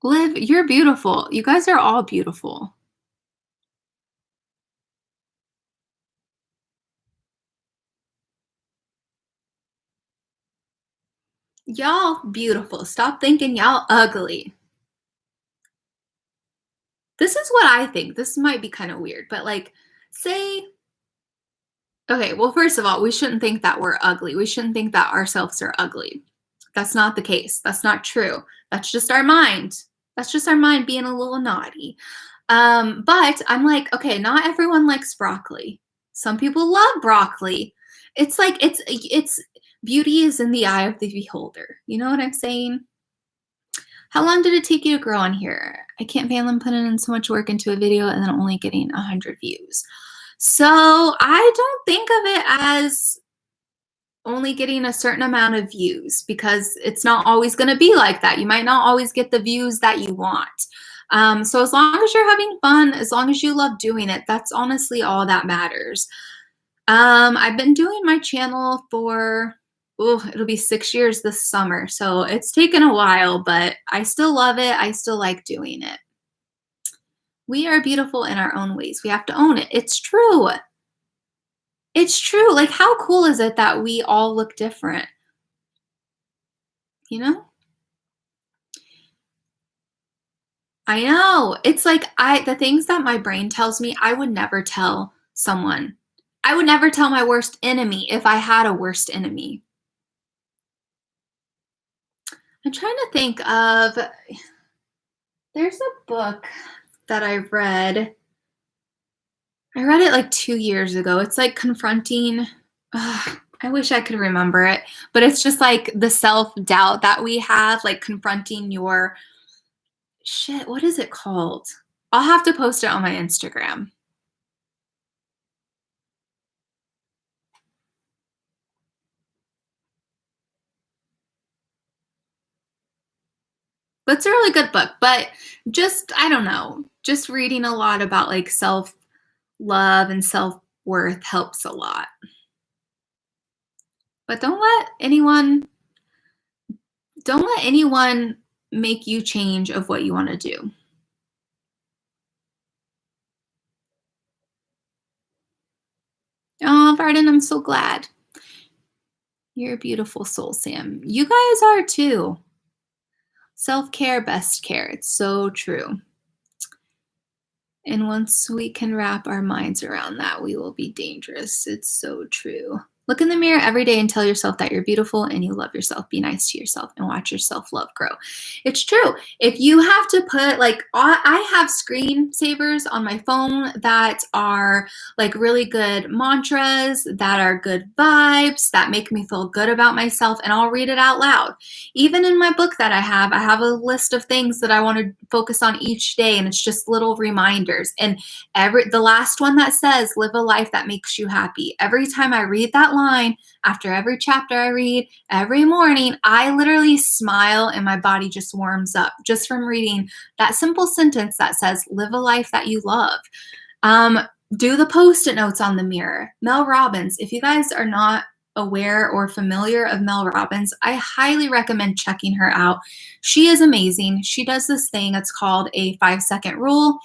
Liv, you're beautiful. You guys are all beautiful. Y'all beautiful. Stop thinking y'all ugly. This is what I think. This might be kind of weird, but like, say, okay, well, first of all, we shouldn't think that we're ugly. We shouldn't think that ourselves are ugly. That's not the case. That's not true. That's just our mind. That's just our mind being a little naughty. But I'm like, okay, not everyone likes broccoli. Some people love broccoli. It's like it's beauty is in the eye of the beholder. You know what I'm saying? How long did it take you to grow on here? I can't fathom putting in so much work into a video and then only getting 100 views. So I don't think of it as only getting a certain amount of views because it's not always going to be like that. You might not always get the views that you want. So as long as you're having fun, as long as you love doing it, that's honestly all that matters. I've been doing my channel for, it'll be 6 years this summer. So it's taken a while, but I still love it. I still like doing it. We are beautiful in our own ways. We have to own it. It's true. It's true. Like, how cool is it that we all look different? You know? I know. It's like the things that my brain tells me, I would never tell someone. I would never tell my worst enemy if I had a worst enemy. I'm trying to think of, there's a book that I read. I read it like 2 years ago. It's like confronting, I wish I could remember it, but it's just like the self-doubt that we have, like confronting your shit. What is it called? I'll have to post it on my Instagram. But it's a really good book. But just, I don't know, just reading a lot about like self-love and self-worth helps a lot. But don't let anyone make you change of what you want to do. Oh, Varden, I'm so glad. You're a beautiful soul, Sam. You guys are too. Self-care, best care. It's so true. And once we can wrap our minds around that, we will be dangerous. It's so true. Look in the mirror every day and tell yourself that you're beautiful and you love yourself. Be nice to yourself and watch your self-love grow. It's true. If you have to put like, I have screensavers on my phone that are like really good mantras, that are good vibes, that make me feel good about myself, and I'll read it out loud. Even in my book that I have a list of things that I want to focus on each day, and it's just little reminders. And the last one that says, live a life that makes you happy. Every time I read that line, after every chapter I read, every morning, I literally smile and my body just warms up just from reading that simple sentence that says, live a life that you love. Do the Post-it notes on the mirror. Mel Robbins, if you guys are not aware or familiar of Mel Robbins, I highly recommend checking her out. She is amazing. She does this thing that's called a 5-second rule.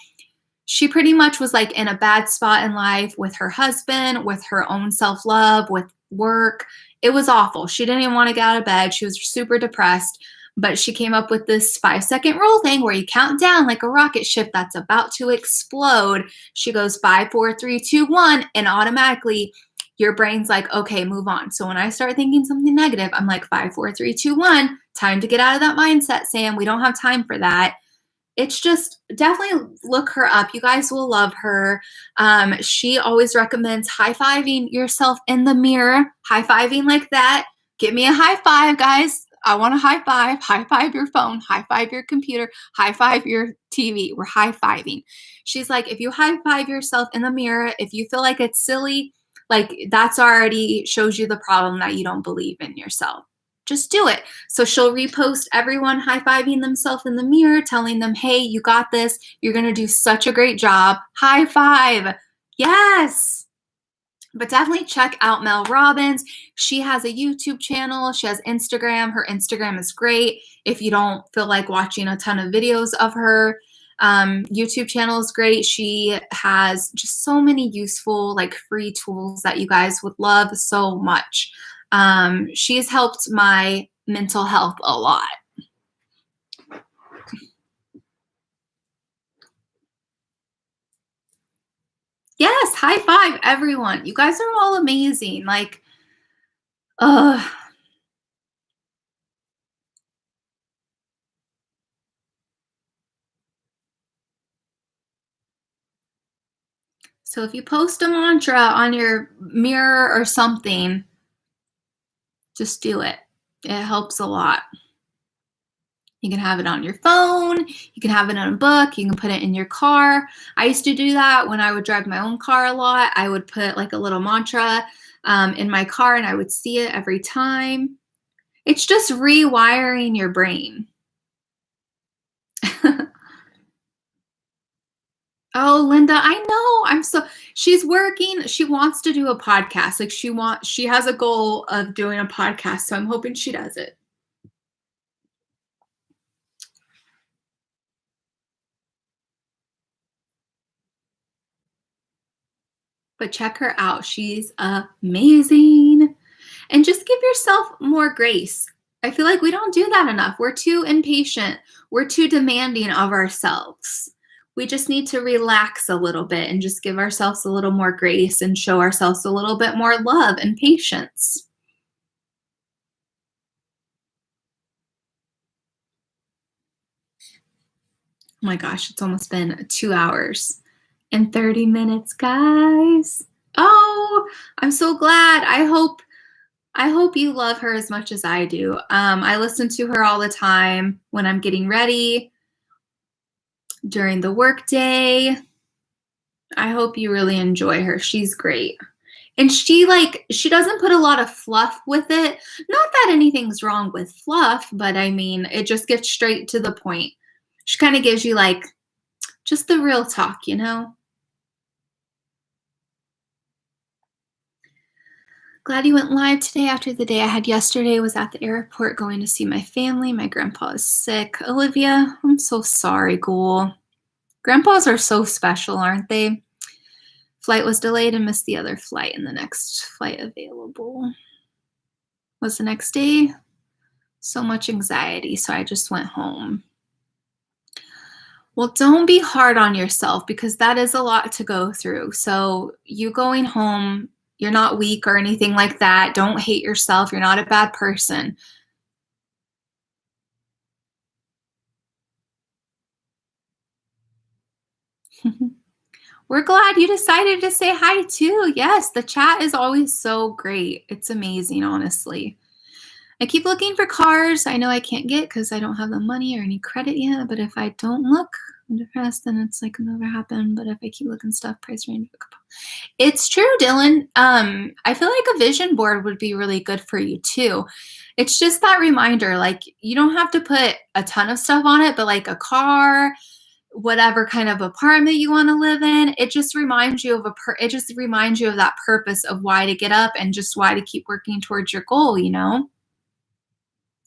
She pretty much was like in a bad spot in life with her husband, with her own self-love, with work. It was awful. She didn't even want to get out of bed. She was super depressed, but she came up with this 5-second rule thing where you count down like a rocket ship that's about to explode. She goes 5, 4, 3, 2, 1, and automatically your brain's like, okay, move on. So when I start thinking something negative, I'm like 5, 4, 3, 2, 1, time to get out of that mindset, Sam. We don't have time for that. It's just, definitely look her up. You guys will love her. She always recommends high-fiving yourself in the mirror. High-fiving like that. Give me a high five, guys. I want a high five. High-five your phone. High-five your computer. High-five your TV. We're high-fiving. She's like, if you high-five yourself in the mirror, if you feel like it's silly, like that's already shows you the problem that you don't believe in yourself. Just do it. So she'll repost everyone high-fiving themselves in the mirror, telling them, hey, you got this. You're going to do such a great job. High five. Yes. But definitely check out Mel Robbins. She has a YouTube channel. She has Instagram. Her Instagram is great. If you don't feel like watching a ton of videos of her, YouTube channel is great. She has just so many useful, like free tools that you guys would love so much. She's helped my mental health a lot. Yes, high five, everyone. You guys are all amazing. Like, so if you post a mantra on your mirror or something, just do it. It helps a lot. You can have it on your phone. You can have it in a book. You can put it in your car. I used to do that when I would drive my own car a lot. I would put like a little mantra in my car and I would see it every time. It's just rewiring your brain. Oh, Linda, I know. She's working. She wants to do a podcast. Like she has a goal of doing a podcast. So I'm hoping she does it. But check her out. She's amazing. And just give yourself more grace. I feel like we don't do that enough. We're too impatient. We're too demanding of ourselves. We just need to relax a little bit and just give ourselves a little more grace and show ourselves a little bit more love and patience. Oh my gosh, it's almost been 2 hours and 30 minutes, guys. Oh, I'm so glad. I hope you love her as much as I do. I listen to her all the time when I'm getting ready, during the workday. I hope you really enjoy her. She's great. And she doesn't put a lot of fluff with it. Not that anything's wrong with fluff, but I mean, it just gets straight to the point. She kind of gives you like just the real talk, you know? Glad you went live today after the day I had yesterday. Was at the airport going to see my family. My grandpa is sick. Olivia, I'm so sorry, ghoul. Grandpas are so special, aren't they? Flight was delayed and missed the other flight, and the next flight available was the next day. So much anxiety, so I just went home. Well, don't be hard on yourself because that is a lot to go through. So you going home You're not weak or anything like that. Don't hate yourself. You're not a bad person. We're glad you decided to say hi too. Yes, the chat is always so great. It's amazing, honestly. I keep looking for cars. I know I can't get because I don't have the money or any credit yet, but if I don't look and depressed, then it's like it'll never happen. But if I keep looking stuff, price range. It's true, Dylan. I feel like a vision board would be really good for you too. It's just that reminder, like you don't have to put a ton of stuff on it, but like a car, whatever kind of apartment you want to live in, it just reminds you of it just reminds you of that purpose of why to get up and just why to keep working towards your goal, you know?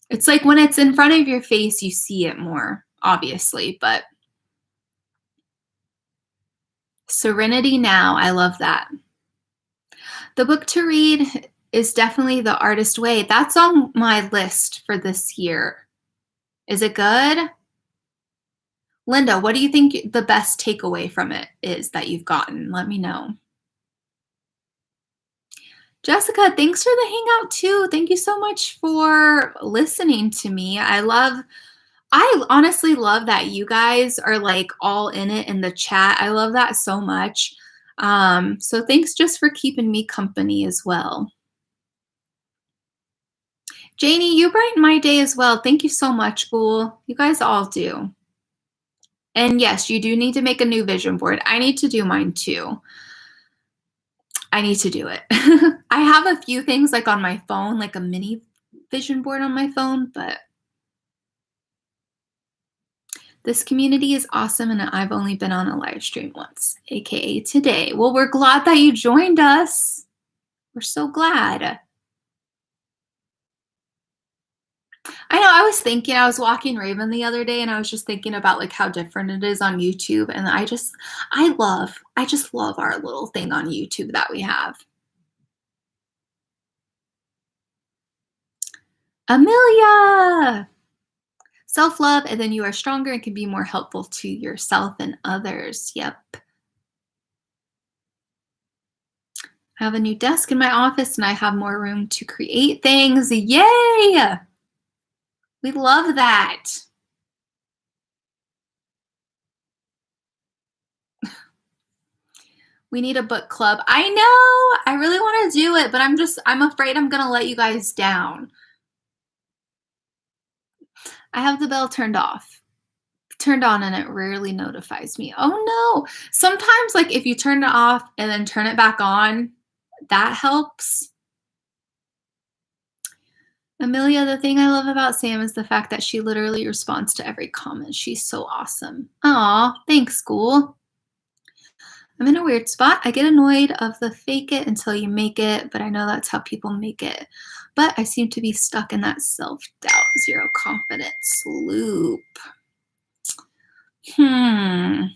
It's like when it's in front of your face, you see it more, obviously, but Serenity Now, I love that. The book to read is definitely The Artist Way. That's on my list for this year. Is it good? Linda, what do you think the best takeaway from it is that you've gotten? Let me know. Jessica, thanks for the hangout too. Thank you so much for listening to me. I honestly love that you guys are like all in it in the chat. I love that so much. So thanks just for keeping me company as well. Janie, you brighten my day as well. Thank you so much, Ghoul. You guys all do. And yes, you do need to make a new vision board. I need to do mine too. I need to do it. I have a few things like on my phone, like a mini vision board on my phone, but this community is awesome and I've only been on a live stream once, aka today. Well, we're glad that you joined us. We're so glad. I know, I was thinking, I was walking Raven the other day and I was just thinking about like how different it is on YouTube. And I just love our little thing on YouTube that we have. Amelia! Self-love, and then you are stronger and can be more helpful to yourself and others. Yep. I have a new desk in my office and I have more room to create things. Yay! We love that. We need a book club. I know. I really want to do it, but I'm afraid I'm going to let you guys down. I have the bell turned on and it rarely notifies me. Oh no. Sometimes like if you turn it off and then turn it back on, that helps. Amelia, the thing I love about Sam is the fact that she literally responds to every comment. She's so awesome. Aw, thanks, school. I'm in a weird spot. I get annoyed of the fake it until you make it, but I know that's how people make it. But I seem to be stuck in that self-doubt, zero confidence loop. I'm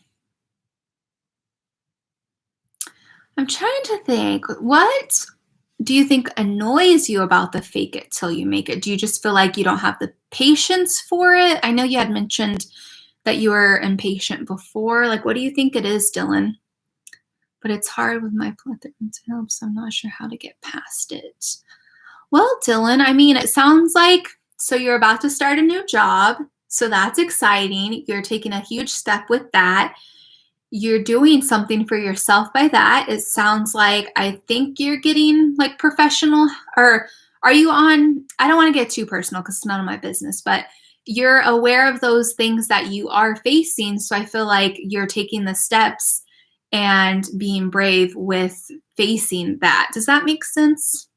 trying to think, what do you think annoys you about the fake it till you make it? Do you just feel like you don't have the patience for it? I know you had mentioned that you were impatient before. Like, what do you think it is, Dylan? But it's hard with my plethora to help, so I'm not sure how to get past it. Well, Dylan, I mean, it sounds like, so you're about to start a new job, so that's exciting. You're taking a huge step with that. You're doing something for yourself by that. It sounds like, I think you're getting like professional, or are you on, I don't want to get too personal because it's none of my business, but you're aware of those things that you are facing. So I feel like you're taking the steps and being brave with facing that. Does that make sense?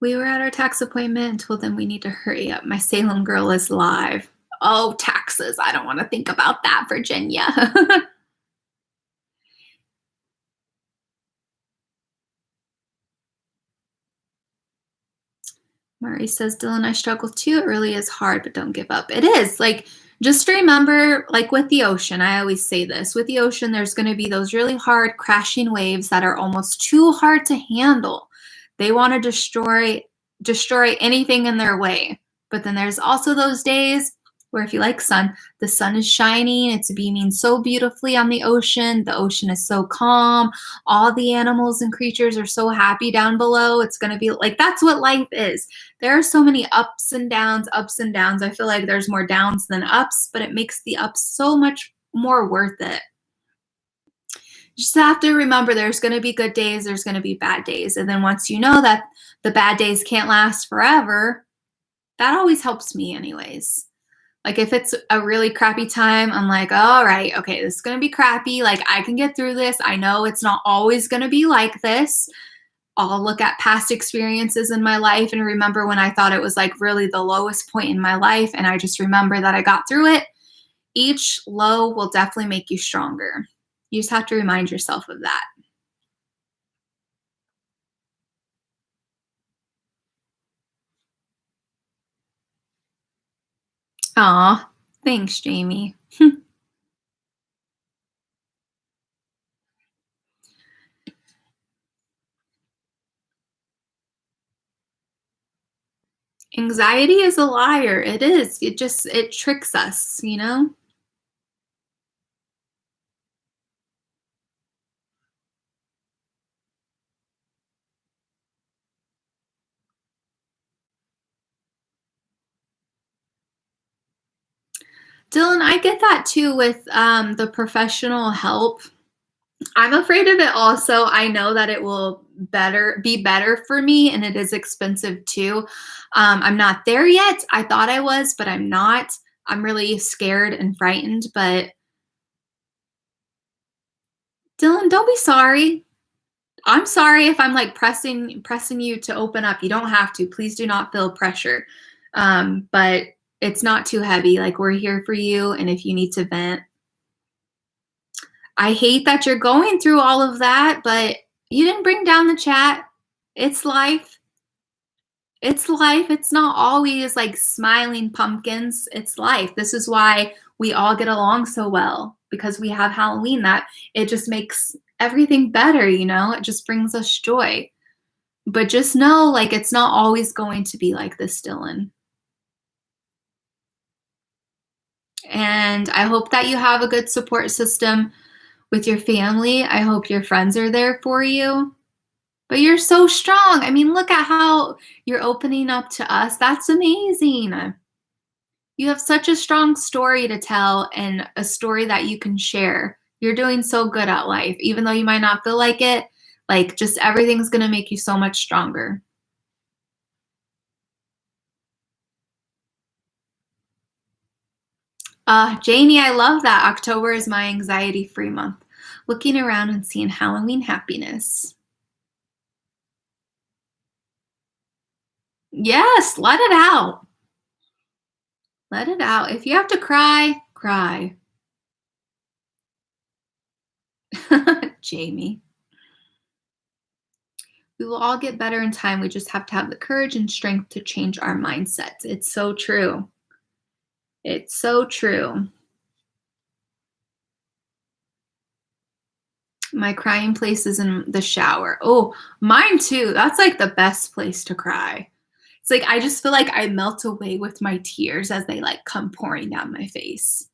We were at our tax appointment and told them we need to hurry up. My Salem girl is live. Oh, taxes. I don't want to think about that, Virginia. Murray says, Dylan, I struggle too. It really is hard, but don't give up. It is. Like, just remember, like with the ocean, I always say this, with the ocean, there's going to be those really hard crashing waves that are almost too hard to handle. They want to destroy anything in their way. But then there's also those days Or if you like sun, the sun is shining. It's beaming so beautifully on the ocean. The ocean is so calm. All the animals and creatures are so happy down below. It's going to be like, that's what life is. There are so many ups and downs, ups and downs. I feel like there's more downs than ups, but it makes the ups so much more worth it. You just have to remember there's going to be good days, there's going to be bad days. And then once you know that the bad days can't last forever, that always helps me anyways. Like if it's a really crappy time, I'm like, all right, okay, this is going to be crappy. Like I can get through this. I know it's not always going to be like this. I'll look at past experiences in my life and remember when I thought it was like really the lowest point in my life. And I just remember that I got through it. Each low will definitely make you stronger. You just have to remind yourself of that. Aw, thanks, Jamie. Anxiety is a liar. It is. It tricks us, you know? Dylan, I get that too with the professional help. I'm afraid of it also. I know that it will be better for me, and it is expensive too. I'm not there yet. I thought I was, but I'm not. I'm really scared and frightened, but Dylan, don't be sorry. I'm sorry if I'm like pressing you to open up. You don't have to. Please do not feel pressure. But it's not too heavy. Like we're here for you, and if you need to vent. I hate that you're going through all of that, but you didn't bring down the chat. It's life. It's life. It's not always like smiling pumpkins. It's life. This is why we all get along so well, because we have Halloween. That it just makes everything better, you know? It just brings us joy. But just know, like, it's not always going to be like this, Dylan. And I hope that you have a good support system with your family. I hope your friends are there for you. But you're so strong. I mean, look at how you're opening up to us. That's amazing. You have such a strong story to tell and a story that you can share. You're doing so good at life. Even though you might not feel like it, like just everything's going to make you so much stronger. Janie, I love that. October is my anxiety-free month. Looking around and seeing Halloween happiness. Yes, let it out. Let it out. If you have to cry, cry. Jamie. We will all get better in time. We just have to have the courage and strength to change our mindsets. It's so true. It's so true. My crying place is in the shower. Oh, mine too. That's like the best place to cry. It's like I just feel like I melt away with my tears as they like come pouring down my face.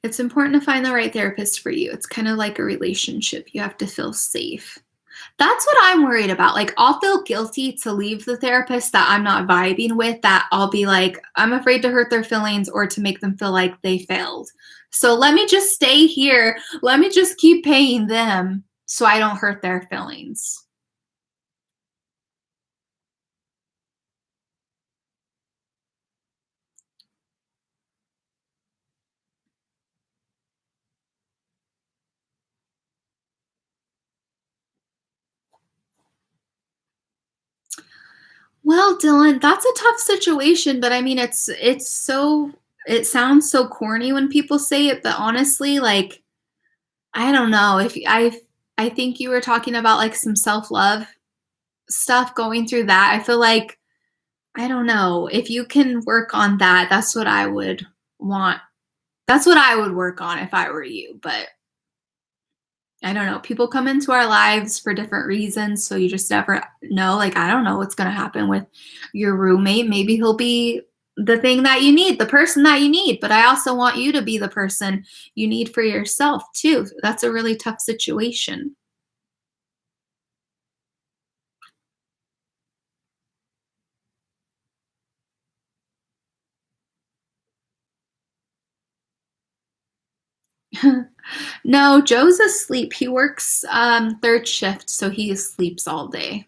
It's important to find the right therapist for you. It's kind of like a relationship. You have to feel safe. That's what I'm worried about. Like, I'll feel guilty to leave the therapist that I'm not vibing with, that I'll be like, I'm afraid to hurt their feelings or to make them feel like they failed. So let me just stay here. Let me just keep paying them so I don't hurt their feelings. Well, Dylan, that's a tough situation, but I mean, it sounds so corny when people say it, but honestly, like, I don't know if I think you were talking about like some self-love stuff going through that. I feel like, I don't know, if you can work on that, that's what I would want. That's what I would work on if I were you, but I don't know, people come into our lives for different reasons, so you just never know. Like, I don't know what's going to happen with your roommate. Maybe he'll be the thing that you need, the person that you need, but I also want you to be the person you need for yourself too. That's a really tough situation. No, Joe's asleep. He works third shift, so he sleeps all day.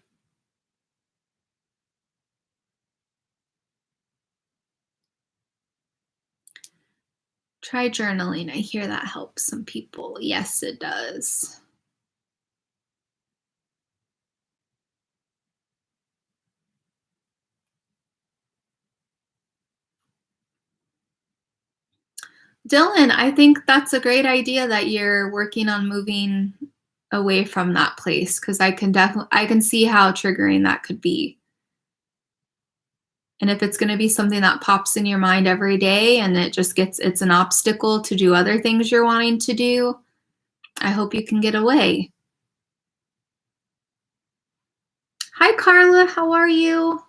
Try journaling. I hear that helps some people. Yes, it does. Dylan, I think that's a great idea that you're working on moving away from that place, because I can see how triggering that could be. And if it's going to be something that pops in your mind every day and it's an obstacle to do other things you're wanting to do, I hope you can get away. Hi, Carla. How are you?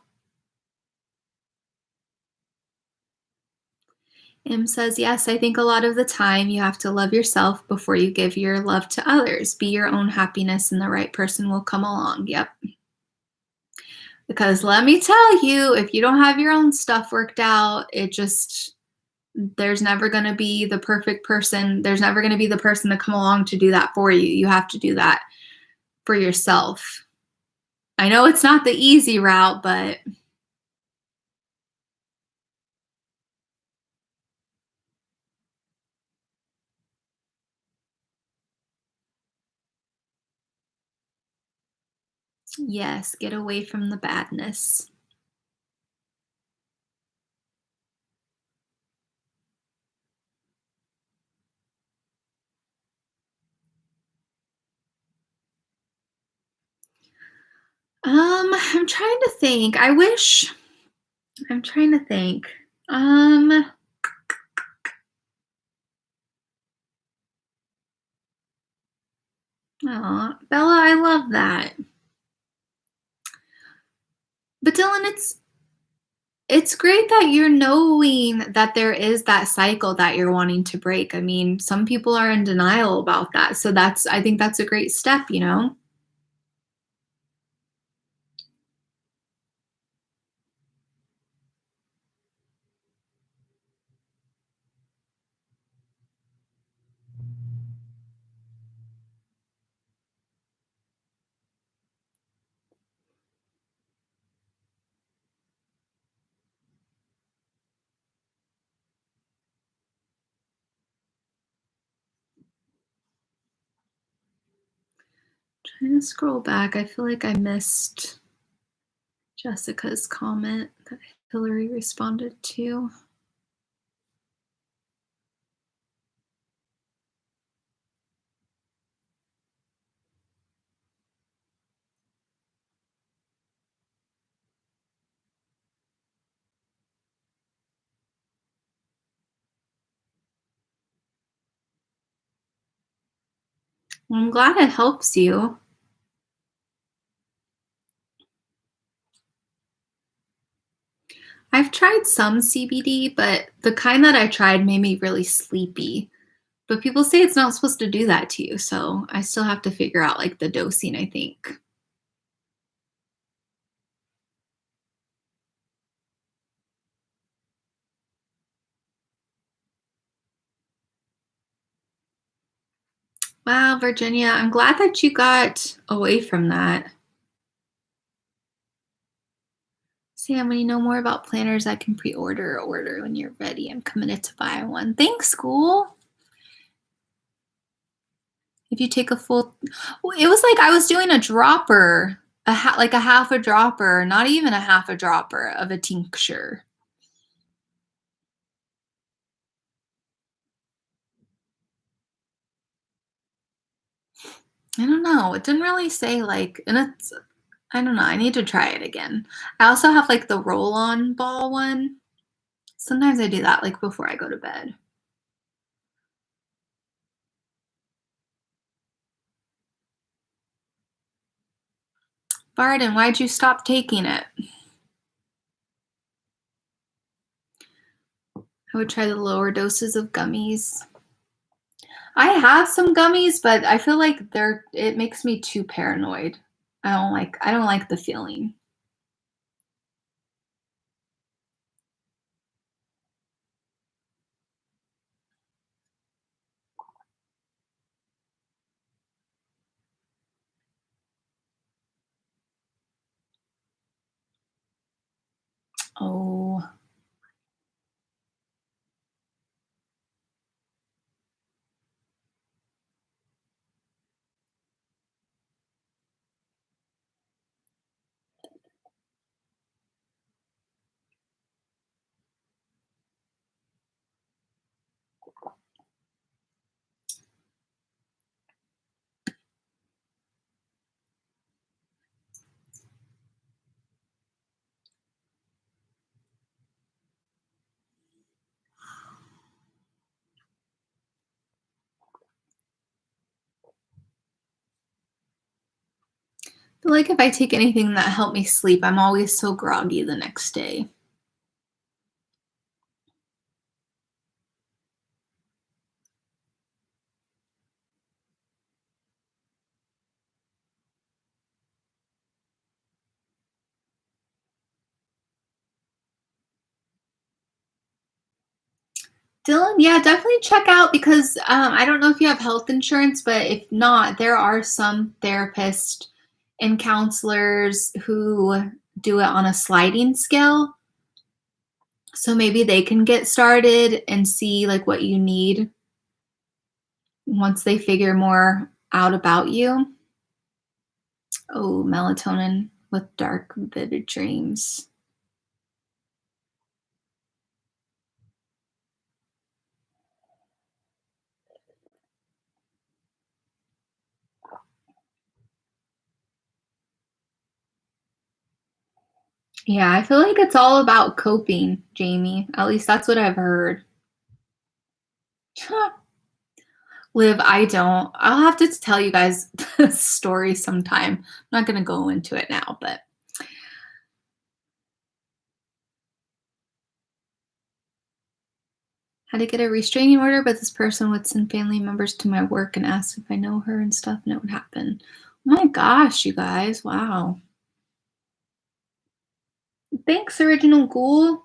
Em says, yes, I think a lot of the time you have to love yourself before you give your love to others. Be your own happiness and the right person will come along. Yep. Because let me tell you, if you don't have your own stuff worked out, there's never going to be the perfect person. There's never going to be the person to come along to do that for you. You have to do that for yourself. I know it's not the easy route, but yes, get away from the badness. I'm trying to think. I'm trying to think. Aw, Bella, I love that. But Dylan, it's great that you're knowing that there is that cycle that you're wanting to break. I mean, some people are in denial about that. So I think that's a great step, you know? Trying to scroll back. I feel like I missed Jessica's comment that Hillary responded to. Well, I'm glad it helps you. I've tried some CBD, but the kind that I tried made me really sleepy. But people say it's not supposed to do that to you, so I still have to figure out like the dosing, I think. Wow, Virginia, I'm glad that you got away from that. Sam, when you know more about planners, I can pre-order or order when you're ready. I'm committed to buy one. Thanks, school. If you take a full, well, it was like I was doing a dropper, like a half a dropper, not even a half a dropper of a tincture. I don't know. It didn't really say like, and I don't know. I need to try it again. I also have like the roll-on ball one. Sometimes I do that like before I go to bed. Barden, why'd you stop taking it? I would try the lower doses of gummies. I have some gummies, but I feel like it makes me too paranoid. I don't like the feeling. Oh. I feel like if I take anything that helped me sleep, I'm always so groggy the next day. Dylan, yeah, definitely check out because I don't know if you have health insurance, but if not, there are some therapists and counselors who do it on a sliding scale. So maybe they can get started and see like what you need once they figure more out about you. Oh, melatonin with dark, vivid dreams. Yeah, I feel like it's all about coping, Jamie. At least that's what I've heard. Liv, I don't. I'll have to tell you guys the story sometime. I'm not going to go into it now, but had to get a restraining order, but this person would send family members to my work and ask if I know her and stuff, and it would happen. Oh my gosh, you guys. Wow. Thanks, Original Ghoul.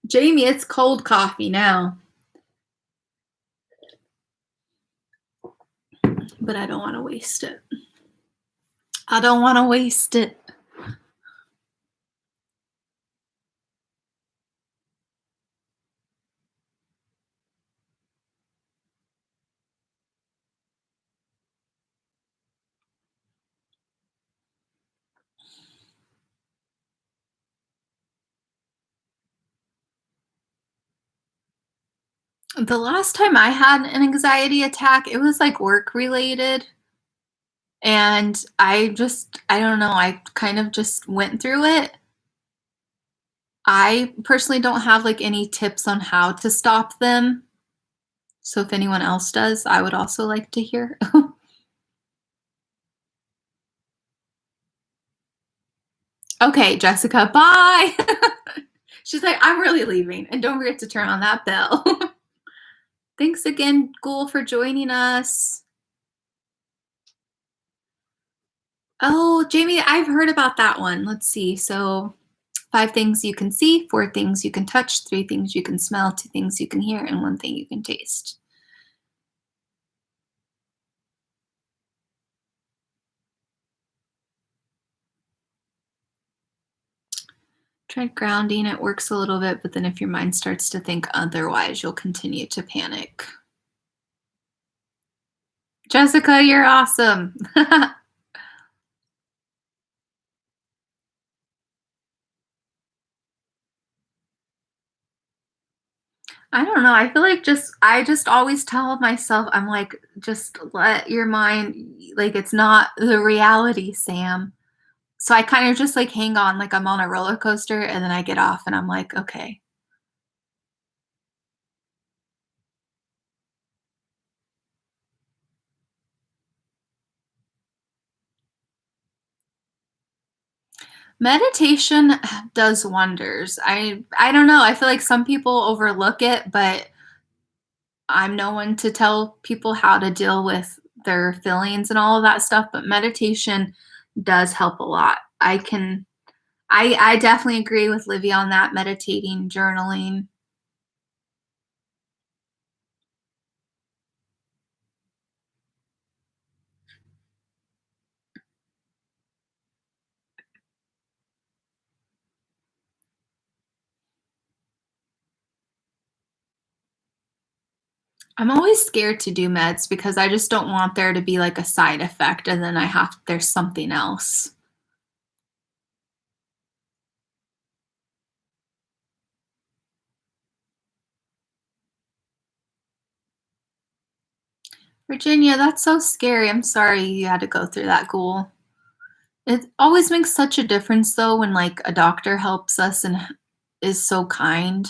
Jamie, it's cold coffee now. But I don't want to waste it. I don't want to waste it. The last time I had an anxiety attack, it was like work related. And I don't know, I kind of just went through it. I personally don't have like any tips on how to stop them. So if anyone else does, I would also like to hear. Okay, Jessica, bye. She's like, I'm really leaving. And don't forget to turn on that bell. Thanks again, Ghoul, for joining us. Oh, Jamie, I've heard about that one. Let's see. So 5 things you can see, 4 things you can touch, 3 things you can smell, 2 things you can hear, and 1 thing you can taste. Try grounding. It works a little bit, but then if your mind starts to think otherwise, you'll continue to panic. Jessica, you're awesome. I don't know. I feel like I just always tell myself, I'm like, just let your mind, like, it's not the reality, Sam. So I kind of just like hang on, like I'm on a roller coaster, and then I get off and I'm like, okay. Meditation does wonders. I don't know. I feel like some people overlook it, but I'm no one to tell people how to deal with their feelings and all of that stuff, but meditation does help a lot. I definitely agree with Livy on that, meditating, journaling. I'm always scared to do meds because I just don't want there to be like a side effect and then there's something else. Virginia, that's so scary. I'm sorry you had to go through that, ghoul. It always makes such a difference though when like a doctor helps us and is so kind.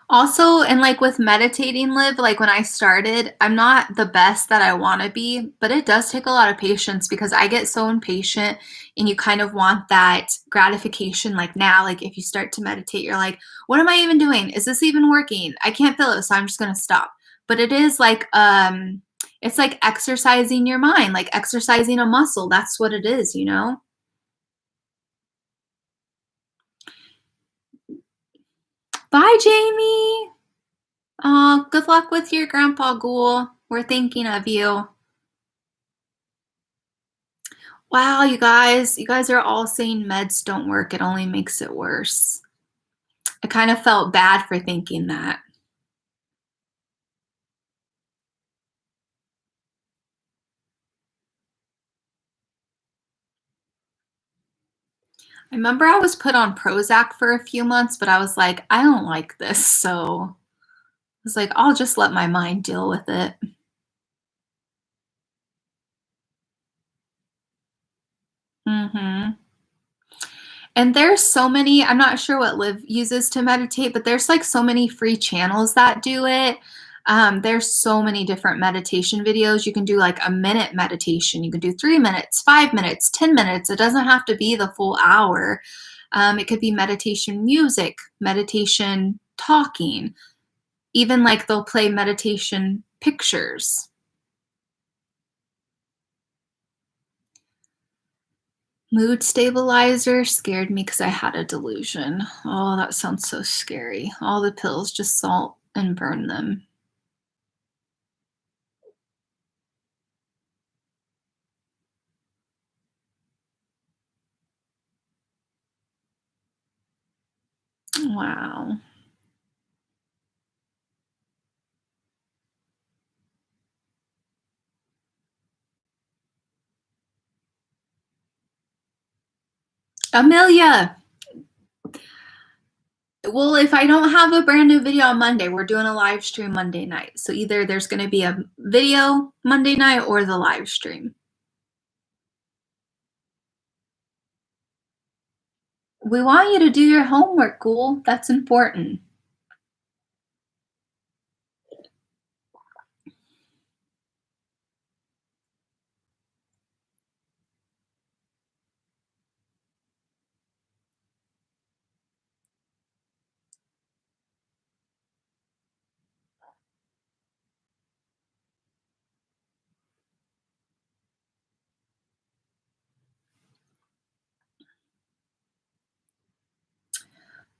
Also, and like with meditating, Liv, like when I started, I'm not the best that I want to be, but it does take a lot of patience because I get so impatient and you kind of want that gratification like now. Like if you start to meditate, you're like, what am I even doing? Is this even working? I can't feel it, so I'm just gonna stop. But it is like it's like exercising your mind, like exercising a muscle. That's what it is, you know? Bye, Jamie. Oh, good luck with your grandpa, Ghoul. We're thinking of you. Wow, you guys are all saying meds don't work. It only makes it worse. I kind of felt bad for thinking that. I remember I was put on Prozac for a few months, but I was like, I don't like this. So I was like, I'll just let my mind deal with it. Mm-hmm. And there's so many, I'm not sure what Liv uses to meditate, but there's like so many free channels that do it. There's so many different meditation videos. You can do like a minute meditation. You can do 3 minutes, 5 minutes, 10 minutes. It doesn't have to be the full hour. It could be meditation music, meditation talking, even like they'll play meditation pictures. Mood stabilizer scared me because I had a delusion. Oh, that sounds so scary. All the pills, just salt and burn them. Wow. Amelia! Well, if I don't have a brand new video on Monday, we're doing a live stream Monday night. So either there's going to be a video Monday night or the live stream. We want you to do your homework, Ghoul. That's important.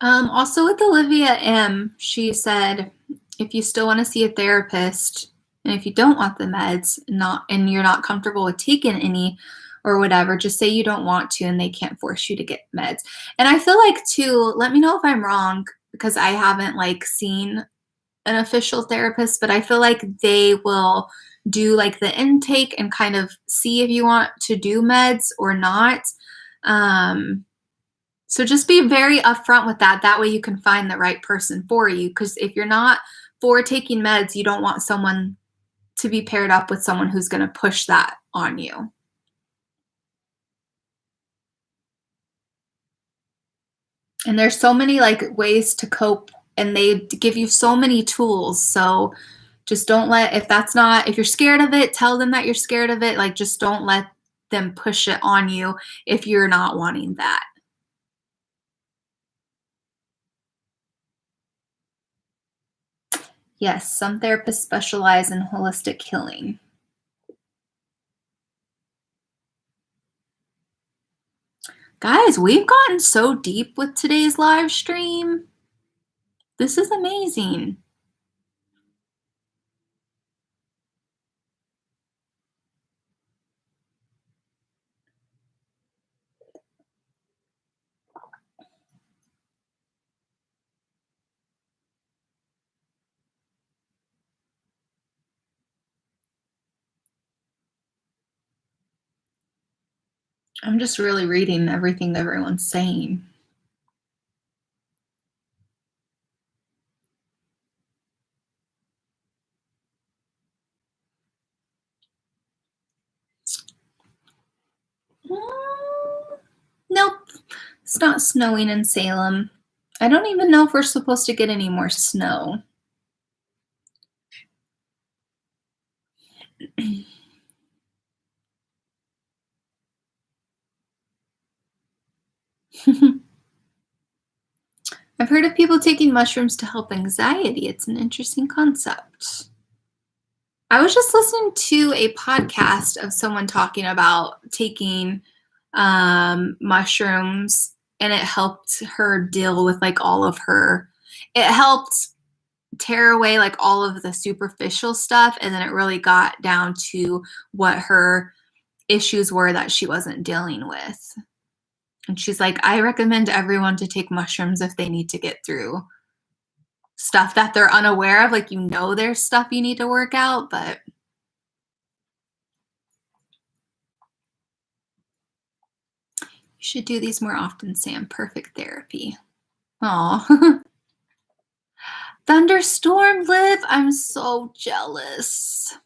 Also with Olivia M, she said, if you still want to see a therapist, and if you don't want the meds, and you're not comfortable with taking any or whatever, just say you don't want to, and they can't force you to get meds. And I feel like too, let me know if I'm wrong because I haven't like seen an official therapist, but I feel like they will do like the intake and kind of see if you want to do meds or not. So just be very upfront with that. That way you can find the right person for you. Because if you're not for taking meds, you don't want someone to be paired up with someone who's going to push that on you. And there's so many like ways to cope, and they give you so many tools. So Just don't let, if you're scared of it, tell them that you're scared of it. Like, just don't let them push it on you if you're not wanting that. Yes, some therapists specialize in holistic healing. Guys, we've gotten so deep with today's live stream. This is amazing. I'm just really reading everything everyone's saying. Nope, it's not snowing in Salem. I don't even know if we're supposed to get any more snow. I've heard of people taking mushrooms to help anxiety. It's an interesting concept. I was just listening to a podcast of someone talking about taking mushrooms, and it helped her deal with like all of her, it helped tear away like all of the superficial stuff, and then it really got down to what her issues were that she wasn't dealing with. And she's like, I recommend everyone to take mushrooms if they need to get through stuff that they're unaware of. Like, you know, there's stuff you need to work out, but you should do these more often, Sam. Perfect therapy. Aw. Thunderstorm, Liv. I'm so jealous.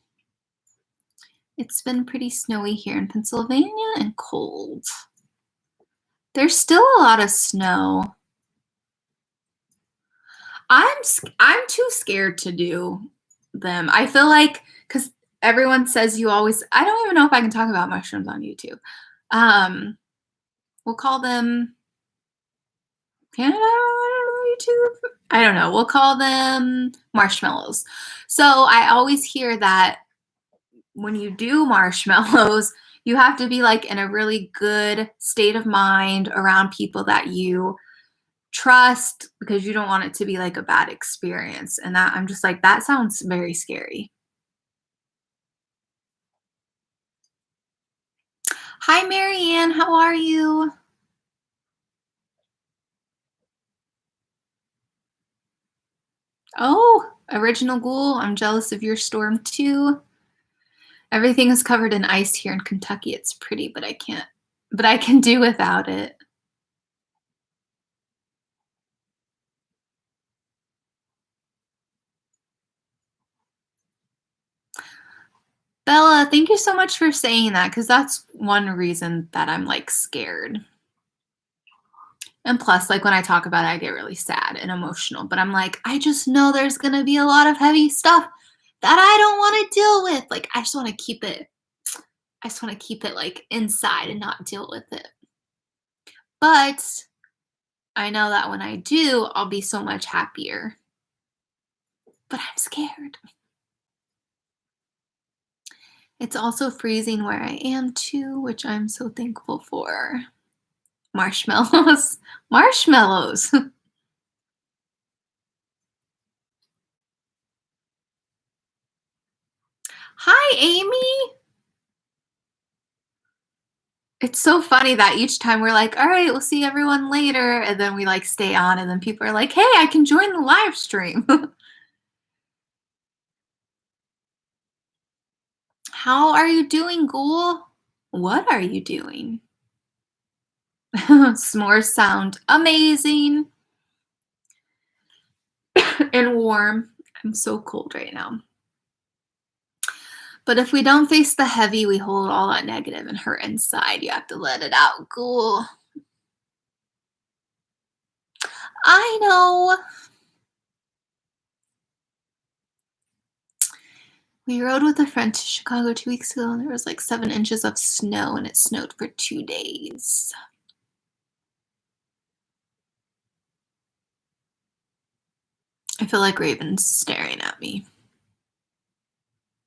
It's been pretty snowy here in Pennsylvania and cold. There's still a lot of snow. I'm too scared to do them. I feel like, because everyone says you always, I don't even know if I can talk about mushrooms on YouTube. We'll call them, Canada, YouTube? I don't know. We'll call them marshmallows. So I always hear that when you do marshmallows, you have to be like in a really good state of mind around people that you trust, because you don't want it to be like a bad experience. And that, I'm just like, that sounds very scary. Hi, Marianne. How are you? Oh, Original Ghoul. I'm jealous of your storm too. Everything is covered in ice here in Kentucky. It's pretty, but I can do without it. Bella, thank you so much for saying that, because that's one reason that I'm like scared. And plus, like when I talk about it, I get really sad and emotional, but I'm like, I just know there's going to be a lot of heavy stuff that I don't want to deal with. Like, I just want to keep it like inside and not deal with it. But I know that when I do, I'll be so much happier. But I'm scared. It's also freezing where I am too, which I'm so thankful for. Marshmallows. Marshmallows. Hi, Amy. It's so funny that each time we're like, all right, we'll see everyone later. And then we like stay on, and then people are like, hey, I can join the live stream. How are you doing, Ghoul? What are you doing? S'mores sound amazing and warm. I'm so cold right now. But if we don't face the heavy, we hold all that negative and hurt inside. You have to let it out, Ghoul. I know. We rode with a friend to Chicago 2 weeks ago, and there was like 7 inches of snow, and it snowed for 2 days. I feel like Raven's staring at me.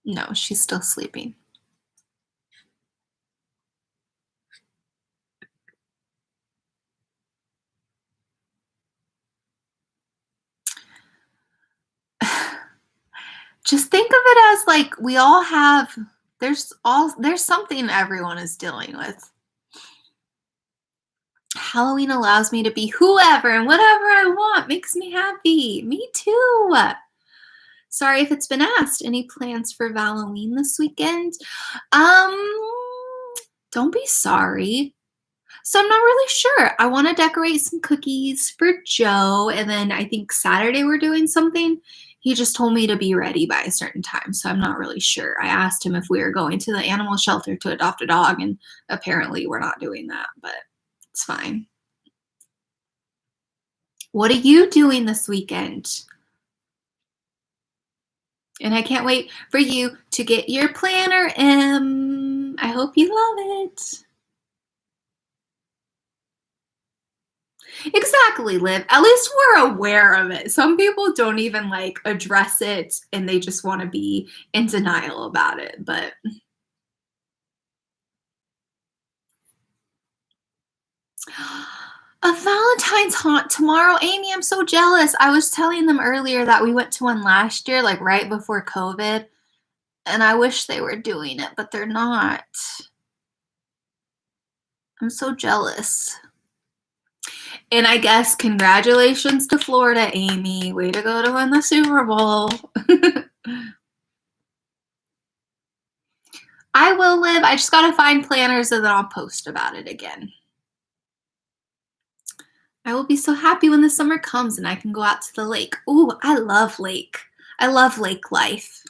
No, she's still sleeping. Just think of it as like we all have, there's something everyone is dealing with. Halloween allows me to be whoever and whatever I want. Makes me happy. Me too. Sorry if it's been asked. Any plans for Halloween this weekend? Don't be sorry. So I'm not really sure. I want to decorate some cookies for Joe, and then I think Saturday we're doing something. He just told me to be ready by a certain time, so I'm not really sure. I asked him if we were going to the animal shelter to adopt a dog, and apparently we're not doing that, but it's fine. What are you doing this weekend? And I can't wait for you to get your planner, Em. I hope you love it. Exactly, Liv. At least we're aware of it. Some people don't even like address it and they just want to be in denial about it. But a Valentine's haunt tomorrow. Amy, I'm so jealous. I was telling them earlier that we went to one last year, like right before COVID. And I wish they were doing it, but they're not. I'm so jealous. And I guess congratulations to Florida, Amy. Way to go to win the Super Bowl. I will, Live. I just got to find planners and then I'll post about it again. I will be so happy when the summer comes and I can go out to the lake. Ooh, I love lake. I love lake life.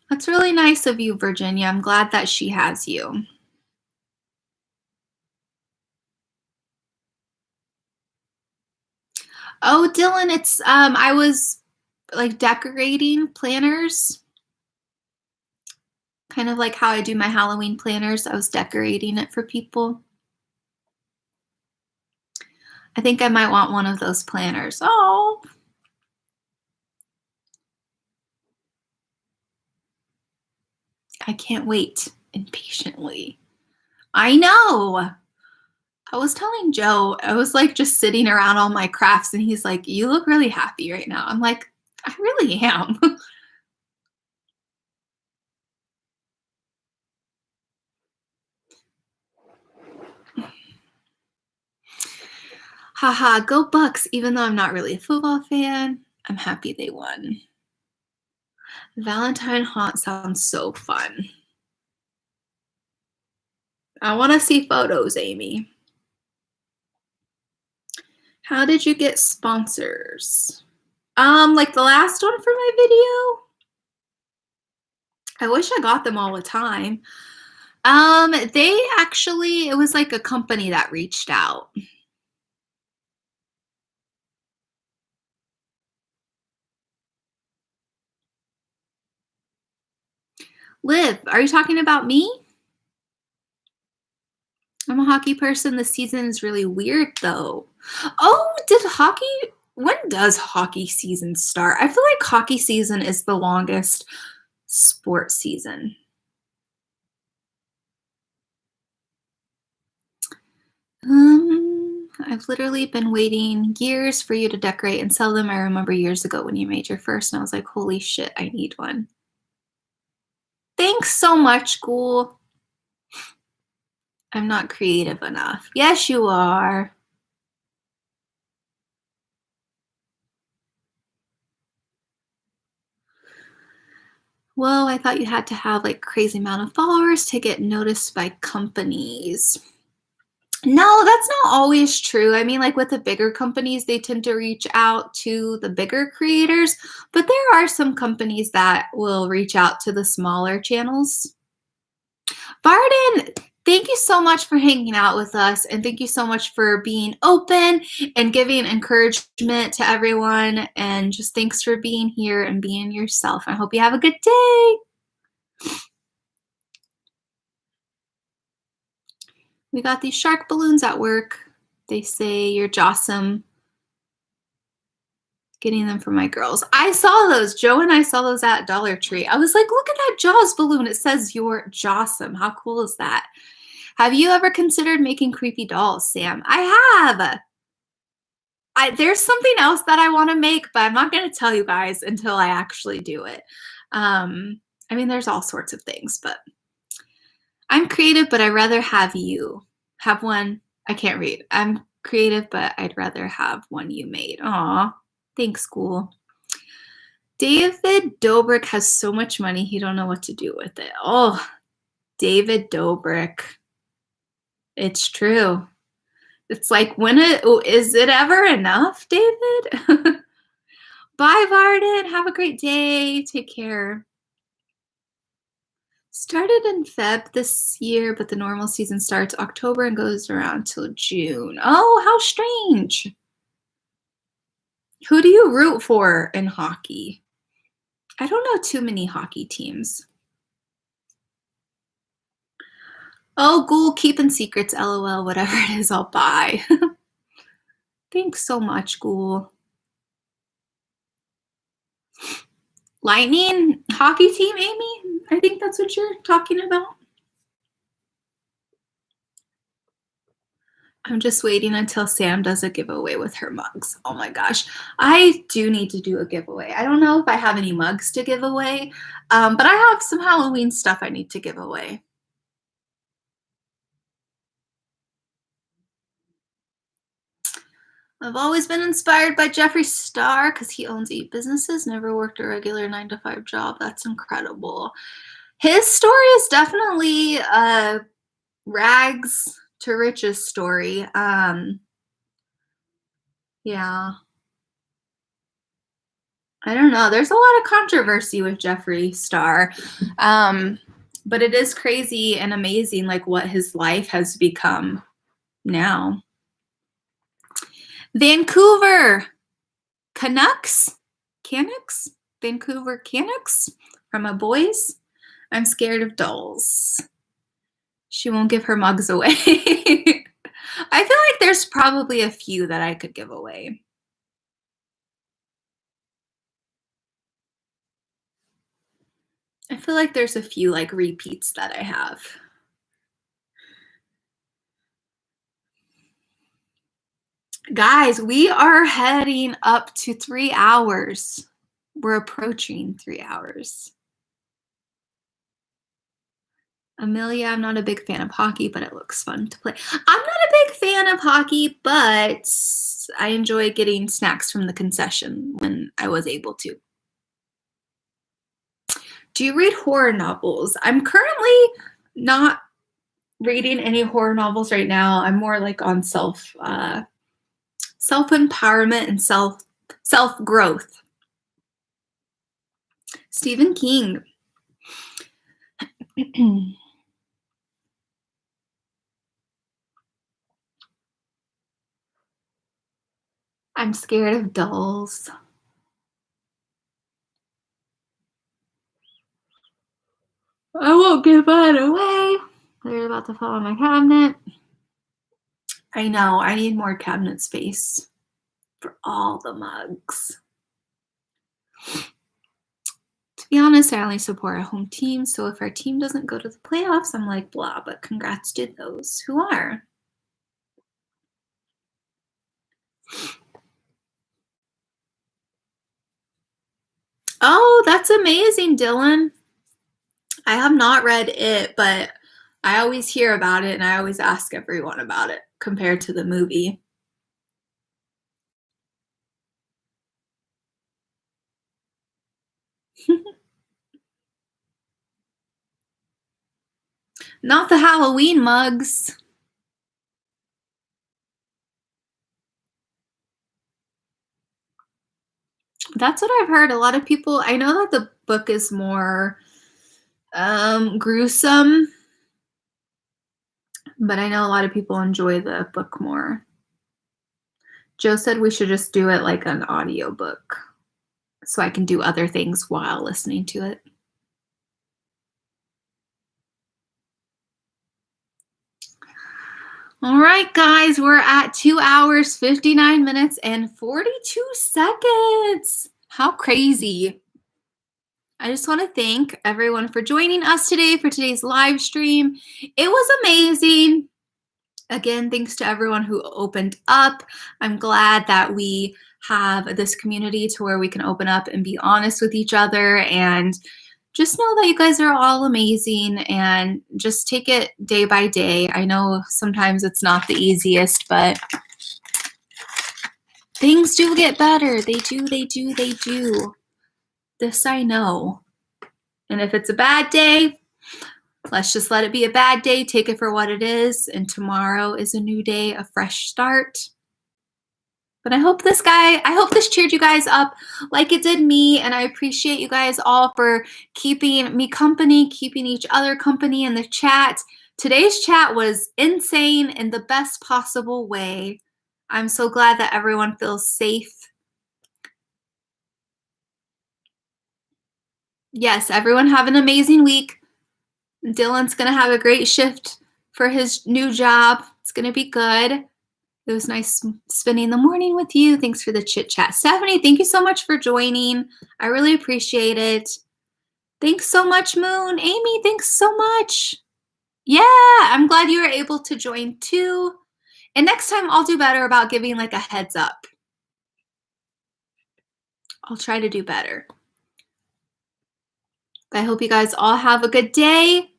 That's really nice of you, Virginia. I'm glad that she has you. Oh, Dylan, it's I was like decorating planners. Kind of like how I do my Halloween planners. I was decorating it for people. I think I might want one of those planners. Oh. I can't wait impatiently. I know. I was telling Joe, I was like just sitting around all my crafts and he's like, you look really happy right now. I'm like, I really am. Haha, go Bucks. Even though I'm not really a football fan, I'm happy they won. Valentine haunt sounds so fun. I want to see photos, Amy. How did you get sponsors? Like the last one for my video? I wish I got them all the time. They actually, it was like a company that reached out. Liv, are you talking about me? I'm a hockey person. The season is really weird though. Oh, when does hockey season start? I feel like hockey season is the longest sports season. I've literally been waiting years for you to decorate and sell them. I remember years ago when you made your first and I was like, holy shit, I need one. Thanks so much, Ghoul. I'm not creative enough. Yes, you are. Whoa, I thought you had to have like crazy amount of followers to get noticed by companies. No, that's not always true. I mean, like with the bigger companies, they tend to reach out to the bigger creators, but there are some companies that will reach out to the smaller channels. Varden, thank you so much for hanging out with us, and thank you so much for being open and giving encouragement to everyone, and just thanks for being here and being yourself. I hope you have a good day. We got these shark balloons at work. They say you're jawsome. Getting them for my girls. I saw those. Joe and I saw those at Dollar Tree. I was like, look at that Jaws balloon. It says you're jawsome. How cool is that? Have you ever considered making creepy dolls, Sam? I have. There's something else that I want to make, but I'm not going to tell you guys until I actually do it. I mean, there's all sorts of things, but I'm creative, but I'd rather have you have one. I can't read. I'm creative, but I'd rather have one you made. Aw, thanks, school. David Dobrik has so much money, he don't know what to do with it. Oh, David Dobrik. It's true. It's like, is it ever enough, David? Bye, Varden. Have a great day. Take care. Started in Feb this year, but the normal season starts October and goes around till June. Oh, how strange. Who do you root for in hockey? I don't know too many hockey teams. Oh, Ghoul, keeping secrets, LOL, whatever it is, I'll buy. Thanks so much, Ghoul. Lightning hockey team, Amy? I think that's what you're talking about. I'm just waiting until Sam does a giveaway with her mugs. Oh my gosh. I do need to do a giveaway. I don't know if I have any mugs to give away, but I have some Halloween stuff I need to give away. I've always been inspired by Jeffree Star because he owns 8 businesses, never worked a regular 9-to-5 job. That's incredible. His story is definitely a rags to riches story. Yeah. I don't know. There's a lot of controversy with Jeffree Star. But it is crazy and amazing, like what his life has become now. Vancouver Canucks? Vancouver Canucks from my boys. I'm scared of dolls. She won't give her mugs away. I feel like there's probably a few that I could give away. I feel like there's a few like repeats that I have. Guys, we are heading up to 3 hours. We're approaching 3 hours. Amelia, I'm not a big fan of hockey, but it looks fun to play. I'm not a big fan of hockey, but I enjoy getting snacks from the concession when I was able to. Do you read horror novels? I'm currently not reading any horror novels right now. I'm more like on self-empowerment and self-growth. Stephen King. I'm scared of dolls. I won't give that away. They're about to fall on my cabinet. I know, I need more cabinet space for all the mugs. To be honest, I only support a home team, so if our team doesn't go to the playoffs, I'm like, blah, but congrats to those who are. Oh, that's amazing, Dylan. I have not read it, but I always hear about it and I always ask everyone about it compared to the movie. Not the Halloween mugs. That's what I've heard. A lot of people, I know that the book is more gruesome. But I know a lot of people enjoy the book more. Joe said we should just do it like an audio book so I can do other things while listening to it. All right, guys, we're at 2 hours, 59 minutes, and 42 seconds. How crazy. I just want to thank everyone for joining us today for today's live stream. It was amazing. Again, thanks to everyone who opened up. I'm glad that we have this community to where we can open up and be honest with each other, and just know that you guys are all amazing, and just take it day by day. I know sometimes it's not the easiest, but things do get better. They do. This I know. And if it's a bad day, let's just let it be a bad day. Take it for what it is. And tomorrow is a new day, a fresh start. But I hope this cheered you guys up like it did me. And I appreciate you guys all for keeping me company, keeping each other company in the chat. Today's chat was insane in the best possible way. I'm so glad that everyone feels safe. Yes, everyone have an amazing week. Dylan's going to have a great shift for his new job. It's going to be good. It was nice spending the morning with you. Thanks for the chit chat. Stephanie, thank you so much for joining. I really appreciate it. Thanks so much, Moon. Amy, thanks so much. Yeah, I'm glad you were able to join too. And next time I'll do better about giving like a heads up. I'll try to do better. I hope you guys all have a good day.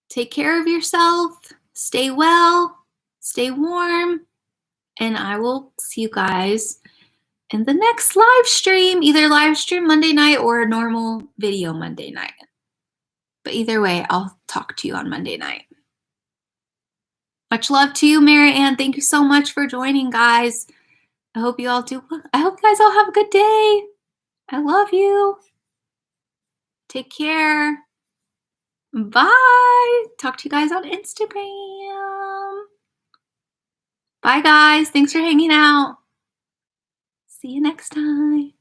Take care of yourself. Stay well. Stay warm. And I will see you guys in the next live stream, either live stream Monday night or a normal video Monday night. But either way, I'll talk to you on Monday night. Much love to you, Mary Ann. Thank you so much for joining, guys. I hope you guys all have a good day. I love you. Take care. Bye. Talk to you guys on Instagram. Bye, guys. Thanks for hanging out. See you next time.